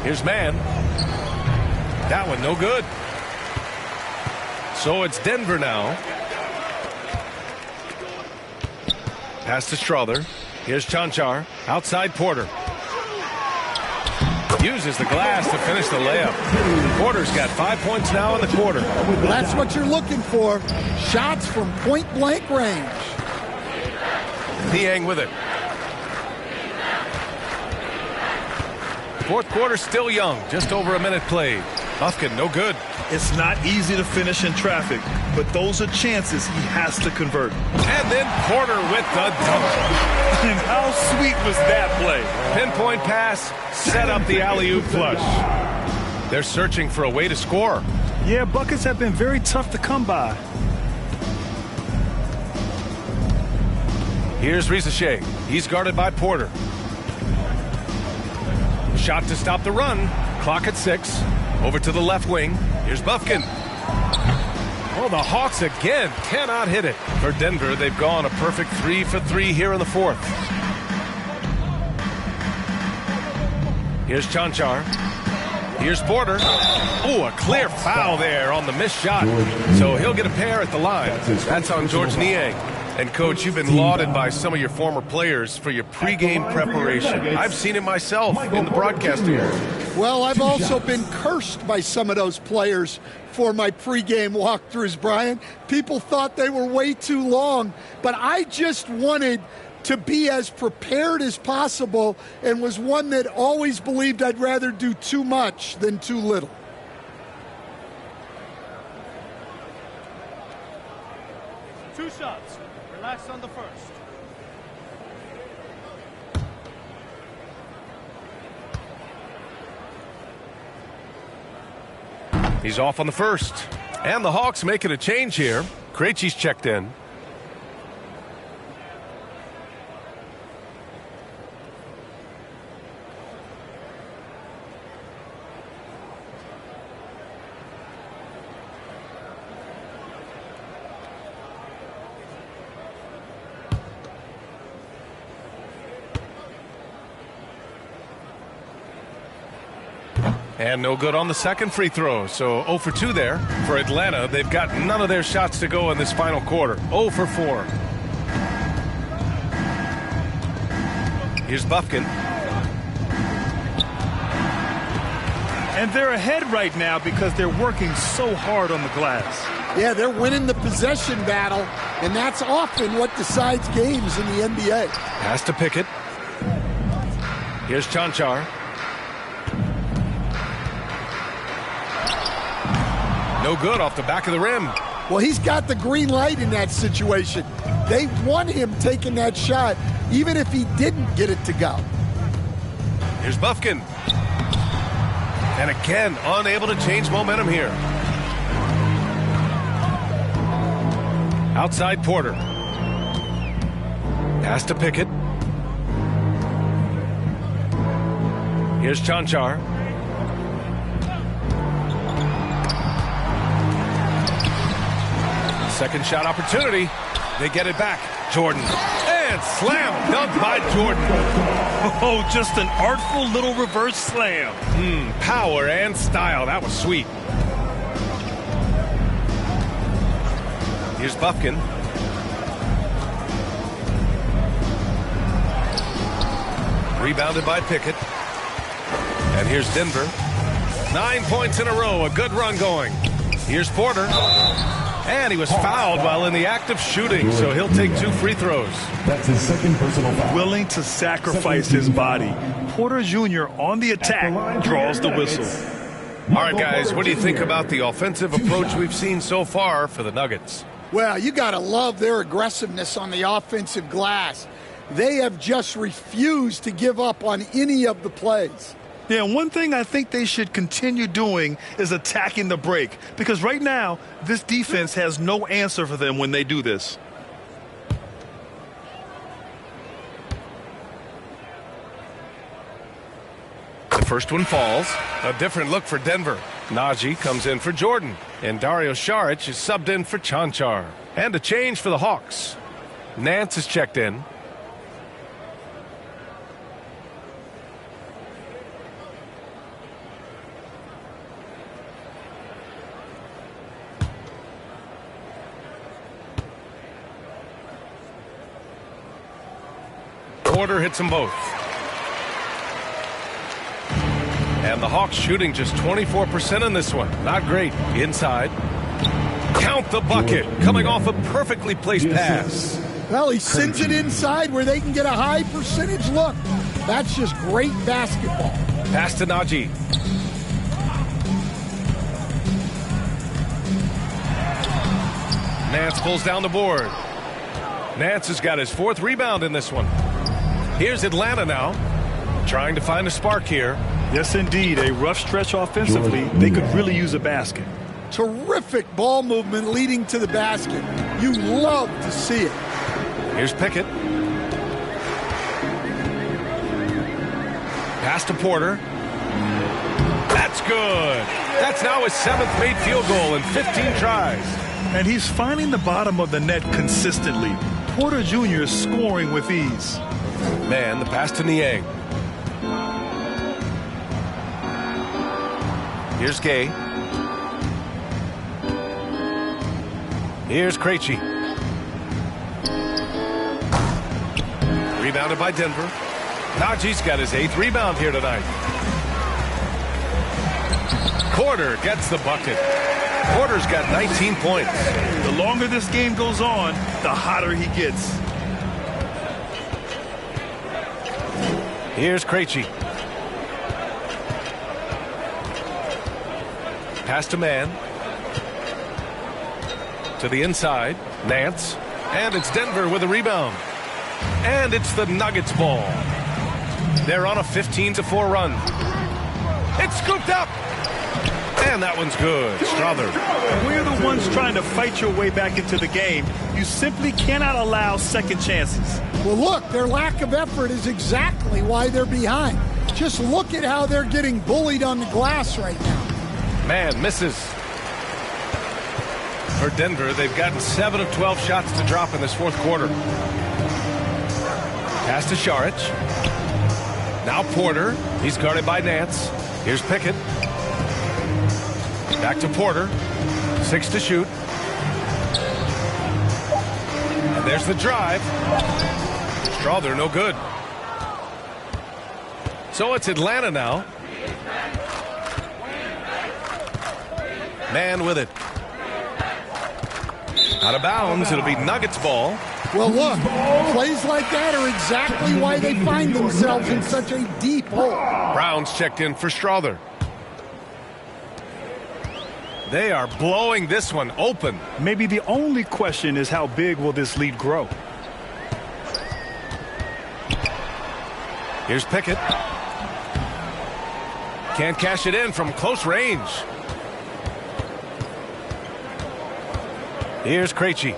P: Here's Mann. That one no good. So it's Denver now. Pass to Strother. Here's Cancar. Outside Porter. Uses the glass to finish the layup. Porter's got 5 points now in the quarter.
R: That's what you're looking for. Shots from point-blank range.
P: Niang with it. Fourth quarter still young. Just over a minute played. Bufkin, no good.
S: It's not easy to finish in traffic, but those are chances he has to convert.
P: And then Porter with the dunk.
S: And how sweet was that play?
P: Pinpoint pass, set up the alley-oop flush. They're searching for a way to score.
S: Yeah, buckets have been very tough to come by.
P: Here's Risacher. He's guarded by Porter. Shot to stop the run. Clock at 6. Over to the left wing. Here's Bufkin. Oh, the Hawks again cannot hit it. For Denver, they've gone a perfect 3 for 3 here in the fourth. Here's Cancar. Here's Porter. Oh, a clear foul there on the missed shot. So he'll get a pair at the line. That's on Georges Niang. And, Coach, you've been lauded by some of your former players for your pregame preparation. I've seen it myself in the broadcasting area.
R: Well, I've also been cursed by some of those players for my pregame walkthroughs, Brian. People thought they were way too long, but I just wanted to be as prepared as possible and was one that always believed I'd rather do too much than too little.
T: Two shots. Relax on the first.
P: He's off on the first. And the Hawks making a change here. Krejci's checked in. And no good on the second free throw. So 0 for 2 there for Atlanta. They've got none of their shots to go in this final quarter. 0 for 4. Here's Bufkin.
S: And they're ahead right now because they're working so hard on the glass.
R: Yeah, they're winning the possession battle, and that's often what decides games in the NBA.
P: Pass to Pickett. Here's Chanchar. No good off the back of the rim.
R: Well, he's got the green light in that situation. They want him taking that shot, even if he didn't get it to go.
P: Here's Bufkin. And again, unable to change momentum here. Outside Porter. Pass to Pickett. Here's Chanchar. Second shot opportunity. They get it back. Jordan. And slam dunk by Jordan.
S: Oh, just an artful little reverse slam.
P: Power and style. That was sweet. Here's Bufkin. Rebounded by Pickett. And here's Denver. 9 points in a row. A good run going. Here's Porter. And he was fouled while in the act of shooting, so he'll take 2 free throws.
H: That's his second personal foul.
S: Willing to sacrifice his body. Porter Jr. on the attack draws the whistle.
P: All right, guys, what do you think about the offensive approach we've seen so far for the Nuggets?
R: Well, you got to love their aggressiveness on the offensive glass. They have just refused to give up on any of the plays.
S: Yeah, one thing I think they should continue doing is attacking the break, because right now this defense has no answer for them when they do this.
P: The first one falls. A different look for Denver. Najee comes in for Jordan, and Dario Saric is subbed in for Chanchar. And a change for the Hawks. Nance is checked in. Porter hits them both. And the Hawks shooting just 24% in this one. Not great. Inside. Count the bucket. Coming off a perfectly placed pass.
R: Well, he sends it inside where they can get a high percentage look. That's just great basketball.
P: Pass to Najee. Nance pulls down the board. Nance has got his 4th rebound in this one. Here's Atlanta now, trying to find a spark here.
S: Yes, indeed. A rough stretch offensively. They could really use a basket.
R: Terrific ball movement leading to the basket. You love to see it.
P: Here's Pickett. Pass to Porter. That's good. That's now his 7th made field goal in 15 tries.
S: And he's finding the bottom of the net consistently. Porter Jr. is scoring with ease.
P: Man, the pass to Niang. Here's Gay. Here's Krejci. Rebounded by Denver. Najee's got his 8th rebound here tonight. Porter gets the bucket. Porter's got 19 points.
S: The longer this game goes on, the hotter he gets.
P: Here's Krejci. Pass to man. To the inside. Nance. And it's Denver with a rebound. And it's the Nuggets ball. They're on a 15-4 run. It's scooped up. And that one's good. Strother.
S: When you're the ones trying to fight your way back into the game, you simply cannot allow second chances.
R: Well, look, their lack of effort is exactly why they're behind. Just look at how they're getting bullied on the glass right now.
P: Man misses. For Denver, they've gotten 7 of 12 shots to drop in this 4th quarter. Pass to Saric. Now Porter. He's guarded by Nance. Here's Pickett. Back to Porter. 6 to shoot. And there's the drive. Strawther, no good. So it's Atlanta now. Man with it. Out of bounds. It'll be Nuggets ball.
R: Well, look, plays like that are exactly why they find themselves in such a deep hole.
P: Brown's checked in for Strawther. They are blowing this one open.
S: Maybe the only question is how big will this lead grow?
P: Here's Pickett. Can't cash it in from close range. Here's Krejci.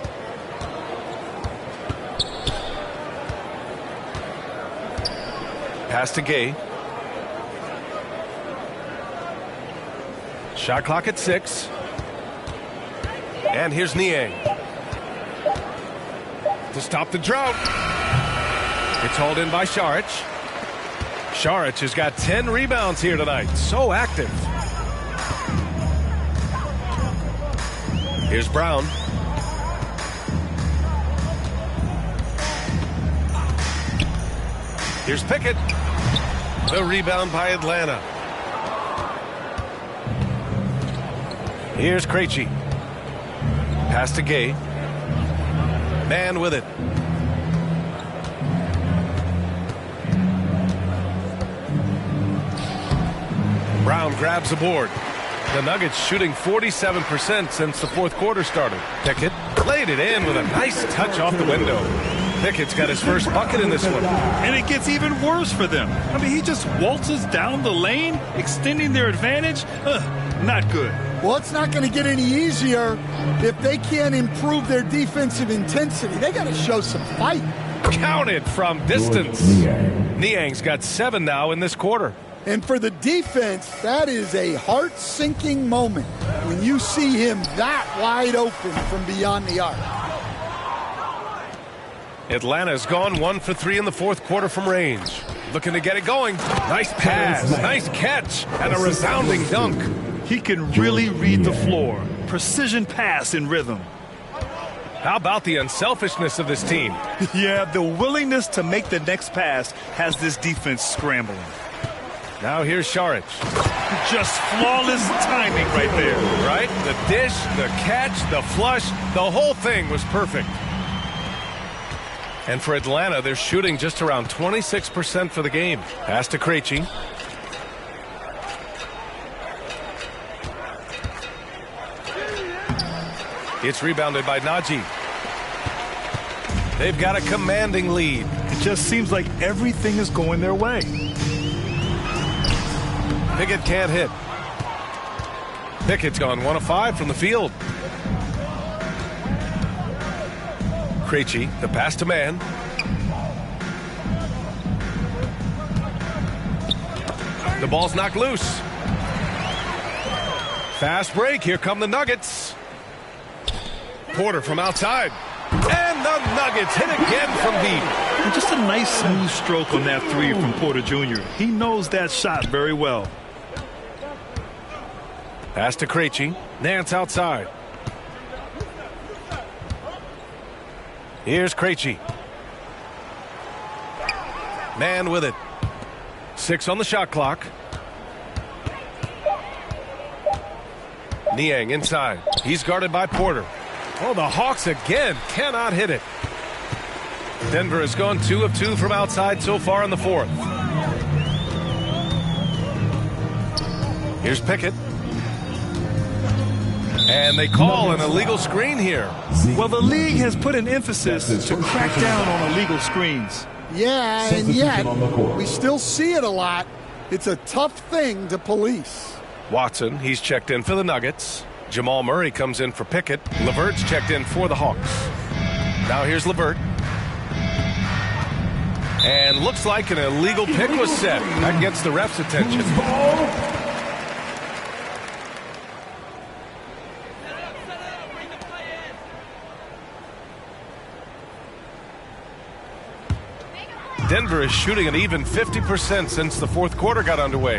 P: Pass to Gay. Shot clock at 6. And here's Niang. To stop the drought. It's hauled in by Saric. Saric has got 10 rebounds here tonight. So active. Here's Brown. Here's Pickett. The rebound by Atlanta. Here's Krejci. Pass to Gay. Man with it. Brown grabs the board. The Nuggets shooting 47% since the fourth quarter started. Pickett laid it in with a nice touch off the window. Pickett's got his first bucket in this one.
S: And it gets even worse for them. I mean, he just waltzes down the lane, extending their advantage. Not good.
R: Well, it's not going to get any easier if they can't improve their defensive intensity. They got to show some fight.
P: Counted from distance. Niang's got 7 now in this quarter.
R: And for the defense, that is a heart-sinking moment when you see him that wide open from beyond the arc.
P: Atlanta's gone 1 for 3 in the fourth quarter from range. Looking to get it going. Nice pass, nice catch, and a resounding dunk.
S: He can really read the floor. Precision pass in rhythm.
P: How about the unselfishness of this team?
S: Yeah, the willingness to make the next pass has this defense scrambling.
P: Now here's Saric.
S: Just flawless timing right there.
P: Right? The dish, the catch, the flush, the whole thing was perfect. And for Atlanta, they're shooting just around 26% for the game. Pass to Krejci. It's rebounded by Naji. They've got a commanding lead.
S: It just seems like everything is going their way.
P: Pickett can't hit. Pickett's gone 1 of 5 from the field. Krejci, the pass to man. The ball's knocked loose. Fast break. Here come the Nuggets. Porter from outside. And the Nuggets hit again from deep.
S: And just a nice smooth stroke on that three from Porter Jr. He knows that shot very well.
P: Pass to Krejci. Nance outside. Here's Krejci. Man with it. 6 on the shot clock. Niang inside. He's guarded by Porter. Oh, the Hawks again cannot hit it. Denver has gone 2 of 2 from outside so far in the fourth. Here's Pickett. And they call an illegal screen here.
S: Well, the league has put an emphasis to crack down on illegal screens.
R: Yeah, and yet we still see it a lot. It's a tough thing to police.
P: Watson, he's checked in for the Nuggets. Jamal Murray comes in for Pickett. LeVert's checked in for the Hawks. Now here's LeVert. And looks like an illegal pick was set. That gets the ref's attention. Denver is shooting an even 50% since the fourth quarter got underway.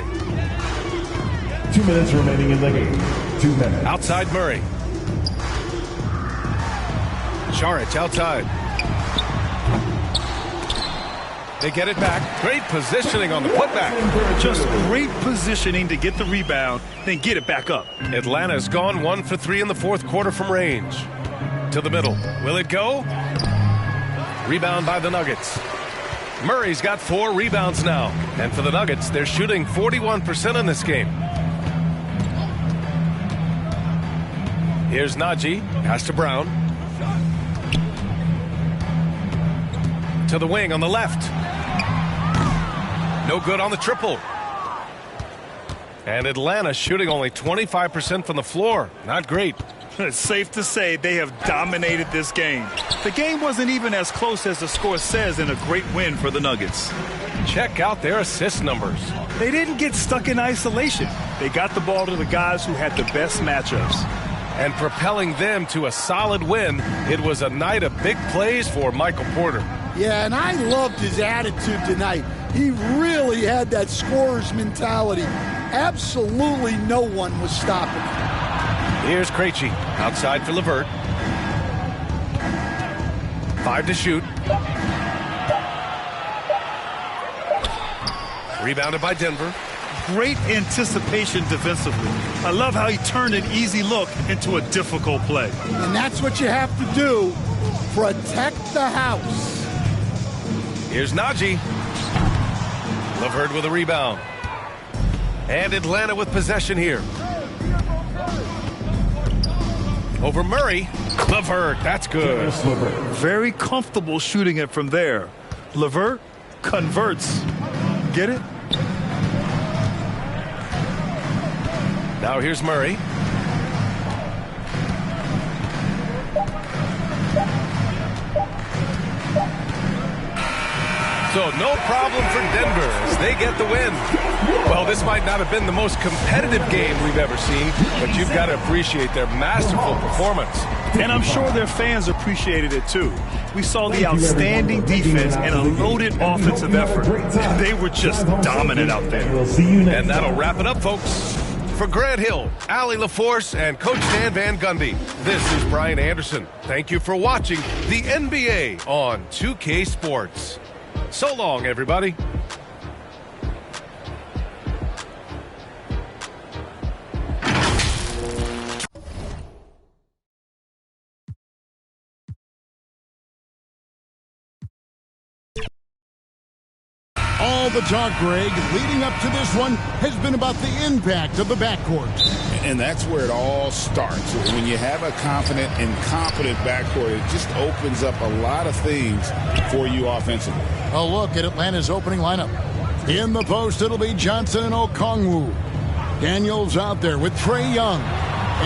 H: 2 minutes remaining in the game. 2 minutes.
P: Outside Murray. Saric outside. They get it back. Great positioning on the putback.
S: Just great positioning to get the rebound, then get it back up.
P: Atlanta's gone 1 for 3 in the fourth quarter from range. To the middle. Will it go? Rebound by the Nuggets. Murray's got 4 rebounds now. And for the Nuggets, they're shooting 41% in this game. Here's Najee. Pass to Brown. To the wing on the left. No good on the triple. And Atlanta shooting only 25% from the floor. Not great.
S: It's safe to say they have dominated this game. The game wasn't even as close as the score says in a great win for the Nuggets.
P: Check out their assist numbers.
S: They didn't get stuck in isolation. They got the ball to the guys who had the best matchups.
P: And propelling them to a solid win, it was a night of big plays for Michael Porter.
R: Yeah, and I loved his attitude tonight. He really had that scorer's mentality. Absolutely no one was stopping him.
P: Here's Krejci outside for LeVert. 5 to shoot. Rebounded by Denver.
S: Great anticipation defensively. I love how he turned an easy look into a difficult play.
R: And that's what you have to do. Protect the house.
P: Here's Najee. LeVert with a rebound. And Atlanta with possession here. Over Murray. LeVert, that's good.
S: Very comfortable shooting it from there. LeVert converts. Get it?
P: Now here's Murray. So no problem for Denver as they get the win. Well, this might not have been the most competitive game we've ever seen, but you've got to appreciate their masterful performance.
S: And I'm sure their fans appreciated it too. We saw the outstanding defense and a loaded offensive effort. They were just dominant out there.
P: And that'll wrap it up, folks. For Grant Hill, Allie LaForce, and Coach Dan Van Gundy, this is Brian Anderson. Thank you for watching the NBA on 2K Sports. So long, everybody.
C: All the talk, Greg, leading up to this one has been about the impact of the backcourt.
E: And that's where it all starts. When you have a confident and competent backcourt, it just opens up a lot of things for you offensively.
C: A look at Atlanta's opening lineup. In the post, it'll be Johnson and Okongwu. Daniels out there with Trae Young.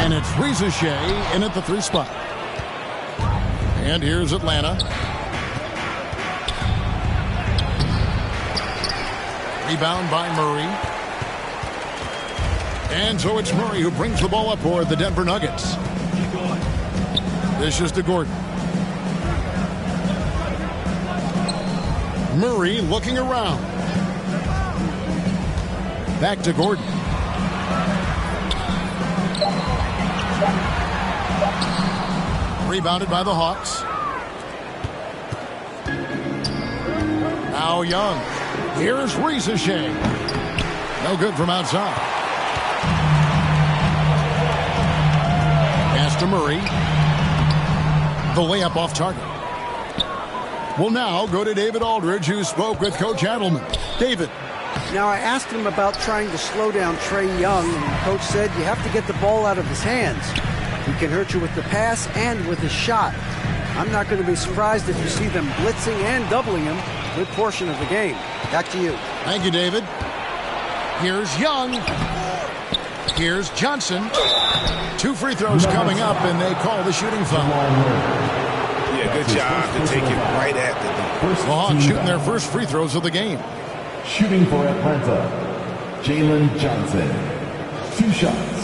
C: And it's Risa Shea in at the 3 spot. And here's Atlanta. Rebound by Murray. And so it's Murray who brings the ball up for the Denver Nuggets. This is to Gordon. Murray looking around. Back to Gordon. Rebounded by the Hawks. Now Young. Here's Risa Shea. No good from outside. Pass to Murray. The layup off target. We'll now go to David Aldridge, who spoke with Coach Adelman. David.
F: Now, I asked him about trying to slow down Trae Young, and the coach said you have to get the ball out of his hands. He can hurt you with the pass and with his shot. I'm not going to be surprised if you see them blitzing and doubling him a good portion of the game. Back to you.
C: Thank you, David. Here's Young. Here's Johnson. 2 free throws coming up, and they call the shooting foul.
E: Yeah, good job to take it right at the
C: The Hawks shooting their first free throws of the game.
H: Shooting for Atlanta, Jalen Johnson. 2 shots.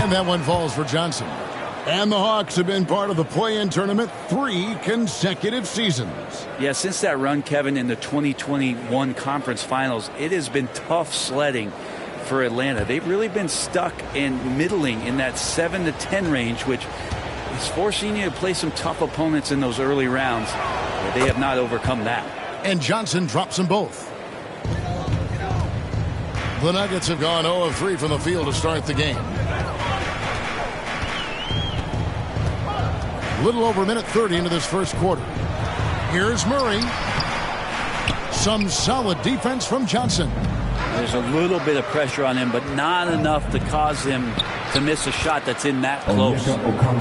C: And that one falls for Johnson. And the Hawks have been part of the play-in tournament 3 consecutive seasons.
U: Yeah, since that run, Kevin, in the 2021 conference finals, it has been tough sledding for Atlanta. They've really been stuck in middling in that 7 to 10 range, which is forcing you to play some tough opponents in those early rounds. They have not overcome that.
C: And Johnson drops them both. The Nuggets have gone 0 of 3 from the field to start the game. Little over a minute 30 into this first quarter. Here's Murray. Some solid defense from Johnson.
U: There's a little bit of pressure on him, but not enough to cause him to miss a shot that's in that close.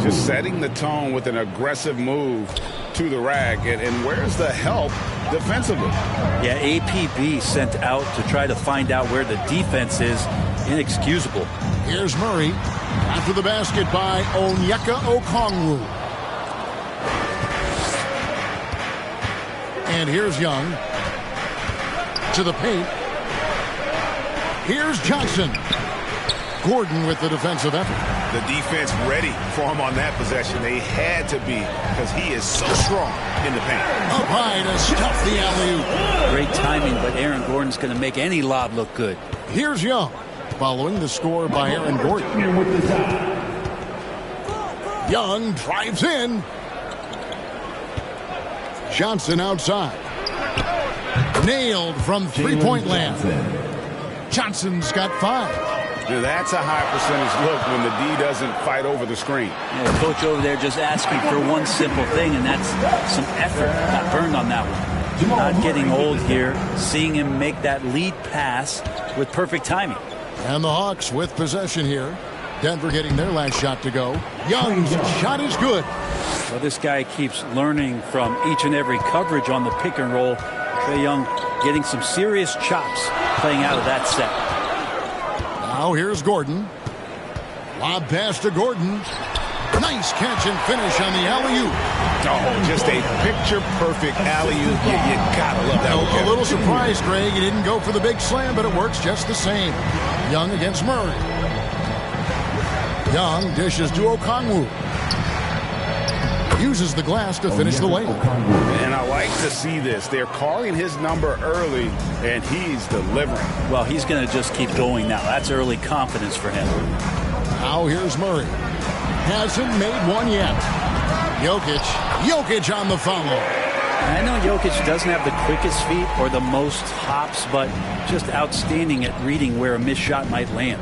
G: Just setting the tone with an aggressive move to the rack. And where's the help defensively?
U: Yeah, APB sent out to try to find out where the defense is. Inexcusable.
C: Here's Murray. After the basket by Onyeka Okongwu. And here's Young. To the paint. Here's Johnson. Gordon with the defensive effort.
N: The defense ready for him on that possession. They had to be, because he is so strong in the paint.
C: Up high to stuff the alley-oop.
U: Great timing, but Aaron Gordon's going to make any lob look good.
C: Here's Young, following the score by Aaron Gordon. Young drives in. Johnson outside. Nailed from three-point land. Johnson's got 5.
G: That's a high percentage look when the D doesn't fight over the screen.
U: Yeah, coach over there just asking for one simple thing, and that's some effort. Got burned on that one. Not getting old here. Seeing him make that lead pass with perfect timing.
C: And the Hawks with possession here. Denver getting their last shot to go. Young's shot is good.
U: Well, this guy keeps learning from each and every coverage on the pick and roll. Trae Young getting some serious chops playing out of that set.
C: Now here's Gordon. Lob pass to Gordon. Nice catch and finish on the alley-oop.
N: Oh, just a picture-perfect alley-oop. You gotta love that.
C: A little surprised, Greg. He didn't go for the big slam, but it works just the same. Young against Murray. Young dishes to Okongwu. Uses the glass to finish the lane.
G: And I like to see this. They're calling his number early, and he's delivering.
U: Well, he's going to just keep going now. That's early confidence for him.
C: Now here's Murray. Hasn't made one yet. Jokic on the follow.
U: I know Jokic doesn't have the quickest feet or the most hops, but just outstanding at reading where a missed shot might land.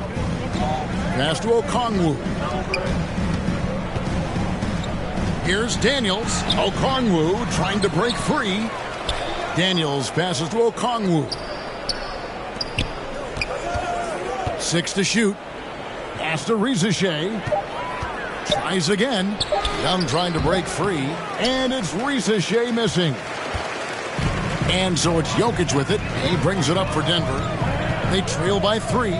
C: Pass to Okongwu. Here's Daniels. Okongwu trying to break free. Daniels passes to Okongwu. 6 to shoot. Pass to Risacher. Tries again. Young trying to break free. And it's Risacher missing. And so it's Jokic with it. He brings it up for Denver. They trail by 3.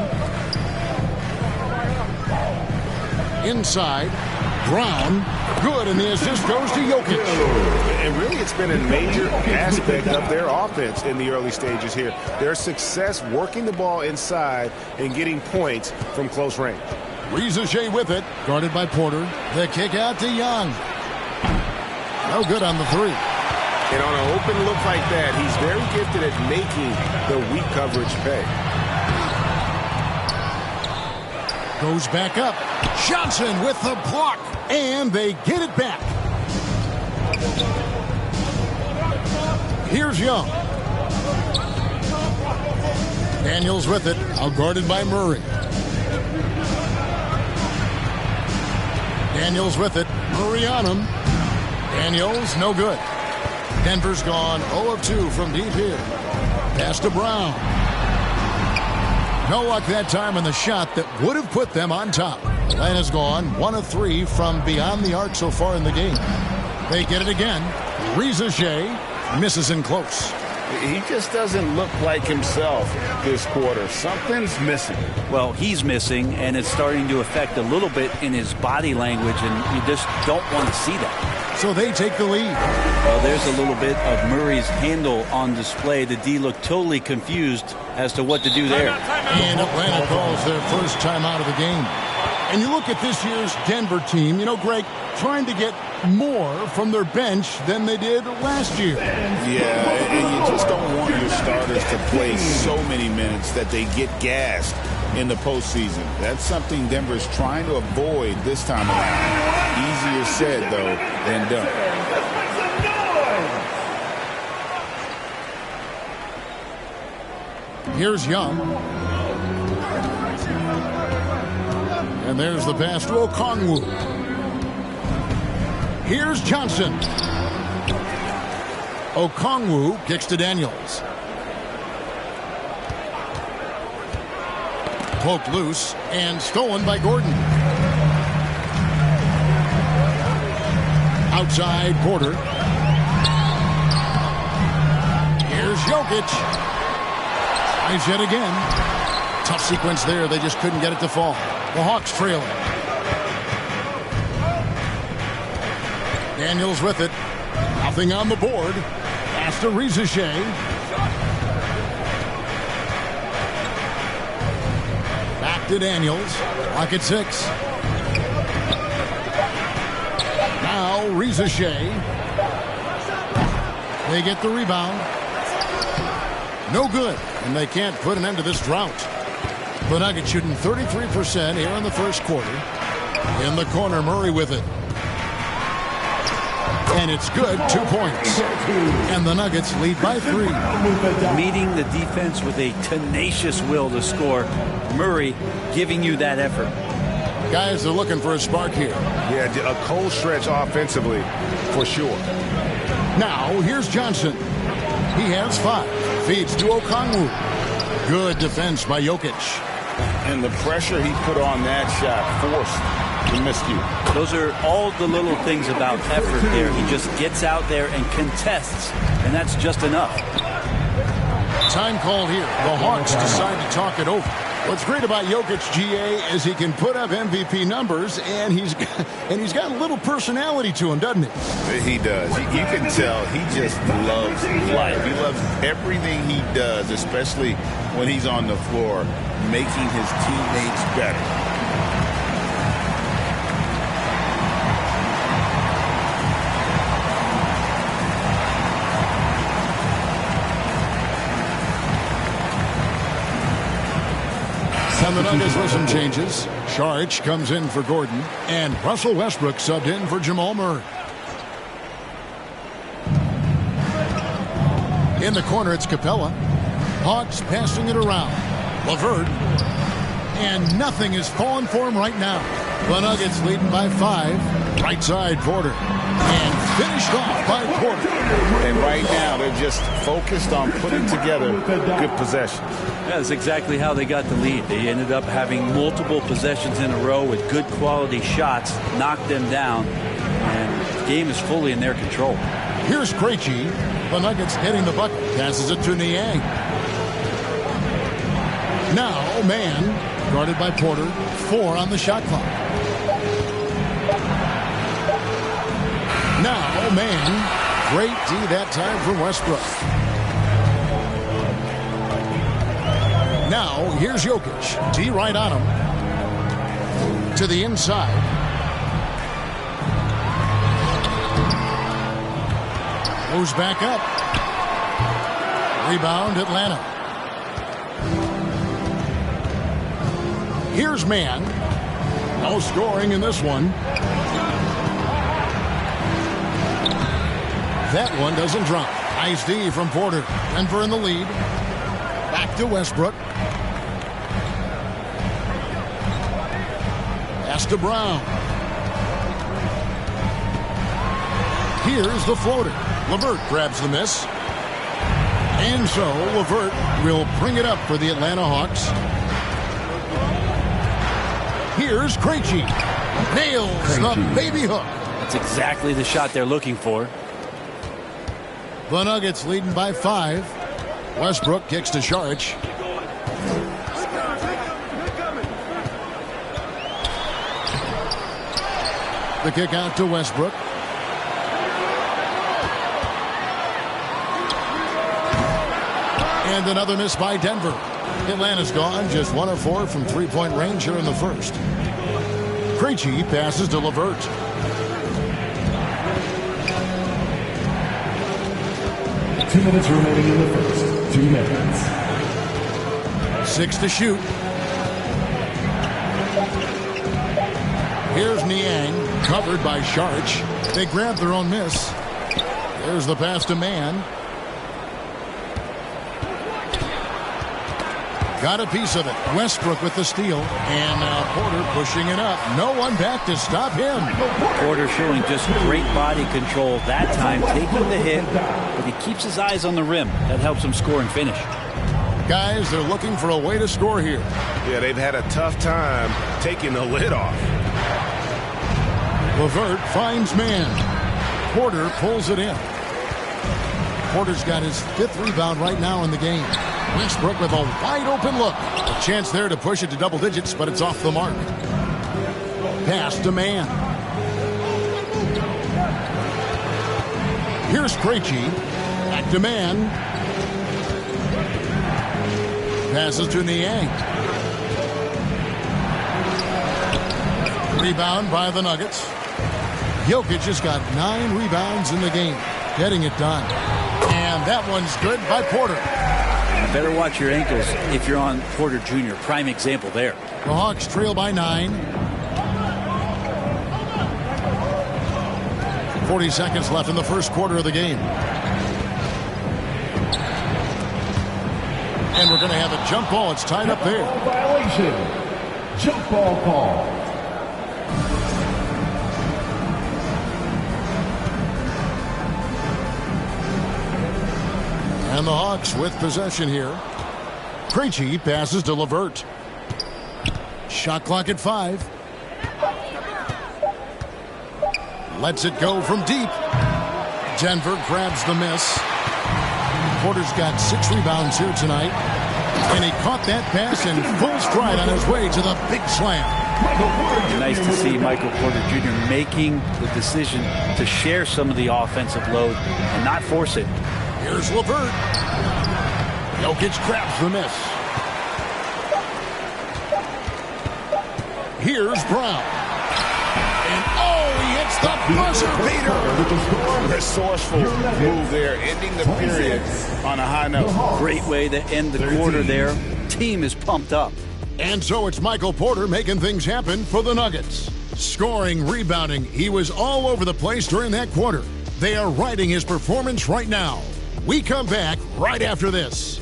C: Inside. Brown. Good, and the assist goes to Jokic.
N: And really, it's been a major aspect of their offense in the early stages here. Their success working the ball inside and getting points from close range.
C: Risacher with it, guarded by Porter. The kick out to Young. No good on the 3.
N: And on an open look like that, he's very gifted at making the weak coverage pay.
C: Goes back up. Johnson with the block. And they get it back. Here's Young. Daniels with it. Outguarded by Murray. Daniels with it. Murray on him. Daniels, no good. Denver's gone 0 of 2 from deep here. Pass to Brown. No luck that time in the shot that would have put them on top. Atlanta's gone 1 of 3 from beyond the arc so far in the game. They get it again. Risacher misses in close.
G: He just doesn't look like himself this quarter. Something's missing.
U: Well, he's missing, and it's starting to affect a little bit in his body language, and you just don't want to see that.
C: So they take the lead.
U: Well, there's a little bit of Murray's handle on display. The D looked totally confused as to what to do there.
C: And Atlanta calls their first time out of the game. And you look at this year's Denver team, you know, Greg, trying to get more from their bench than they did last year.
E: Yeah, and you just don't want your starters to play so many minutes that they get gassed in the postseason. That's something Denver's trying to avoid this time around. Easier said, though, than done.
C: Here's Young. And there's the pass to Okongwu. Here's Johnson. Okongwu kicks to Daniels. Poked loose and stolen by Gordon. Outside Porter. Here's Jokic. Tries yet again. Tough sequence there. They just couldn't get it to fall. The Hawks trailing. Daniels with it. Nothing on the board. Pass to Rizachet. Back to Daniels. Clock at 6. Now Rizachet. They get the rebound. No good. And they can't put an end to this drought. The Nuggets shooting 33% here in the first quarter. In the corner, Murray with it. And it's good, 2 points. And the Nuggets lead by 3.
U: Meeting the defense with a tenacious will to score. Murray giving you that effort.
C: Guys are looking for a spark here.
N: Yeah, a cold stretch offensively, for sure.
C: Now, here's Johnson. He has 5. Feeds to Okongwu. Good defense by Jokic.
E: And the pressure he put on that shot forced the miscue.
U: Those are all the little things about effort there. He just gets out there and contests, and that's just enough.
C: Time called here. The Hawks decide to talk it over. What's great about Jokic, GA, is he can put up MVP numbers, and he's got a little personality to him, doesn't he?
E: He does. You can tell he just loves life. He loves everything he does, especially when he's on the floor, making his teammates better.
C: And the Nuggets with some changes. Saric comes in for Gordon, and Russell Westbrook subbed in for Jamal Murray. In the corner, it's Capella. Hawks passing it around. LeVert. And nothing is falling for him right now. The Nuggets leading by 5. Right side, Porter. And finished off by Porter.
E: And right now, they're just focused on putting together good possessions.
U: Yeah, that's exactly how they got the lead. They ended up having multiple possessions in a row with good quality shots, knocked them down, and the game is fully in their control.
C: Here's Krejci. The Nuggets getting the bucket. Passes it to Niang. Now, man, guarded by Porter. 4 on the shot clock. Now, man, great D that time from Westbrook. Now, here's Jokic. D right on him. To the inside. Goes back up. Rebound, Atlanta. Here's man. No scoring in this one. That one doesn't drop. Nice D from Porter. Denver in the lead. Back to Westbrook. Pass to Brown. Here's the floater. LeVert grabs the miss. And so LeVert will bring it up for the Atlanta Hawks. Here's Krejci. Nails the baby hook.
U: That's exactly the shot they're looking for.
C: The Nuggets leading by 5. Westbrook kicks to Saric. The kick out to Westbrook. And another miss by Denver. Atlanta's gone just 1 of 4 from 3-point range here in the first. Krejci passes to LeVert.
H: Two minutes remaining in the first. 2 minutes.
C: 6 to shoot. Here's Niang, covered by Sharch. They grab their own miss. There's the pass to Mann. Got a piece of it. Westbrook with the steal. And now Porter pushing it up. No one back to stop him.
U: Porter showing just great body control that time, taking the hit, but he keeps his eyes on the rim. That helps him score and finish.
C: Guys, they're looking for a way to score here.
N: Yeah, they've had a tough time taking the lid off.
C: LeVert finds Mann. Porter pulls it in. Porter's got his 5th rebound right now in the game. Westbrook with a wide open look. A chance there to push it to double digits, but it's off the mark. Pass to Mann. Here's Krejci. Back to Mann. Passes to Niang. Rebound by the Nuggets. Jokic just got 9 rebounds in the game, getting it done. And that one's good by Porter.
U: You better watch your ankles if you're on Porter Jr. Prime example there.
C: The Hawks trail by 9. 40 seconds left in the first quarter of the game. And we're going to have a jump ball. It's tied up there.
H: Violation. Jump ball call.
C: And the Hawks with possession here. Krejci passes to LeVert. Shot clock at 5. Lets it go from deep. Denver grabs the miss. Porter's got 6 rebounds here tonight. And he caught that pass in full stride on his way to the big slam.
U: Nice to see Michael Porter Jr. making the decision to share some of the offensive load and not force it.
C: Here's LeVert. Jokic grabs the miss. Here's Brown. And he hits the buzzer beater.
E: Resourceful move there, ending the period on a high note.
U: Great way to end the quarter there. Team is pumped up.
C: And so it's Michael Porter making things happen for the Nuggets. Scoring, rebounding. He was all over the place during that quarter. They are riding his performance right now. We come back right after this.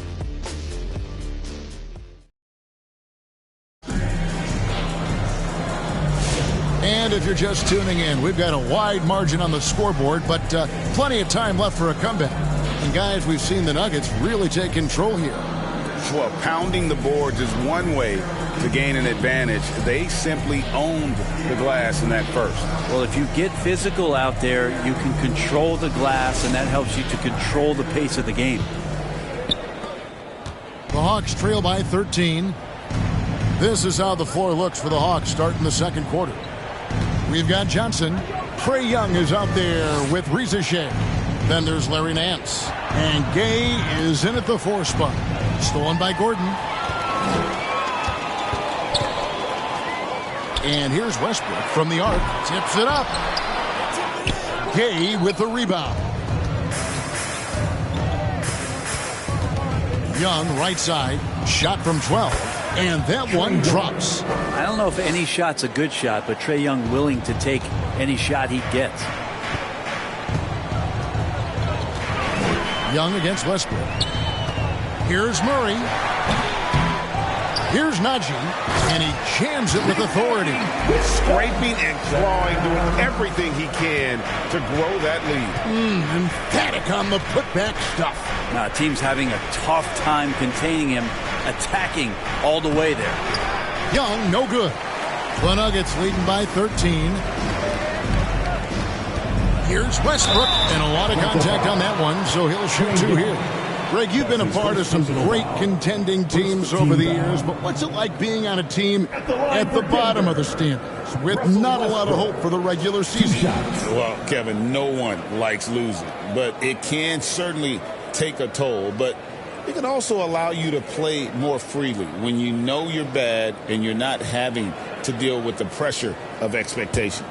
C: And if you're just tuning in, we've got a wide margin on the scoreboard, but plenty of time left for a comeback. And guys, we've seen the Nuggets really take control here.
E: Well, pounding the boards is one way to gain an advantage. They simply owned the glass in that first.
U: Well, if you get physical out there, you can control the glass, and that helps you to control the pace of the game.
C: The Hawks trail by 13. This is how the floor looks for the Hawks starting the second quarter. We've got Johnson. Trae Young is out there with Risacher. Then there's Larry Nance. And Gay is in at the 4 spot. Stolen by Gordon. And here's Westbrook from the arc. Tips it up. Gay with the rebound. Young right side. Shot from 12. And that one drops.
U: I don't know if any shot's a good shot, but Trae Young willing to take any shot he gets.
C: Young against Westbrook. Here's Murray. Here's Najee. And he jams it with authority.
N: Scraping and clawing, doing everything he can to grow that lead.
C: Emphatic on the putback stuff.
U: Now, team's having a tough time containing him, attacking all the way there.
C: Young, no good. The Nuggets leading by 13. Here's Westbrook, and a lot of contact on that one, so he'll shoot 2 here. Greg, you've been a part of some great contending teams over the years, but what's it like being on a team at the bottom of the standings with not a lot of hope for the regular season?
E: Well, Kevin, no one likes losing, but it can certainly take a toll. But It can also allow you to play more freely when you know you're bad and you're not having to deal with the pressure of expectations.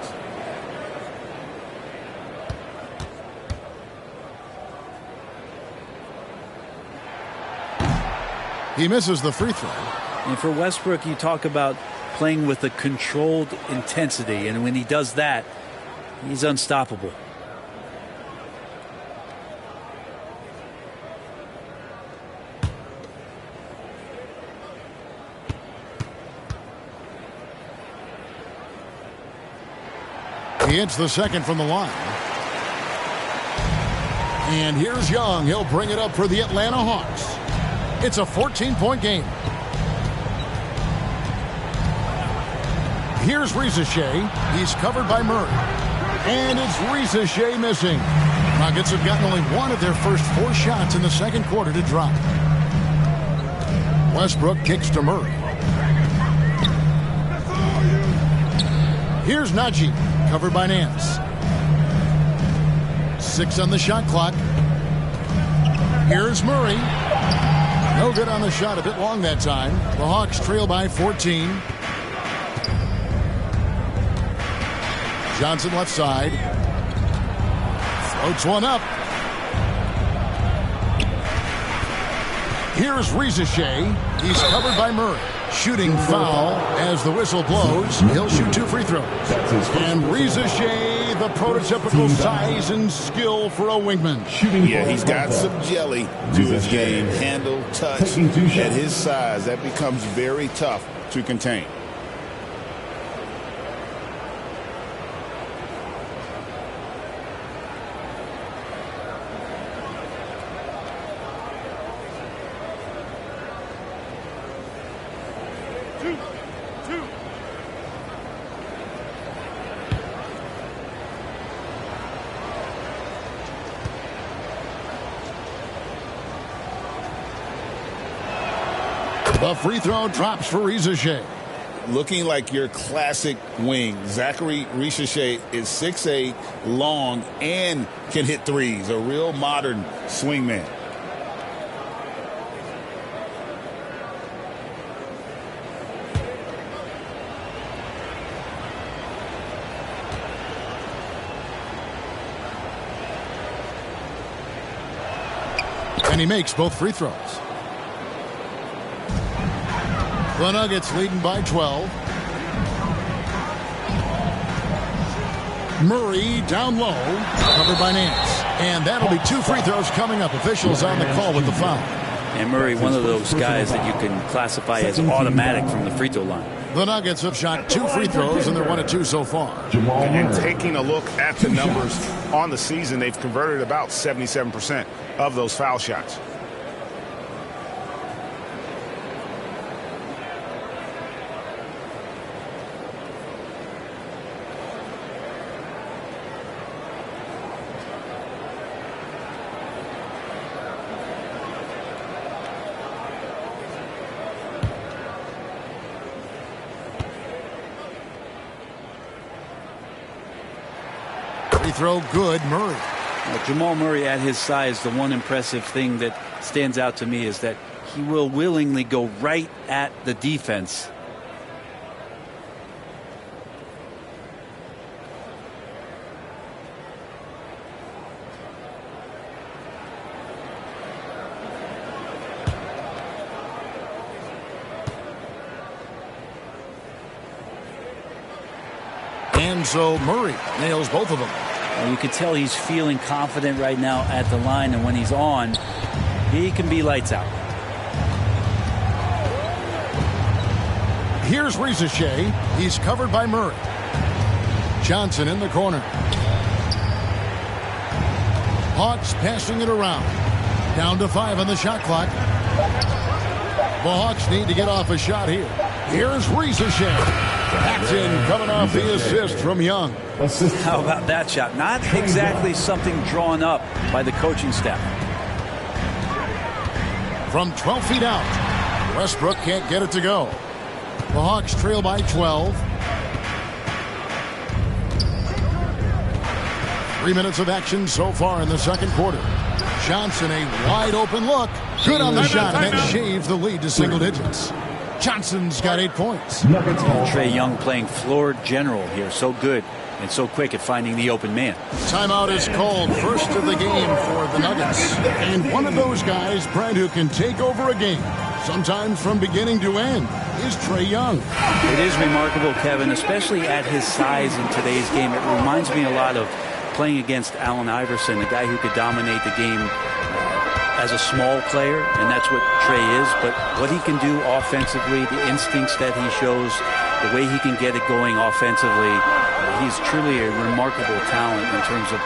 C: He misses the free throw.
U: And for Westbrook, you talk about playing with a controlled intensity, and when he does that, he's unstoppable.
C: He hits the second from the line. And here's Young. He'll bring it up for the Atlanta Hawks. It's a 14-point game. Here's Risacher. He's covered by Murray. And it's Risacher missing. Nuggets have gotten only one of their first 4 shots in the second quarter to drop. Westbrook kicks to Murray. Here's Najee, covered by Nance. 6 on the shot clock. Here's Murray. No good on the shot, a bit long that time. The Hawks trail by 14. Johnson left side. Floats one up. Here's Risacher. He's covered by Murray. Shooting foul as the whistle blows. He'll shoot 2 free throws. And Risacher, the prototypical size and skill for a wingman.
E: Yeah, he's got some jelly to his game. Handle, touch. At his size, that becomes very tough to contain.
C: The free throw drops for Risacher.
E: Looking like your classic wing. Zachary Risacher is 6'8", long, and can hit threes. A real modern swingman.
C: And he makes both free throws. The Nuggets leading by 12. Murray down low, covered by Nance. And that'll be 2 free throws coming up. Officials on the call with the foul.
U: And Murray, one of those guys that you can classify as automatic from the free throw line.
C: The Nuggets have shot 2 free throws, and they're 1 of 2 so far.
N: And taking a look at the numbers on the season, they've converted about 77% of those foul shots.
C: Free throw good, Murray.
U: Jamal Murray at his size, the one impressive thing that stands out to me is that he will willingly go right at the defense.
C: And so Murray nails both of them.
U: You can tell he's feeling confident right now at the line, and when he's on, he can be lights out.
C: Here's Risacher. He's covered by Murray. Johnson in the corner. Hawks passing it around. Down to 5 on the shot clock. The Hawks need to get off a shot here. Here's Risacher. That's in, coming off the assist from Young.
U: How about that shot? Not exactly something drawn up by the coaching staff.
C: From 12 feet out, Westbrook can't get it to go. The Hawks trail by 12. 3 minutes of action so far in the second quarter. Johnson, a wide open look. Good on the shot, and that shaved the lead to single digits. Johnson's got 8 points.
U: Trae Young playing floor general here. So good and so quick at finding the open man.
C: Timeout is called, first of the game for the Nuggets. And one of those guys, Brad, who can take over a game, sometimes from beginning to end, is Trae Young.
U: It is remarkable, Kevin, especially at his size in today's game. It reminds me a lot of playing against Allen Iverson, a guy who could dominate the game as a small player, and that's what Trae is. But what he can do offensively, the instincts that he shows, the way he can get it going offensively, he's truly a remarkable talent in terms of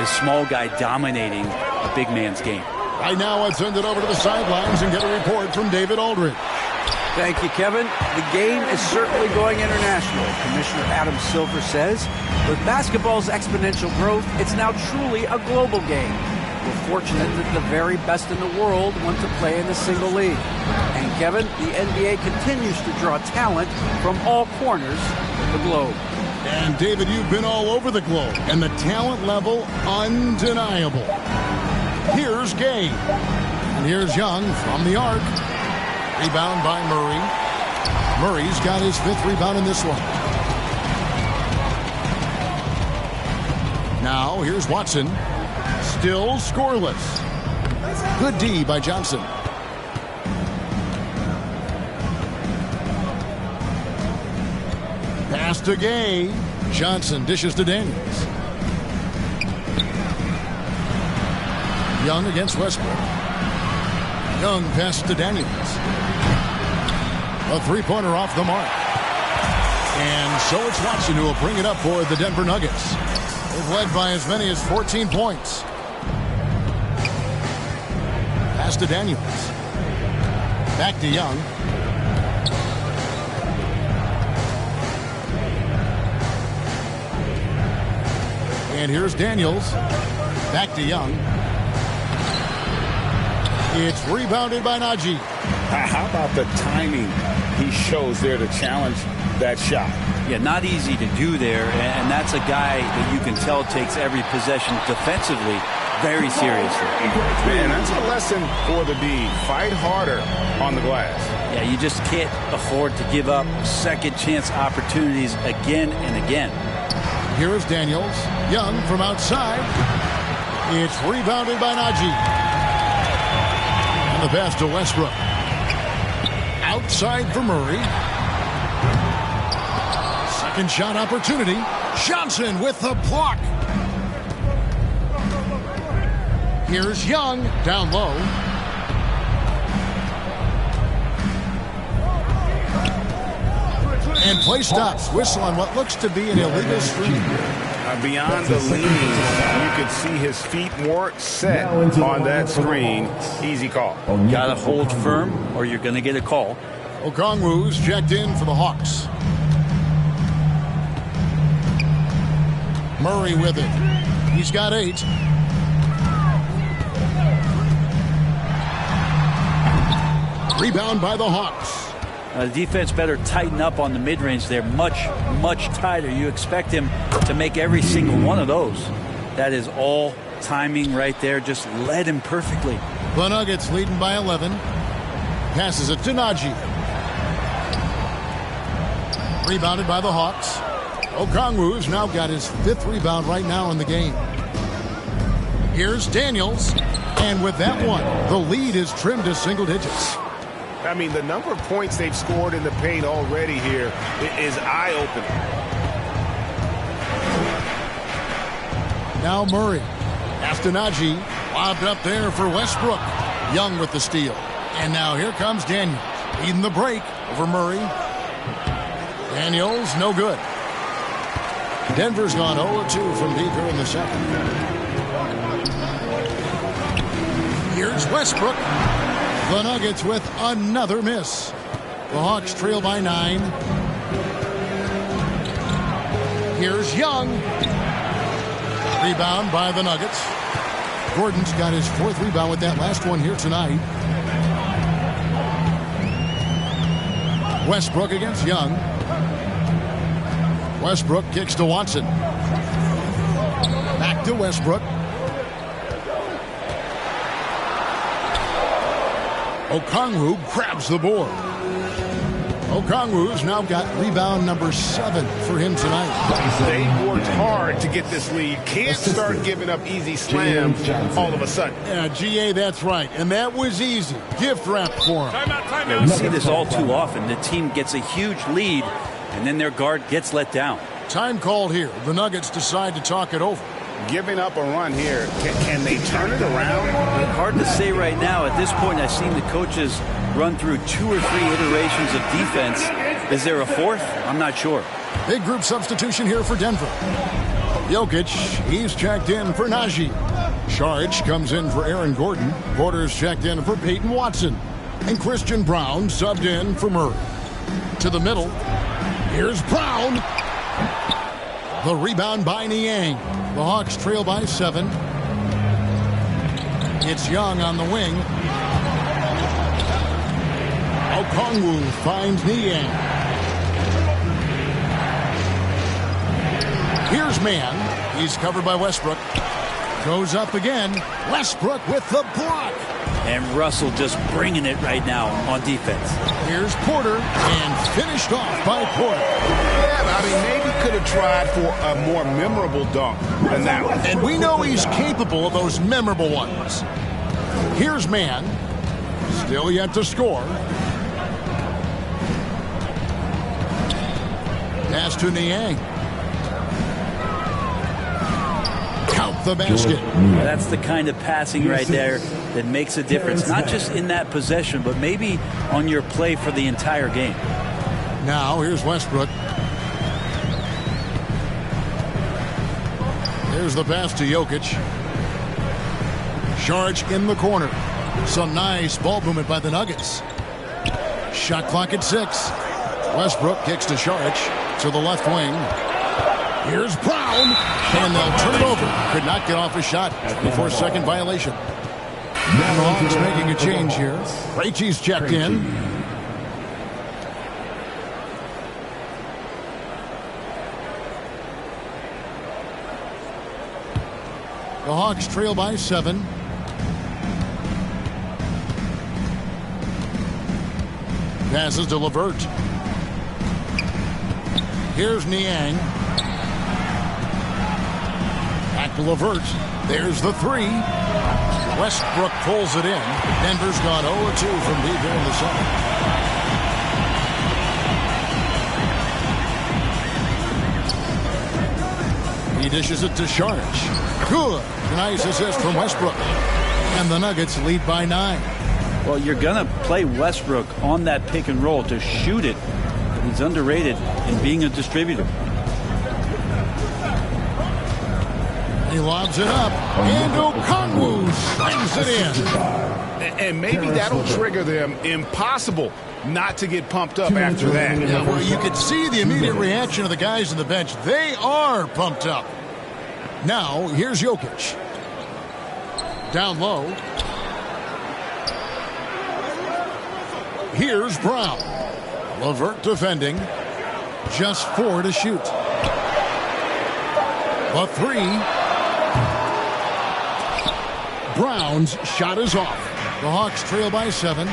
U: a small guy dominating a big man's game.
C: Right now, let's send it over to the sidelines and get a report from David Aldridge.
F: Thank you, Kevin. The game is certainly going international. Commissioner Adam Silver says, with basketball's exponential growth, it's now truly a global game. We're fortunate that the very best in the world want to play in a single league. And Kevin, the NBA continues to draw talent from all corners of the globe.
C: And David, you've been all over the globe, and the talent level undeniable. Here's Gay. And here's Young from the arc. Rebound by Murray. Murray's got his 5th rebound in this one. Now, here's Watson. Still scoreless. Good D by Johnson. Pass to Gay. Johnson dishes to Daniels. Young against Westbrook. Young passes to Daniels. A 3-pointer off the mark. And so it's Watson who will bring it up for the Denver Nuggets. They've led by as many as 14 points. Pass to Daniels. Back to Young. And here's Daniels. Back to Young. It's rebounded by Najee.
G: How about the timing he shows there to challenge that shot?
U: Yeah, not easy to do there, and that's a guy that you can tell takes every possession defensively very seriously.
G: Man, that's a lesson for the D. Fight harder on the glass.
U: Yeah, you just can't afford to give up second chance opportunities again and again.
C: Here's Daniels. Young from outside. It's rebounded by Najee. And the pass to Westbrook. Outside for Murray. Second shot opportunity. Johnson with the block. Here's Young down low. And play stops. Whistle on what looks to be an illegal screen.
N: Beyond the leaning, you can see his feet weren't set on that screen. Easy call.
U: Got to hold firm or you're going to get a call.
C: Okongwu's checked in for the Hawks. Murray with it. He's got 8. Rebound by the Hawks.
U: The defense better tighten up on the mid-range there. Much tighter. You expect him to make every single one of those. That is all timing right there. Just led him perfectly.
C: The Nuggets leading by 11. Passes it to Najee. Rebounded by the Hawks. Okongwu's now got his 5th rebound right now in the game. Here's Daniels. And with that one, the lead is trimmed to single digits.
N: I mean, the number of points they've scored in the paint already here is eye-opening.
C: Now Murray. Pass to Najee. Lobbed up there for Westbrook. Young with the steal. And now here comes Daniels. Leading the break over Murray. Daniels, no good. Denver's gone 0-2 from deep here in the second. Here's Westbrook. The Nuggets with another miss. The Hawks trail by 9. Here's Young. Rebound by the Nuggets. Gordon's got his 4th rebound with that last one here tonight. Westbrook against Young. Westbrook kicks to Watson. Back to Westbrook. Okongwu grabs the board. Okongwu's now got rebound number 7 for him tonight.
N: They worked hard to get this lead. Can't start giving up easy slams all of a sudden.
C: Yeah, GA, that's right. And that was easy. Gift wrap for him.
U: Yeah, we see this all too often. The team gets a huge lead, and then their guard gets let down.
C: Time called here. The Nuggets decide to talk it over.
G: Giving up a run here. Can they turn it around?
U: Hard to say right now. At this point, I've seen the coaches run through 2 or 3 iterations of defense. Is there a 4th? I'm not sure.
C: Big group substitution here for Denver. Jokic, he's checked in for Najee. Saric comes in for Aaron Gordon. Porter's checked in for Peyton Watson. And Christian Brown subbed in for Murray. To the middle. Here's Brown. The rebound by Niang. The Hawks trail by 7. It's Young on the wing. Okongwu finds Niang. Here's Mann. He's covered by Westbrook. Goes up again. Westbrook with the block.
U: And Russell just bringing it right now on defense.
C: Here's Porter, and finished off by Porter.
G: Yeah, I mean, maybe could have tried for a more memorable dunk than that one.
C: And we know he's capable of those memorable ones. Here's Mann. Still yet to score. Pass to Niang. Count the basket.
U: That's the kind of passing right there that makes a difference, not just in that possession, but maybe on your play for the entire game.
C: Now, here's Westbrook. There's the pass to Jokic. Saric in the corner. Some nice ball movement by the Nuggets. Shot clock at 6. Westbrook kicks to Saric to the left wing. Here's Brown, and they'll turn it over. Could not get off a shot before second violation. Now the Hawks making a change here. Krejci's checked in. The Hawks trail by 7. Passes to LeVert. Here's Niang. Back to LeVert. There's the 3. Westbrook pulls it in. Denver's gone 0-2 from deep here in the second. He dishes it to Saric. Good. Nice assist from Westbrook. And the Nuggets lead by 9.
U: Well, you're going to play Westbrook on that pick and roll to shoot it. He's underrated in being a distributor.
C: He lobs it up, and Okongwu slams it in.
G: And maybe that'll trigger them. Impossible not to get pumped up after that.
C: Yeah, well, you could see the immediate reaction of the guys on the bench. They are pumped up. Now, here's Jokic. Down low. Here's Brown. LeVert defending. Just 4 to shoot. The 3. Brown's shot is off. The Hawks trail by 7.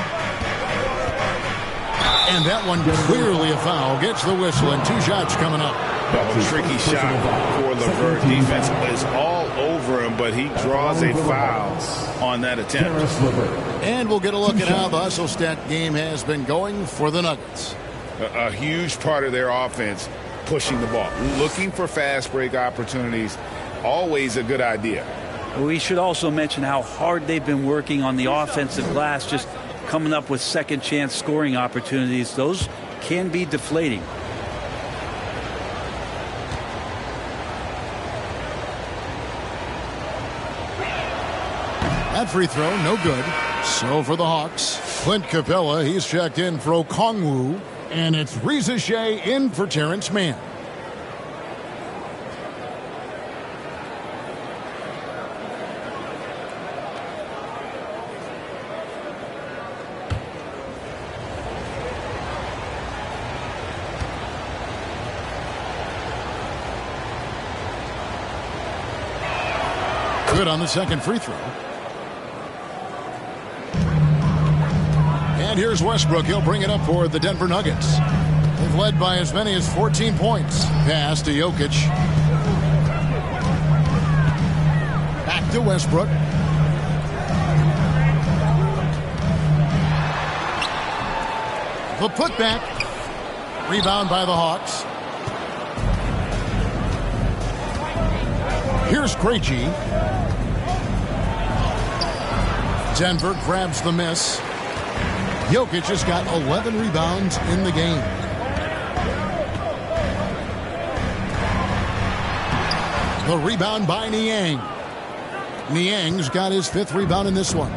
C: And that one clearly a foul. Gets the whistle, and 2 shots coming up.
N: A tricky shot for LeVert. Defense is all over him, but he draws a foul on that attempt.
C: And we'll get a look at how the hustle stat game has been going for the Nuggets.
N: A huge part of their offense, pushing the ball. Looking for fast break opportunities, always a good idea.
U: We should also mention how hard they've been working on the offensive glass, just coming up with second chance scoring opportunities. Those can be deflating.
C: That free throw, no good. So for the Hawks, Clint Capella, he's checked in for Okongwu, and it's Reza Shea in for Terrence Mann. Good on the second free throw. And here's Westbrook. He'll bring it up for the Denver Nuggets. They've led by as many as 14 points. Pass to Jokic. Back to Westbrook. The putback. Rebound by the Hawks. Here's Krejci. Denver grabs the miss. Jokic has got 11 rebounds in the game. The rebound by Niang. Niang's got his 5th rebound in this one.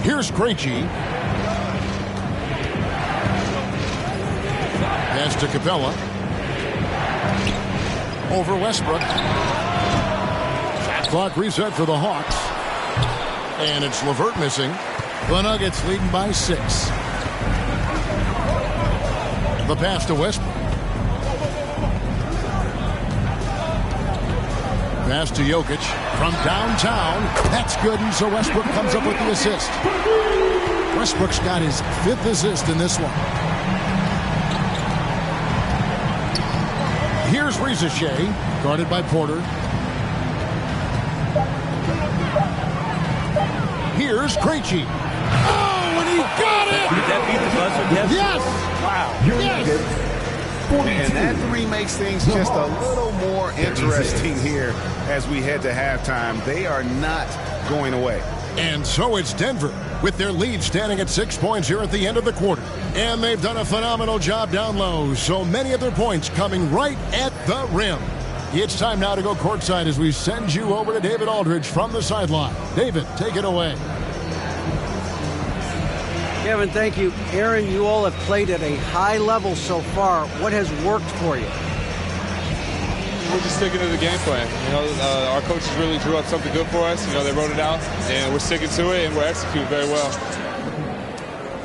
C: Here's Krejci. Pass to Capella. Over Westbrook. Shot clock reset for the Hawks. And it's LeVert missing. The Nuggets leading by 6. The pass to Westbrook. Pass to Jokic from downtown. That's good, and so Westbrook comes up with the assist. Westbrook's got his 5th assist in this one. Here's Risache, guarded by Porter. Here's Krejci. Oh, and he got it!
U: Did that beat the buzzer?
C: Yes!
N: Wow.
C: Yes!
N: And that 3 makes things just a little more interesting here as we head to halftime. They are not going away.
C: And so it's Denver with their lead standing at 6 points here at the end of the quarter. And they've done a phenomenal job down low. So many of their points coming right at the rim. It's time now to go courtside as we send you over to David Aldridge from the sideline. David, take it away.
F: Kevin, thank you. Aaron, you all have played at a high level so far. What has worked for you?
O: We're just sticking to the game plan. Our coaches really drew up something good for us. They wrote it out, and we're sticking to it, and we're executing very well.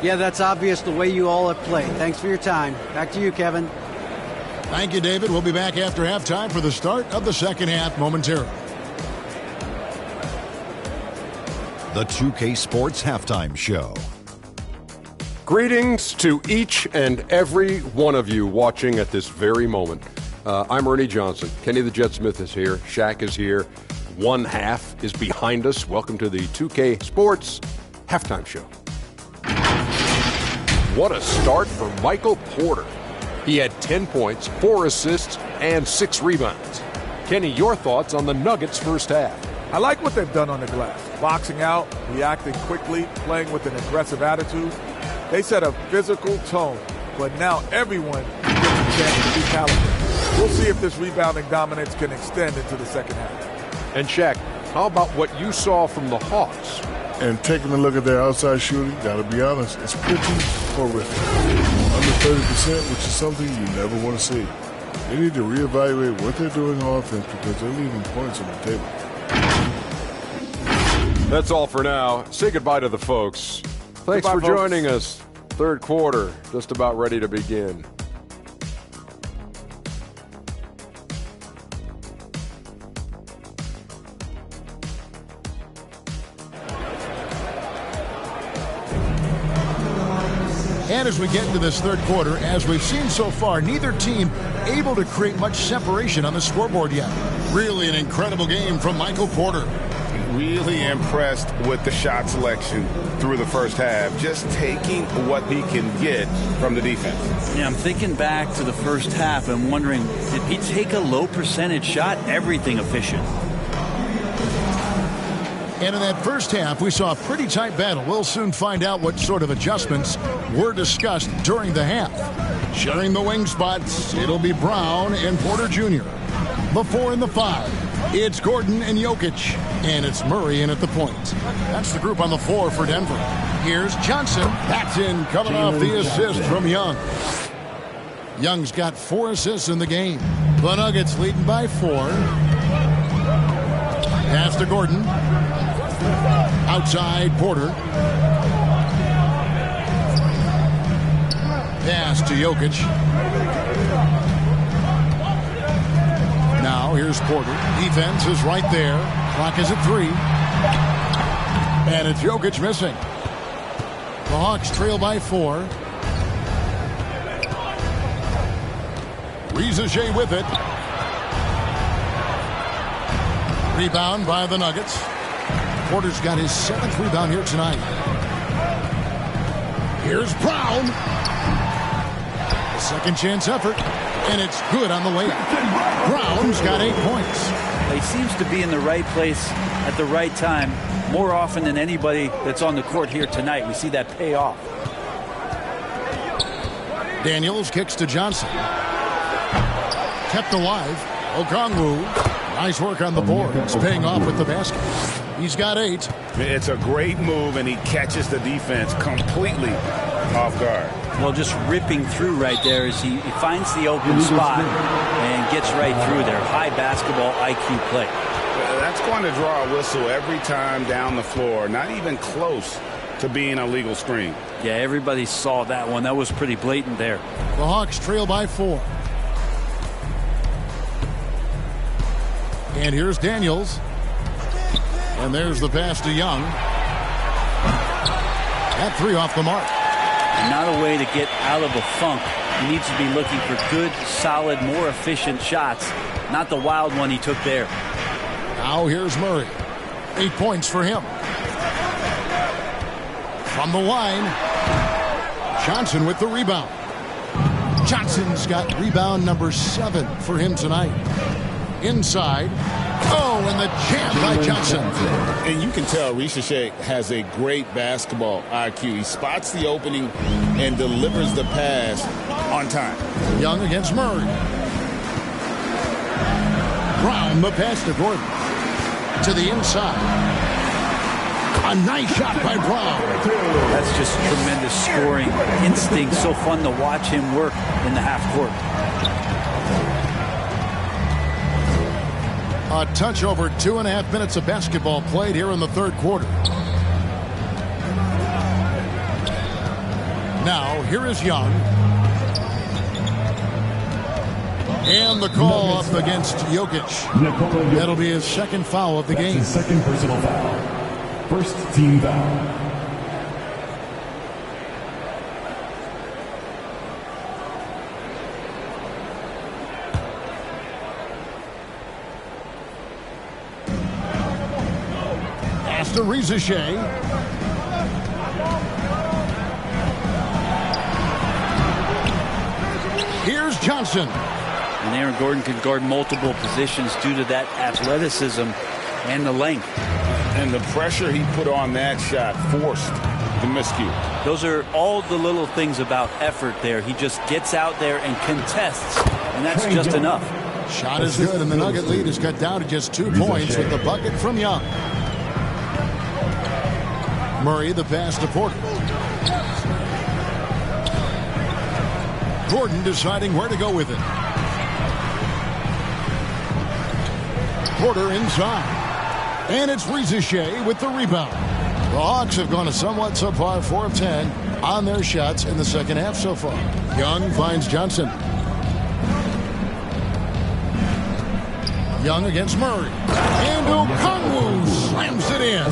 F: Yeah, that's obvious the way you all have played. Thanks for your time. Back to you, Kevin.
C: Thank you, David. We'll be back after halftime for the start of the second half momentarily.
J: The 2K Sports Halftime Show.
K: Greetings to each and every one of you watching at this very moment. I'm Ernie Johnson. Kenny the Jet Smith is here. Shaq is here. One half is behind us. Welcome to the 2K Sports Halftime Show. What a start for Michael Porter. He had 10 points, 4 assists, and 6 rebounds. Kenny, your thoughts on the Nuggets' first half?
M: I like what they've done on the glass. Boxing out, reacting quickly, playing with an aggressive attitude. They set a physical tone, but now everyone gets a chance to recalibrate. We'll see if this rebounding dominance can extend into the second half.
K: And Shaq, how about what you saw from the Hawks?
L: And taking a look at their outside shooting, gotta be honest, it's pretty horrific. Under 30%, which is something you never want to see. They need to reevaluate what they're doing on offense because they're leaving points on the table.
K: That's all for now. Say goodbye to the folks. Thanks for joining us. Third quarter, just about ready to begin.
C: And as we get into this third quarter, as we've seen so far, neither team able to create much separation on the scoreboard yet. Really an incredible game from Michael Porter.
N: Really impressed with the shot selection through the first half, just taking what he can get from the defense.
U: Yeah, I'm thinking back to the first half and wondering, did he take a low percentage shot? Everything efficient.
C: And in that first half, we saw a pretty tight battle. We'll soon find out what sort of adjustments were discussed during the half. Sharing the wing spots, it'll be Brown and Porter Jr. The 4 and the 5. It's Gordon and Jokic. And it's Murray in at the point. That's the group on the floor for Denver. Here's Johnson. That's in, coming off the assist from Young. Young's got 4 assists in the game. The Nuggets leading by 4. Pass to Gordon. Outside, Porter. Pass to Jokic. Now here's Porter. Defense is right there. Clock is at 3. And it's Jokic missing. The Hawks trail by 4. Riza Shea with it. Rebound by the Nuggets. Porter's got his 7th rebound here tonight. Here's Brown. Second chance effort. And it's good on the layup. Brown's got 8 points.
U: He seems to be in the right place at the right time more often than anybody that's on the court here tonight. We see that pay off.
C: Daniels kicks to Johnson. Kept alive. Okongwu. Nice work on the board. It's paying off with the basket. He's got 8.
G: It's a great move, and he catches the defense completely off guard.
U: Well, just ripping through right there as he finds the open spot and gets right through there. High basketball IQ play.
G: That's going to draw a whistle every time down the floor. Not even close to being a legal screen.
U: Yeah, everybody saw that one. That was pretty blatant there.
C: The Hawks trail by 4. And here's Daniels. And there's the pass to Young. That 3 off the mark.
U: Not a way to get out of a funk. He needs to be looking for good, solid, more efficient shots. Not the wild one he took there.
C: Now here's Murray. 8 points for him. From the line. Johnson with the rebound. Johnson's got rebound number 7 for him tonight. Inside. Oh, and the jam by Johnson.
E: And you can tell Riza Shea has a great basketball IQ. He spots the opening and delivers the pass on time.
C: Young against Murray. Brown, the pass to Gordon. To the inside. A nice shot by Brown.
U: That's just tremendous scoring instinct. So fun to watch him work in the half court.
C: A touch over 2.5 minutes of basketball played here in the third quarter. Now, here is Young. And the call up against Jokic. That'll be his second foul of the game.
H: His second personal foul. First team foul.
C: To Riza Shea. Here's Johnson.
U: And Aaron Gordon can guard multiple positions due to that athleticism and the length.
G: And the pressure he put on that shot forced the miscue.
U: Those are all the little things about effort there. He just gets out there and contests, and that's just enough.
C: Shot is good, and the Nugget lead is cut down to just 2 points with the bucket from Young. Murray, the pass to Porter. Gordon deciding where to go with it. Porter inside. And it's Riza Shea with the rebound. The Hawks have gone a somewhat subpar 4 of 10 on their shots in the second half so far. Young finds Johnson. Young against Murray. And Okongwu slams it in.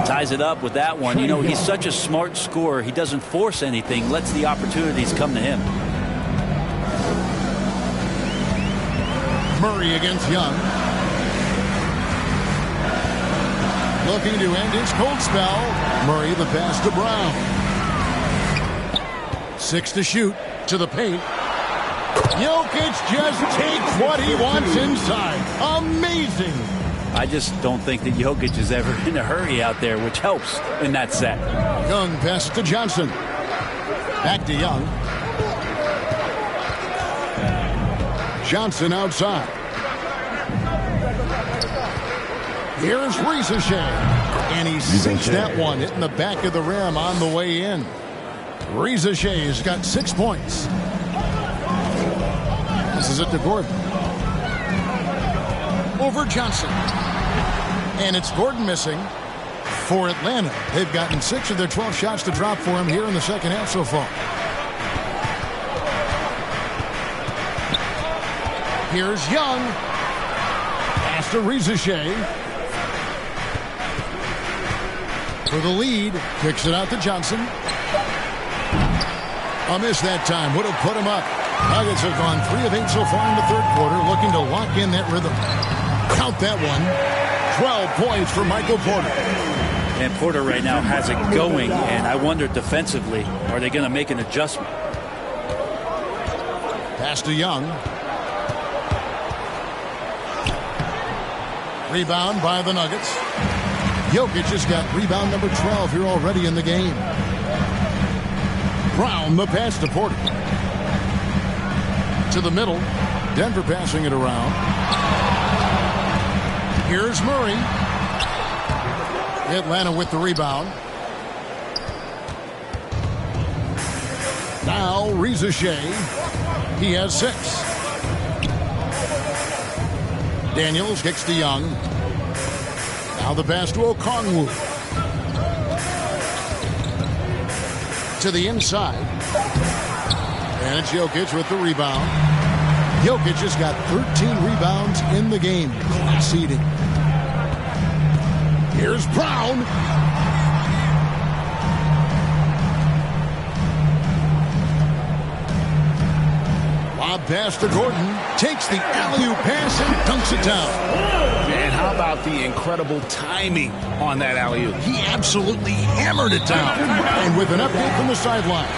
U: Ties it up with that one. You know, he's such a smart scorer. He doesn't force anything, lets the opportunities come to him.
C: Murray against Young. Looking to end his cold spell. Murray the pass to Brown. 6 to shoot. To the paint. Jokic just takes what he wants inside. Amazing.
U: I just don't think that Jokic is ever in a hurry out there, which helps in that set.
C: Young pass to Johnson. Back to Young. Johnson outside. Here's Riza Shea. And he sinks that one, hitting the back of the rim on the way in. Riza Shea's got 6 points. This is it to Gordon. Over Johnson. And it's Gordon missing for Atlanta. They've gotten 6 of their 12 shots to drop for him here in the second half so far. Here's Young. Pass to Riza Shea. for the lead. Kicks it out to Johnson. A miss that time. Would have put him up. Nuggets have gone 3 of 8 so far in the third quarter, looking to lock in that rhythm. Count that one. 12 points for Michael Porter.
U: And Porter right now has it going, and I wonder defensively, are they going to make an adjustment?
C: Pass to Young. Rebound by the Nuggets. Jokic has got rebound number 12 here already in the game. Brown, the pass to Porter. To the middle. Denver passing it around. Here's Murray. Atlanta with the rebound. Now Reza Shea. He has 6. Daniels kicks to Young. Now the pass to Okongwu. To the inside. And it's Jokic with the rebound. Jokic has got 13 rebounds in the game. Class eating. Here's Brown. Lob pass to Gordon. Takes the alley-oop pass and dunks it down.
E: And how about the incredible timing on that alley-oop?
C: He absolutely hammered it down. And with an update from the sideline,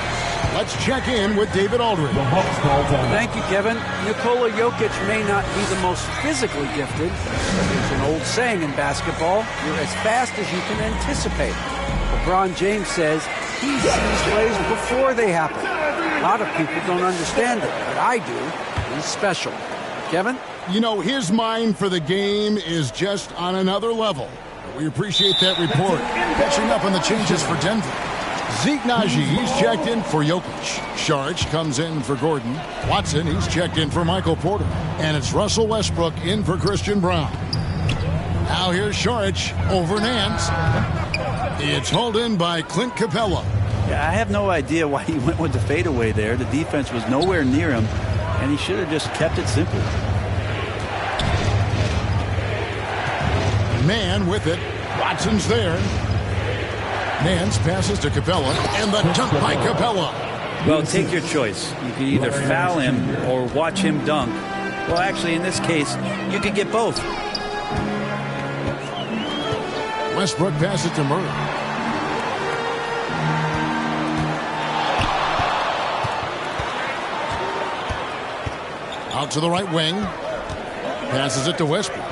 C: let's check in with David Aldridge.
F: Thank you, Kevin. Nikola Jokic may not be the most physically gifted, but there's an old saying in basketball, you're as fast as you can anticipate. LeBron James says he sees plays before they happen. A lot of people don't understand it, but I do. He's special. Kevin?
C: You know, his mind for the game is just on another level. We appreciate that report. Catching up on the changes for Denver. Zeke Naji, he's checked in for Jokic. Saric comes in for Gordon. Watson, he's checked in for Michael Porter. And it's Russell Westbrook in for Christian Brown. Now here's Saric over Nance. It's hauled in by Clint Capella.
U: Yeah, I have no idea why he went with the fadeaway there. The defense was nowhere near him, and he should have just kept it simple.
C: Man with it. Watson's there. Nance passes to Capella, and the dunk by Capella.
U: Well, take your choice. You could either foul him or watch him dunk. Well, actually, in this case, you could get both.
C: Westbrook passes to Murray. Out to the right wing. Passes it to Westbrook.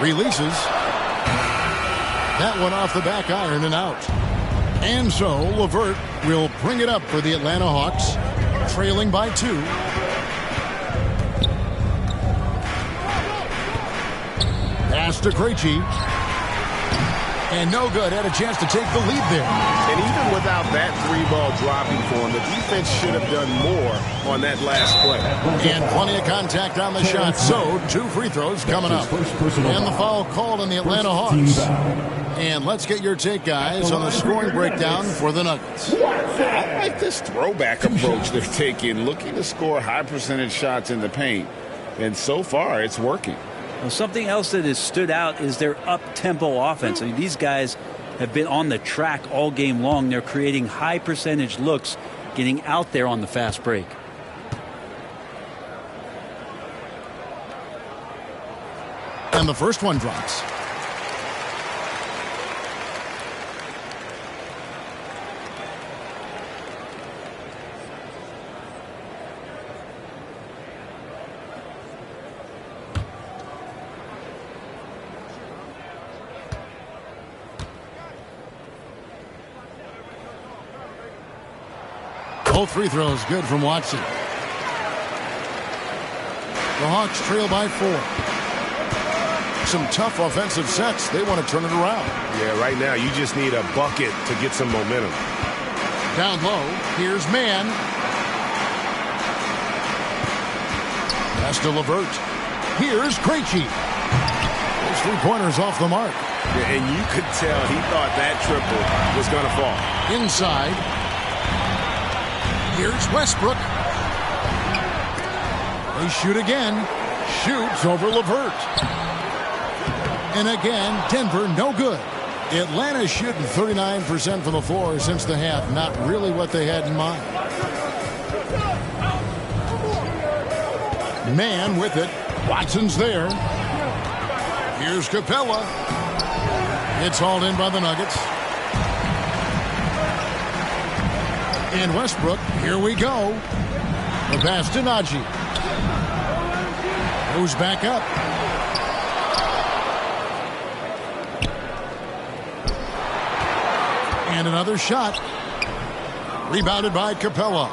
C: Releases. That one off the back iron and out. And so LeVert will bring it up for the Atlanta Hawks, trailing by 2. Pass to Krejci. And no good. Had a chance to take the lead there.
N: And even without that 3-ball dropping for him, the defense should have done more on that last play.
C: And plenty of contact on the shot. So 2 free throws coming up. And the foul called on the Atlanta Hawks. And let's get your take, guys, on the scoring breakdown for the Nuggets.
G: I like this throwback approach they're taking, looking to score high percentage shots in the paint. And so far, it's working.
U: Well, something else that has stood out is their up-tempo offense. I mean, these guys have been on the track all game long. They're creating high percentage looks, getting out there on the fast break.
C: And the first one drops. Both free throws good from Watson. The Hawks trail by 4. Some tough offensive sets. They want to turn it around.
N: Yeah, right now you just need a bucket to get some momentum.
C: Down low, here's Mann. Pass to LeVert. Here's Krejci. Those 3-pointers off the mark.
N: Yeah, and you could tell he thought that triple was going to fall.
C: Inside. Here's Westbrook. They shoot again. Shoots over LeVert. And again, Denver no good. Atlanta shooting 39% from the floor since the half. Not really what they had in mind. Man with it. Watson's there. Here's Capella. It's hauled in by the Nuggets. And Westbrook, here we go. The pass to Najee. Goes back up. And another shot. Rebounded by Capella.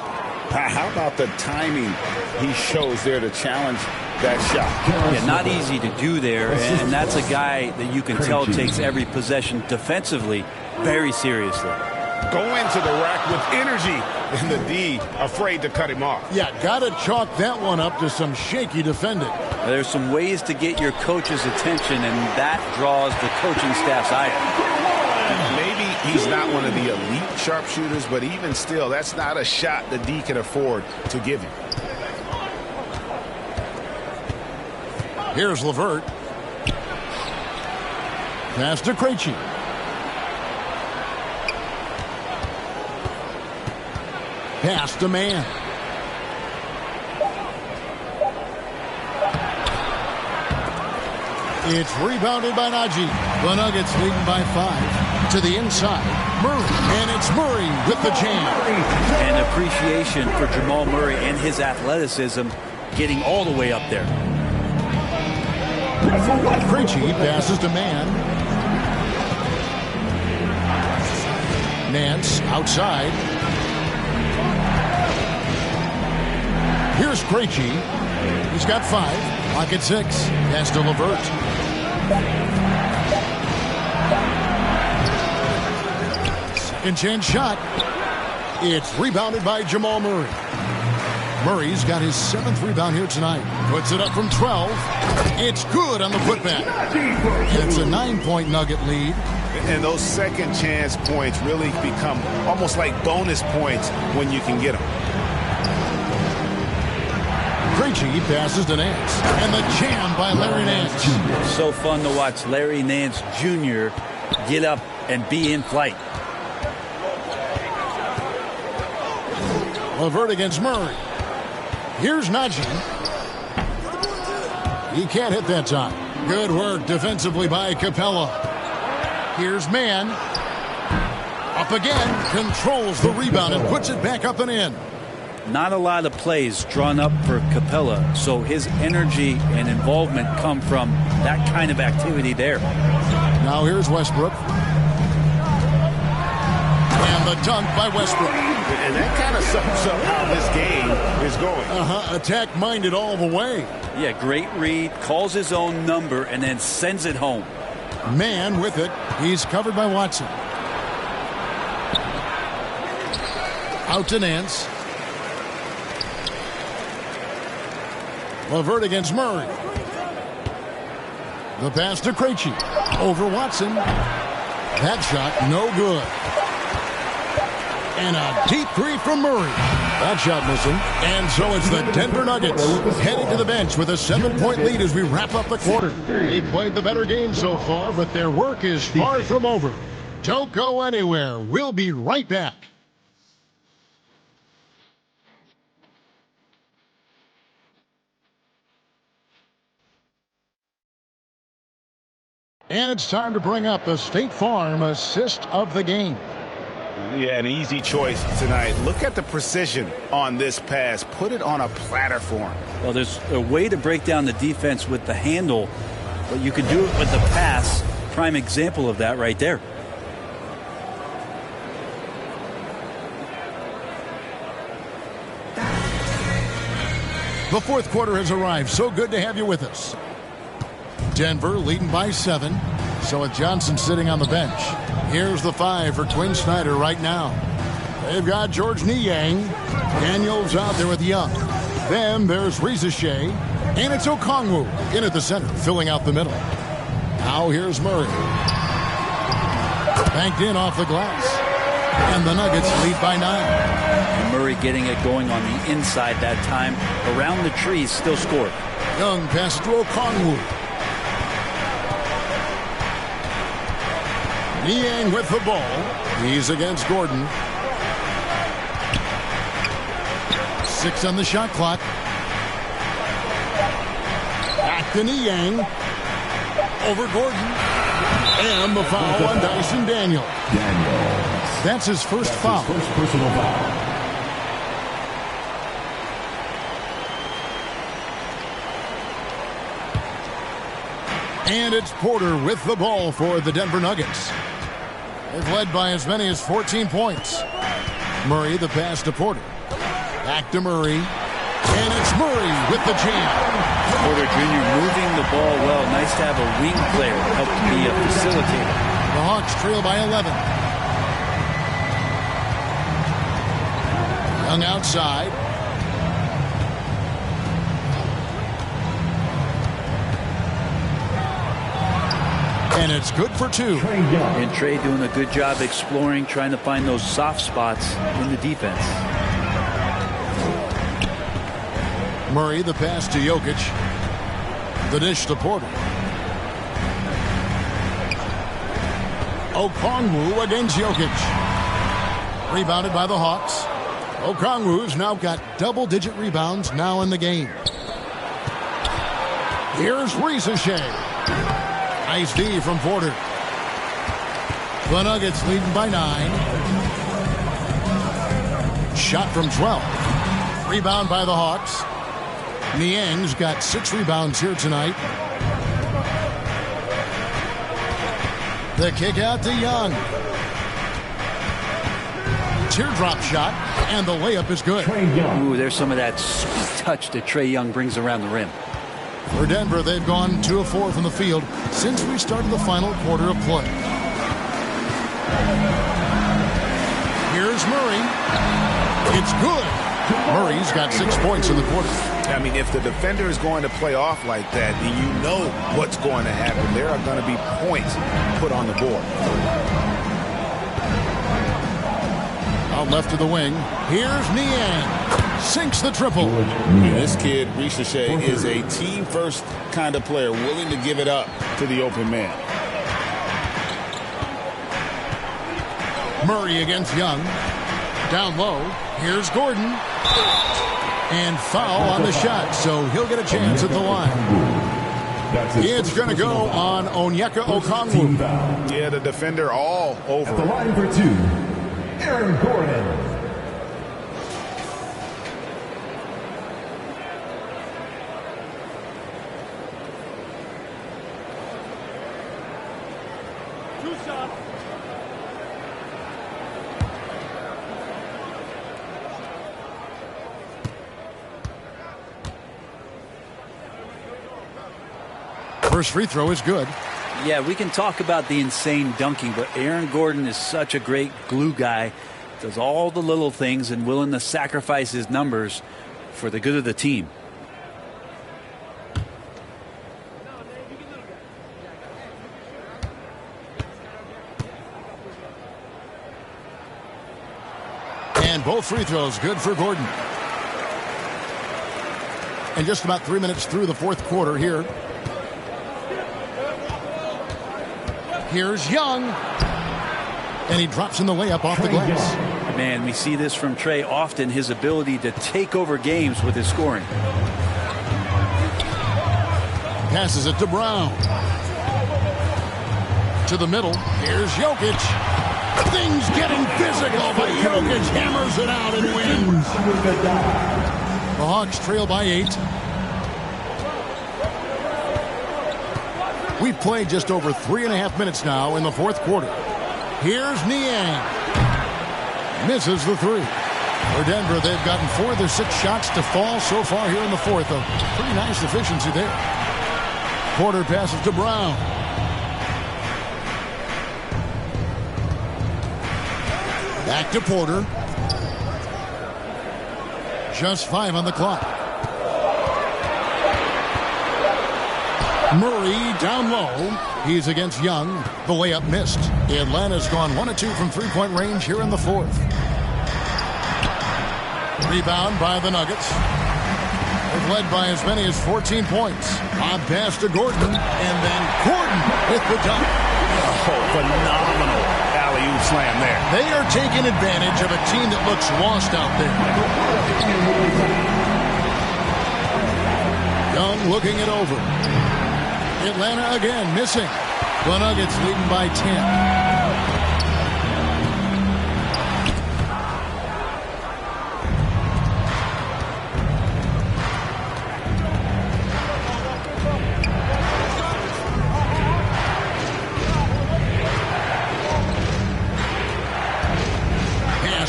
G: How about the timing he shows there to challenge that shot?
U: Yeah, not easy to do there, and that's a guy that you can tell takes every possession defensively very seriously.
G: Go into the rack with energy, and the D afraid to cut him off.
C: Yeah, got to chalk that one up to some shaky defending.
U: There's some ways to get your coach's attention, and that draws the coaching staff's eye.
G: Maybe he's not one of the elite sharpshooters, but even still, that's not a shot the D can afford to give him.
C: Here's LeVert. Pass to Krejci. Pass to Man. It's rebounded by Najee. The Nuggets leading by 5. To the inside. Murray. And it's Murray with the jam.
U: And appreciation for Jamal Murray and his athleticism getting all the way up there.
C: Krejci passes to Man. Nance outside. Here's Krejci. He's got 5. Lock at 6. Pass to LeVert. Second chance shot. It's rebounded by Jamal Murray. Murray's got his 7th rebound here tonight. Puts it up from 12. It's good on the putback. It's a 9-point Nugget lead.
G: And those second chance points really become almost like bonus points when you can get them.
C: Krejci passes to Nance. And the jam by Larry Nance.
U: So fun to watch Larry Nance Jr. get up and be in flight.
C: LeVert against Murray. Here's Najee. He can't hit that time. Good work defensively by Capella. Here's Man. Up again. Controls the rebound and puts it back up and in.
U: Not a lot of plays drawn up for Capella, so his energy and involvement come from that kind of activity there.
C: Now here's Westbrook. And the dunk by Westbrook.
G: And that kind of sums up how this game is going.
C: Attack-minded all the way.
U: Yeah, great read, calls his own number, and then sends it home.
C: Man with it. He's covered by Watson. Out to Nance. LeVert against Murray. The pass to Krejci. Over Watson. That shot, no good. And a deep 3 from Murray. That shot missing. And so it's the Denver Nuggets heading to the bench with a 7-point lead as we wrap up the quarter. They played the better game so far, but their work is far from over. Don't go anywhere. We'll be right back. And it's time to bring up the State Farm assist of the game.
G: Yeah, an easy choice tonight. Look at the precision on this pass. Put it on a platter for him.
U: Well, there's a way to break down the defense with the handle, but you can do it with the pass. Prime example of that right there.
C: The fourth quarter has arrived. So good to have you with us. Denver leading by 7. So with Johnson sitting on the bench. Here's the 5 for Quinn Snyder right now. They've got George Niang. Daniels out there with Young. Then there's Risa Shea. And it's Okongwu in at the center, filling out the middle. Now here's Murray. Banked in off the glass. And the Nuggets lead by 9.
U: And Murray getting it going on the inside that time. Around the trees, still scored.
C: Young passes to Okongwu. Niang with the ball. He's against Gordon. 6 on the shot clock. Back to Niang. Over Gordon. And the foul on Dyson Daniels. That's his first foul.
H: First personal foul.
C: And it's Porter with the ball for the Denver Nuggets. They've led by as many as 14 points. Murray, the pass to Porter. Back to Murray. And it's Murray with the jam.
U: Porter Jr. moving the ball well. Nice to have a wing player help to be a facilitator.
C: The Hawks trail by 11. Young outside. And it's good for 2.
U: And Trey doing a good job exploring, trying to find those soft spots in the defense.
C: Murray, the pass to Jokic. The dish to Porter. Okongwu against Jokic. Rebounded by the Hawks. Okongwu's now got double-digit rebounds now in the game. Here's Risacher. Nice D from Porter. The Nuggets leading by 9. Shot from 12. Rebound by the Hawks. Niang's got 6 rebounds here tonight. The kick out to Young. Teardrop shot, and the layup is good.
U: Ooh, there's some of that sweet touch that Trae Young brings around the rim.
C: For Denver, they've gone 2 of 4 from the field since we started the final quarter of play. Here's Murray. It's good. Murray's got 6 points in the quarter.
E: I mean, if the defender is going to play off like that, then you know what's going to happen. There are going to be points put on the board.
C: Out left to the wing. Here's Niang. Sinks the triple.
E: This kid, Risacher, is a team-first kind of player, willing to give it up to the open man.
C: Murray against Young. Down low. Here's Gordon. And foul on the shot, so he'll get a chance at the line. It's going to go on Onyeka Okongwu.
E: Yeah, the defender all over.
H: At the line for 2, Aaron Gordon.
C: First free throw is good.
U: Yeah, we can talk about the insane dunking, but Aaron Gordon is such a great glue guy. Does all the little things and willing to sacrifice his numbers for the good of the team.
C: And both free throws good for Gordon. And just about 3 minutes through the fourth quarter here. Here's Young. And he drops in the layup off the glass.
U: Man, we see this from Trey often, his ability to take over games with his scoring.
C: Passes it to Brown. To the middle. Here's Jokic. Things getting physical, but Jokic hammers it out and wins. The Hawks trail by 8. We've played just over 3.5 minutes now in the fourth quarter. Here's Niang. Misses the 3. For Denver, they've gotten 4 of their 6 shots to fall so far here in the fourth. A pretty nice efficiency there. Porter passes to Brown. Back to Porter. Just 5 on the clock. Murray down low. He's against Young. The layup missed. Atlanta's gone 1 of 2 from three-point range here in the fourth. Rebound by the Nuggets. They've led by as many as 14 points. On pass to Gordon. And then Gordon with the dunk.
E: Oh, phenomenal
N: slam there.
C: They are taking advantage of a team that looks lost out there. Young looking it over. Atlanta again missing. The Nuggets leading by 10.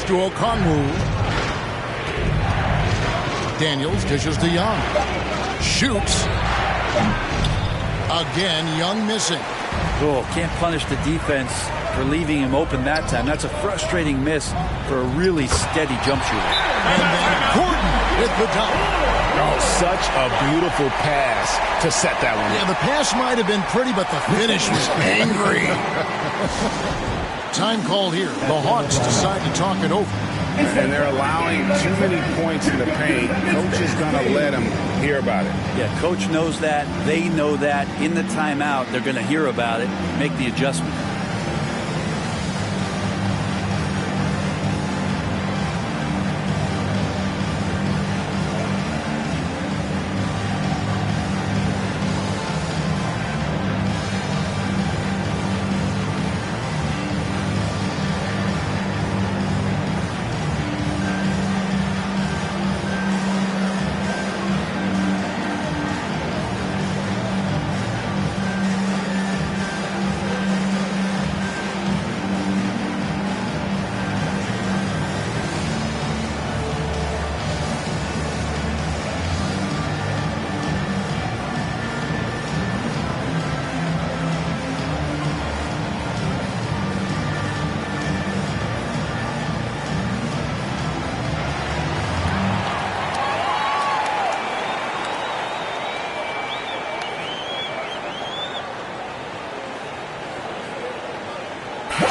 C: To Okongwu. Daniels dishes to Young. Shoots. Again, Young missing.
U: Oh, can't punish the defense for leaving him open that time. That's a frustrating miss for a really steady jump shooter.
C: And then Gordon with the dunk.
N: Oh, such a beautiful pass to set that one.
C: Yeah, the pass might have been pretty, but the finish was angry. Time called here. The Hawks decide to talk it over.
G: And they're allowing too many points in the paint. Coach is going to let them hear about it.
U: Yeah, coach knows that. They know that. In the timeout, they're going to hear about it, make the adjustment.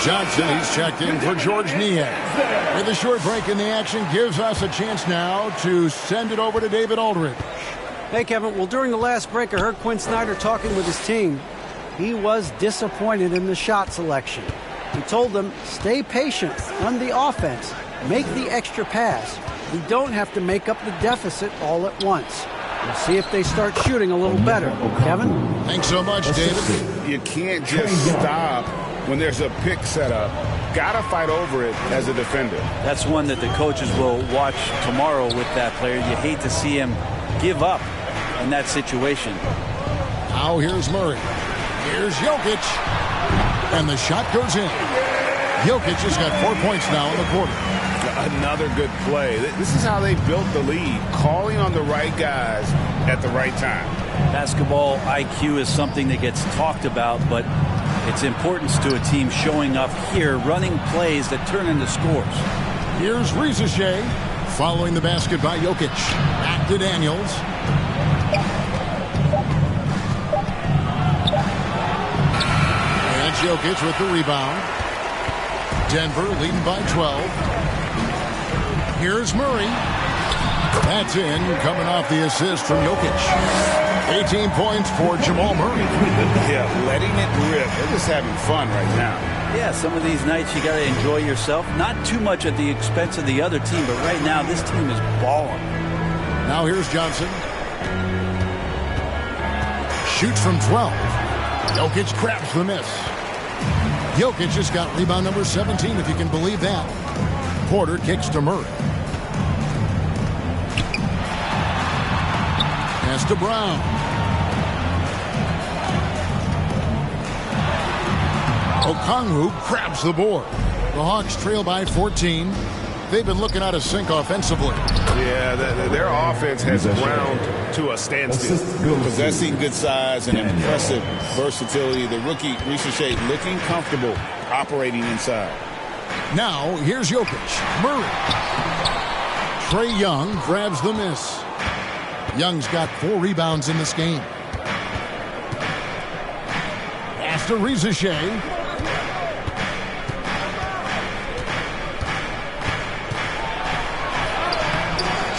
C: Johnson, he's checked in for George Niang. With a short break in the action, gives us a chance now to send it over to David Aldridge.
F: Hey, Kevin. Well, during the last break, I heard Quinn Snyder talking with his team. He was disappointed in the shot selection. He told them, stay patient, run the offense, make the extra pass. We don't have to make up the deficit all at once. We'll see if they start shooting a little better. Kevin?
C: Thanks so much, David.
G: You can't just stop when there's a pick set up. Gotta fight over it as a defender.
U: That's one that the coaches will watch tomorrow with that player. You hate to see him give up in that situation.
C: Now here's Murray. Here's Jokic. And the shot goes in. Jokic has got 4 points now in the quarter.
G: Another good play. This is how they built the lead. Calling on the right guys at the right time.
U: Basketball IQ is something that gets talked about, but its importance to a team showing up here, running plays that turn into scores.
C: Here's Risache following the basket by Jokic. Back to Daniels. And Jokic with the rebound. Denver leading by 12. Here's Murray. That's in, coming off the assist from Jokic. 18 points for Jamal Murray.
G: Yeah, letting it rip. They're just having fun right now.
U: Yeah, some of these nights you got to enjoy yourself. Not too much at the expense of the other team, but right now this team is balling.
C: Now here's Johnson. Shoots from 12. Jokic grabs the miss. Jokic just got rebound number 17, if you can believe that. Porter kicks to Murray. Pass to Brown. Okongwu grabs the board. The Hawks trail by 14. They've been looking out of sync offensively.
N: Yeah, their offense has ground to a standstill.
G: Possessing good size and impressive versatility. The rookie, Risache, looking comfortable operating inside.
C: Now, here's Jokic. Murray. Trae Young grabs the miss. Young's got 4 rebounds in this game. Pass to Risache.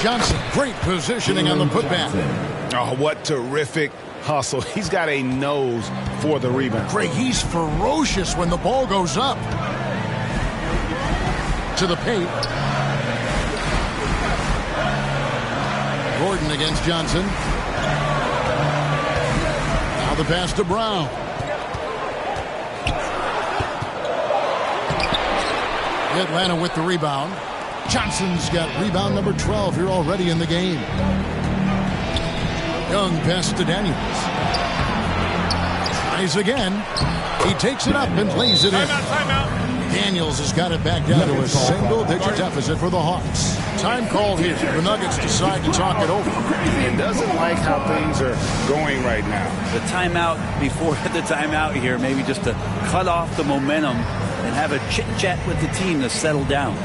C: Johnson, great positioning on the putback.
N: Oh, what terrific hustle. He's got a nose for the rebound.
C: Greg, he's ferocious when the ball goes up. into the paint. Gordon against Johnson. Now the pass to Brown. Atlanta with the rebound. Johnson's got rebound number 12 here already in the game. Young pass to Daniels. Tries again. He takes it up and lays it in.
N: Timeout.
C: Daniels has got it back down to a single-digit deficit for the Hawks. Time called here. The Nuggets decide to talk it over.
G: And doesn't like how things are going right now.
U: The timeout before the timeout here, maybe just to cut off the momentum and have a chit-chat with the team to settle down.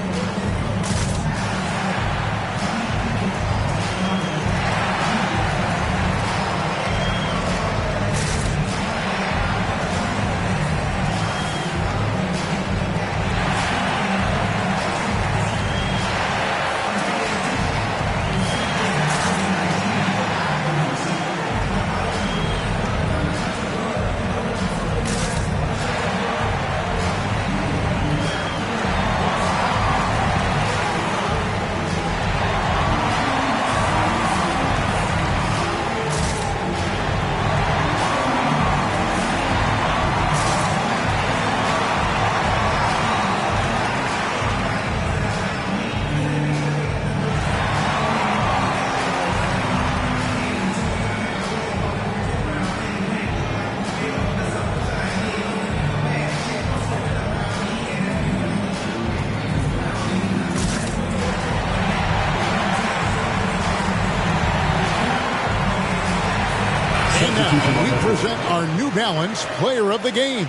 C: We present our New Balance Player of the Game,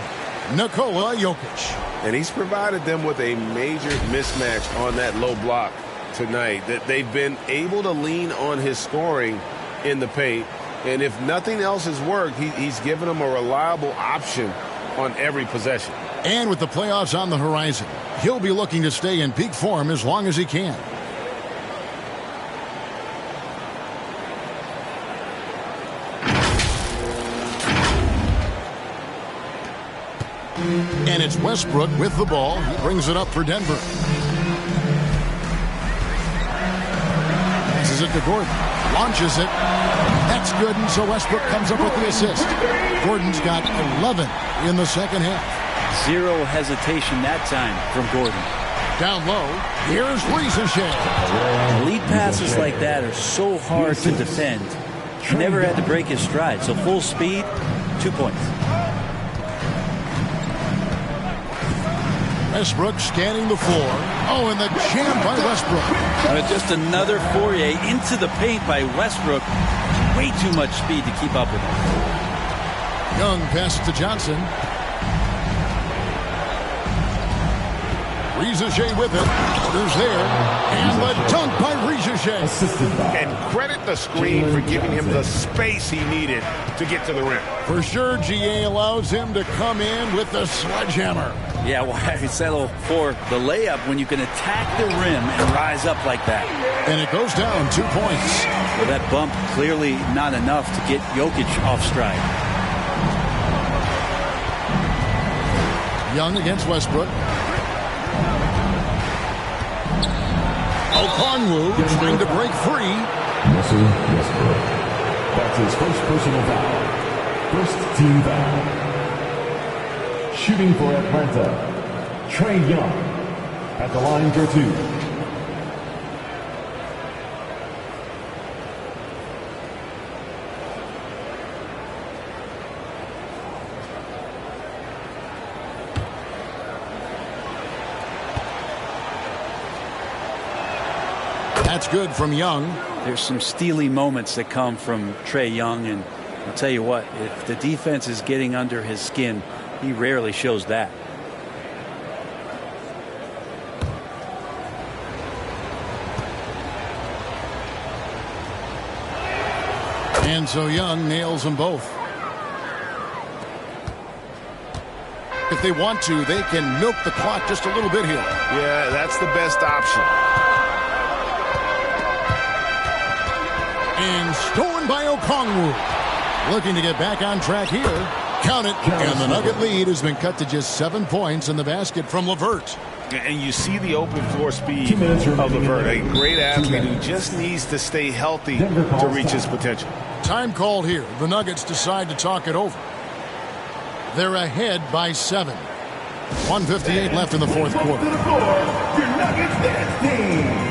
C: Nikola Jokic.
N: And he's provided them with a major mismatch on that low block tonight. That they've been able to lean on his scoring in the paint. And if nothing else has worked, he's given them a reliable option on every possession.
C: And with the playoffs on the horizon, he'll be looking to stay in peak form as long as he can. And it's Westbrook with the ball. He brings it up for Denver. Passes it to Gordon. Launches it. That's good, and so Westbrook comes up with the assist. Gordon's got 11 in the second half.
U: Zero hesitation that time from Gordon.
C: Down low, here's Risacher.
U: Lead passes like that are so hard to defend. He never had to break his stride, so full speed, 2 points.
C: Westbrook scanning the floor. Oh, and the jam by Westbrook.
U: Just another foray into the paint by Westbrook. Way too much speed to keep up with him.
C: Young passes to Johnson. Risacher with it. Others there. And the dunk by Risacher.
N: And credit the screen for giving him the space he needed to get to the rim.
C: For sure, GA allows him to come in with the sledgehammer.
U: Yeah, why settle for the layup when you can attack the rim and rise up like that?
C: And it goes down 2 points.
U: Well, that bump clearly not enough to get Jokic off stride.
C: Young against Westbrook. Okongwu trying to break free.
H: Russell Westbrook. That's his first personal foul. First team foul. Shooting for Atlanta, Trae Young at the line for two.
C: That's good from Young.
U: There's some steely moments that come from Trae Young, and I'll tell you what, if the defense is getting under his skin, he rarely shows that.
C: And so Young nails them both. If they want to, they can milk the clock just a little bit here.
N: Yeah, that's the best option.
C: And stolen by Okongwu. Looking to get back on track here. Count it. And the Nugget lead has been cut to just 7 points in the basket from LeVert.
N: And you see the open floor speed of LeVert, a great athlete who just needs to stay healthy to reach his potential.
C: Time called here. The Nuggets decide to talk it over. They're ahead by 7. 1:58 left in the fourth quarter.
H: Your Nuggets dance team.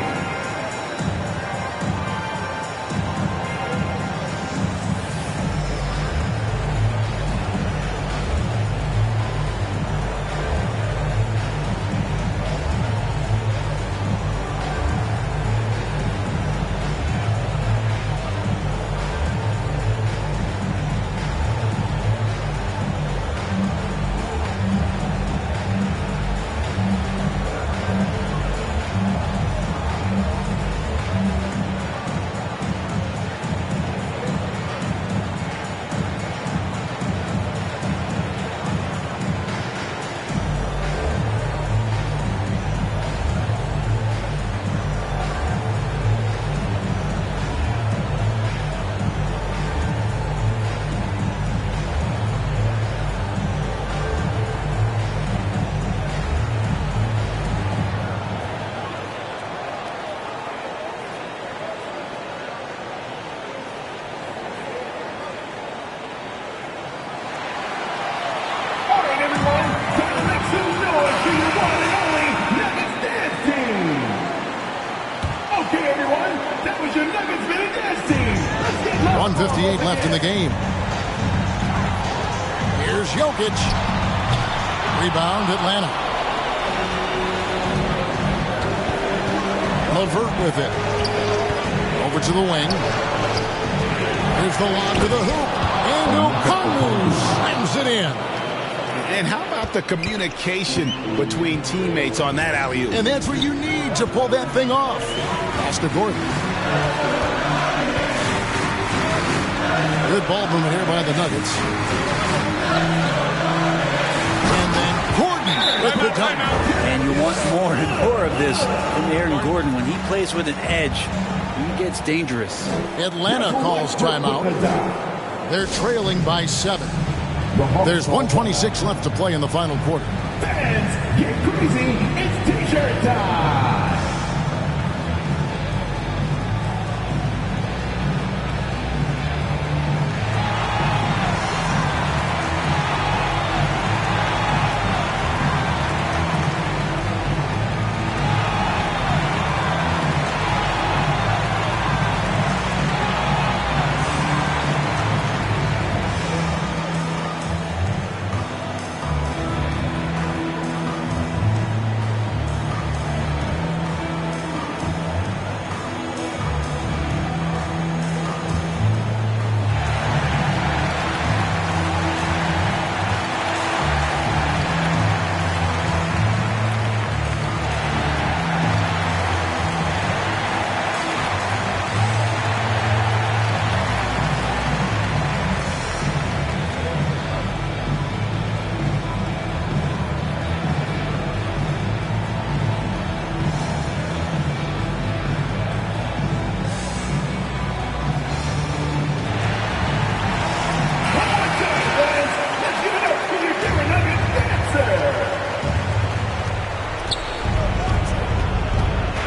C: Left in the game. Here's Jokic. Rebound, Atlanta. LeVert with it. Over to the wing. Here's the lob to the hoop. And Okongwu slams it in.
E: And how about the communication between teammates on that alley-oop?
C: And that's what you need to pull that thing off. Pass to Gordon. Good ball movement here by the Nuggets. And then Gordon with the dunk.
U: And you want more and more of this from Aaron Gordon. When he plays with an edge, he gets dangerous.
C: Atlanta calls timeout. They're trailing by 7. There's 1:26 left to play in the final quarter.
H: Fans, get crazy. It's T-shirt time.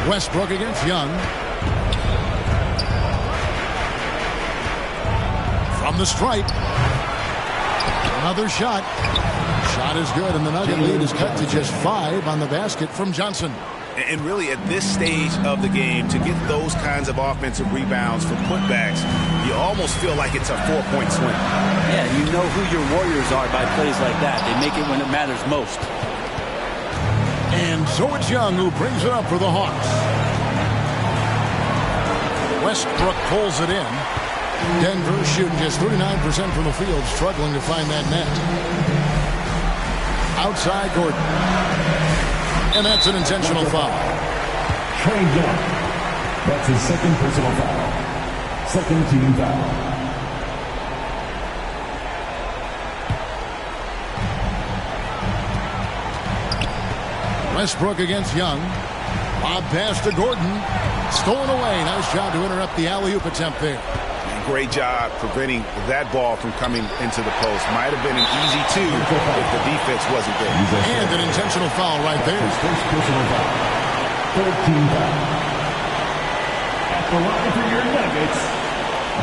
C: Westbrook against Young. From the stripe. Another shot. Shot is good, and the Nugget lead is cut to just 5 on the basket from Johnson.
E: And really, at this stage of the game, to get those kinds of offensive rebounds for putbacks, you almost feel like it's a 4-point swing.
U: Yeah, you know who your Warriors are by plays like that. They make it when it matters most.
C: And so it's Young who brings it up for the Hawks. Westbrook pulls it in. Denver shooting just 39% from the field, struggling to find that net. Outside Gordon. And that's an intentional foul.
H: Trae Young. That's his second personal foul. Second team foul.
C: Westbrook against Young. Lob pass to Gordon. Stolen away. Nice job to interrupt the alley-oop attempt there.
E: great job preventing that ball from coming into the post. Might have been an easy 2 if the defense wasn't there.
C: And an intentional foul right there.
H: His first personal foul. 13 foul. At the line for your Nuggets,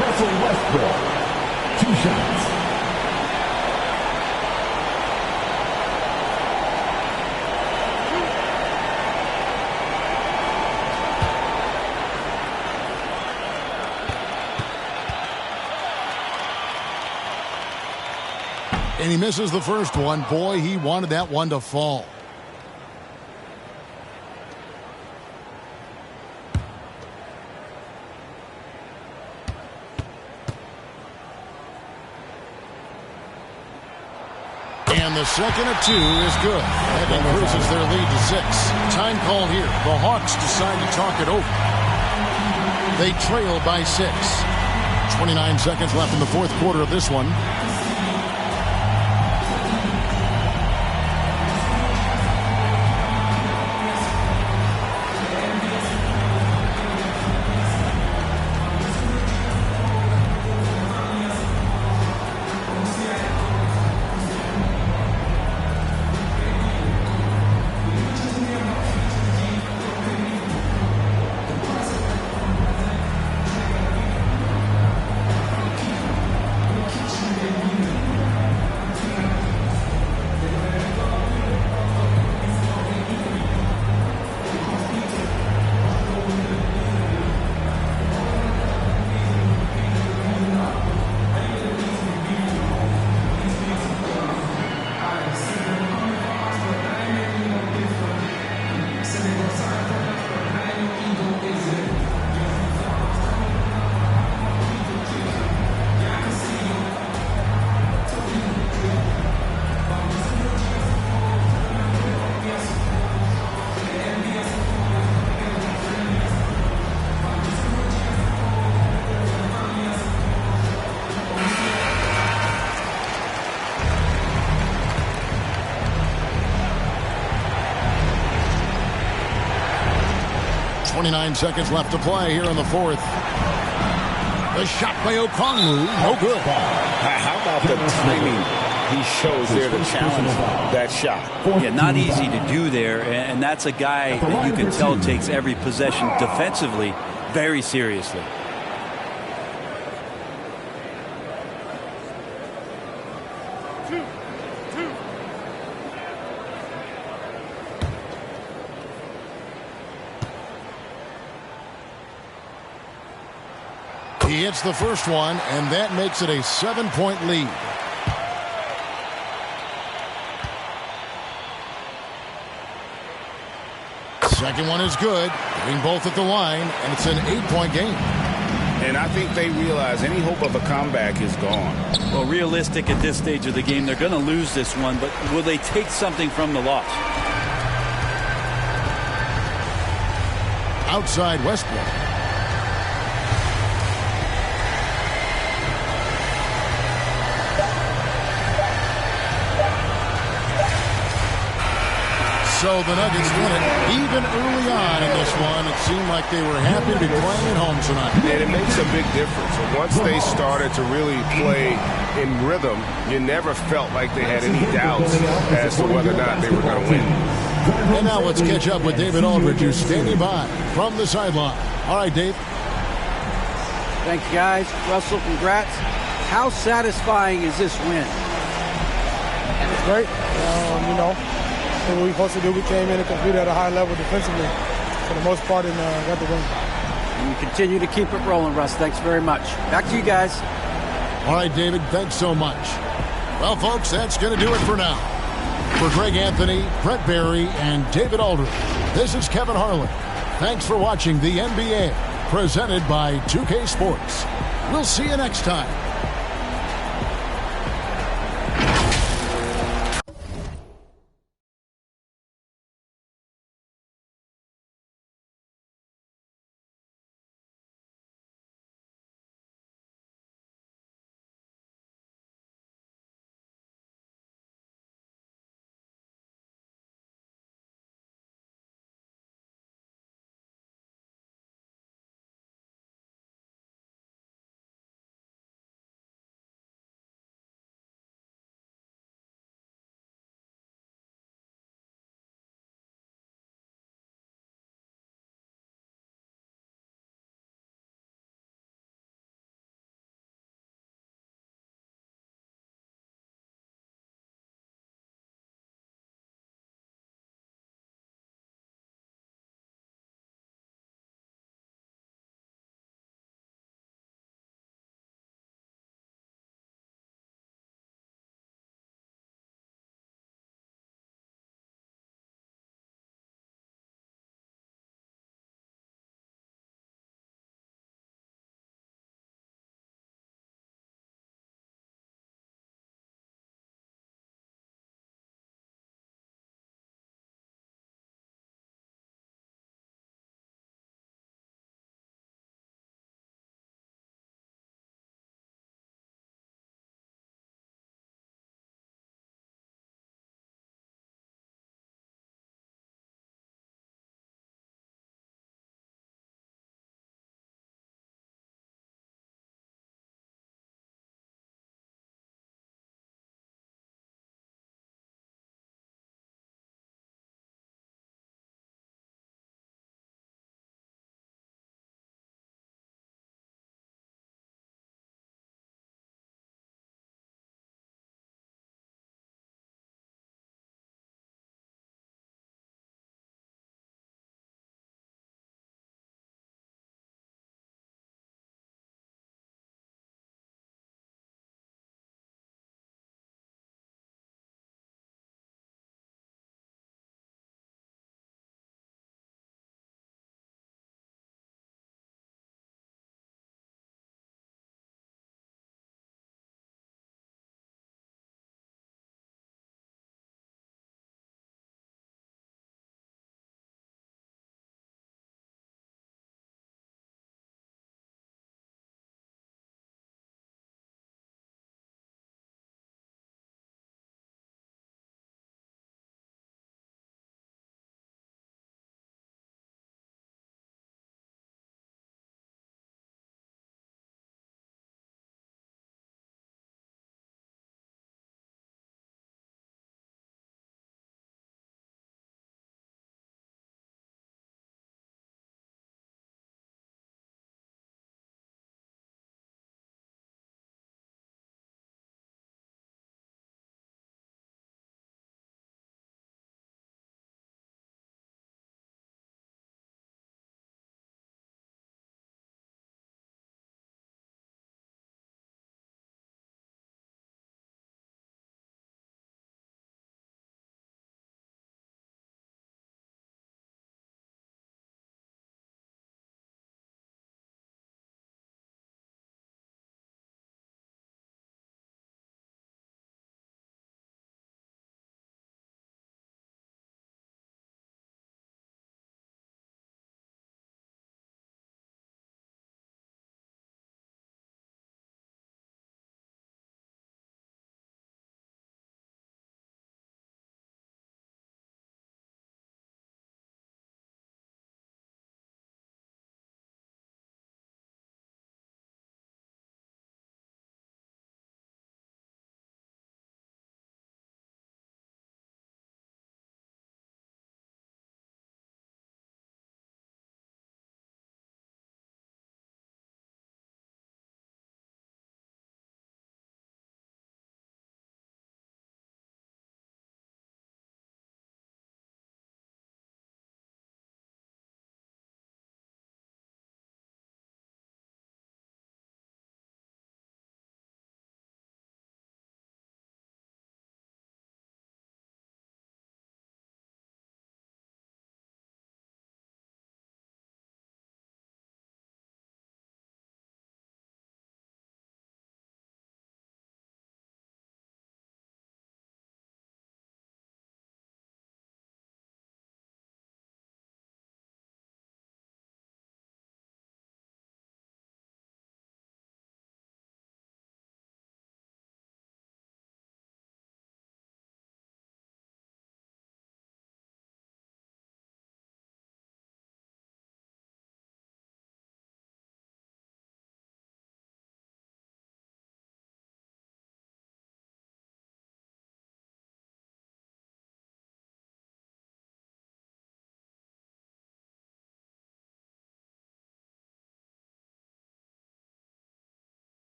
H: Russell Westbrook. 2 shots.
C: And he misses the first one. Boy, he wanted that one to fall. And the second of 2 is good. That increases their lead to 6. Time call here. The Hawks decide to talk it over. They trail by 6. 29 seconds left in the fourth quarter of this one. Seconds left to play here in the fourth. The shot by Okongwu, no good.
E: How about the timing he shows there to challenge that shot?
U: Yeah, not easy to do there, and that's a guy that you can tell takes every possession defensively very seriously.
C: He hits the first one, and that makes it a 7-point lead. Second one is good. Hitting both at the line, and it's an 8-point game.
E: And I think they realize any hope of a comeback is gone.
U: Well, realistic at this stage of the game, they're going to lose this one, but will they take something from the loss?
C: Outside Westbrook. So the Nuggets win it. Even early on in this one, it seemed like they were happy to be playing at home tonight.
N: And it makes a big difference. And once they started to really play in rhythm, you never felt like they had any doubts as to whether or not they were going to win.
C: And now let's catch up with David Aldridge, who's standing by from the sideline. All right, Dave.
F: Thank you, guys. Russell, congrats. How satisfying is this win?
B: It's great. What we were supposed to do, we came in and competed at a high level defensively for the most part and got the win.
F: And you continue to keep it rolling, Russ. Thanks very much. Back to you guys.
C: All right, David, thanks so much. Well, folks, that's going to do it for now. For Greg Anthony, Brett Barry, and David Aldridge, this is Kevin Harlan. Thanks for watching the NBA, presented by 2K Sports. We'll see you next time.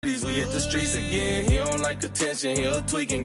A: We hit the streets again. He don't like attention. He'll tweaking.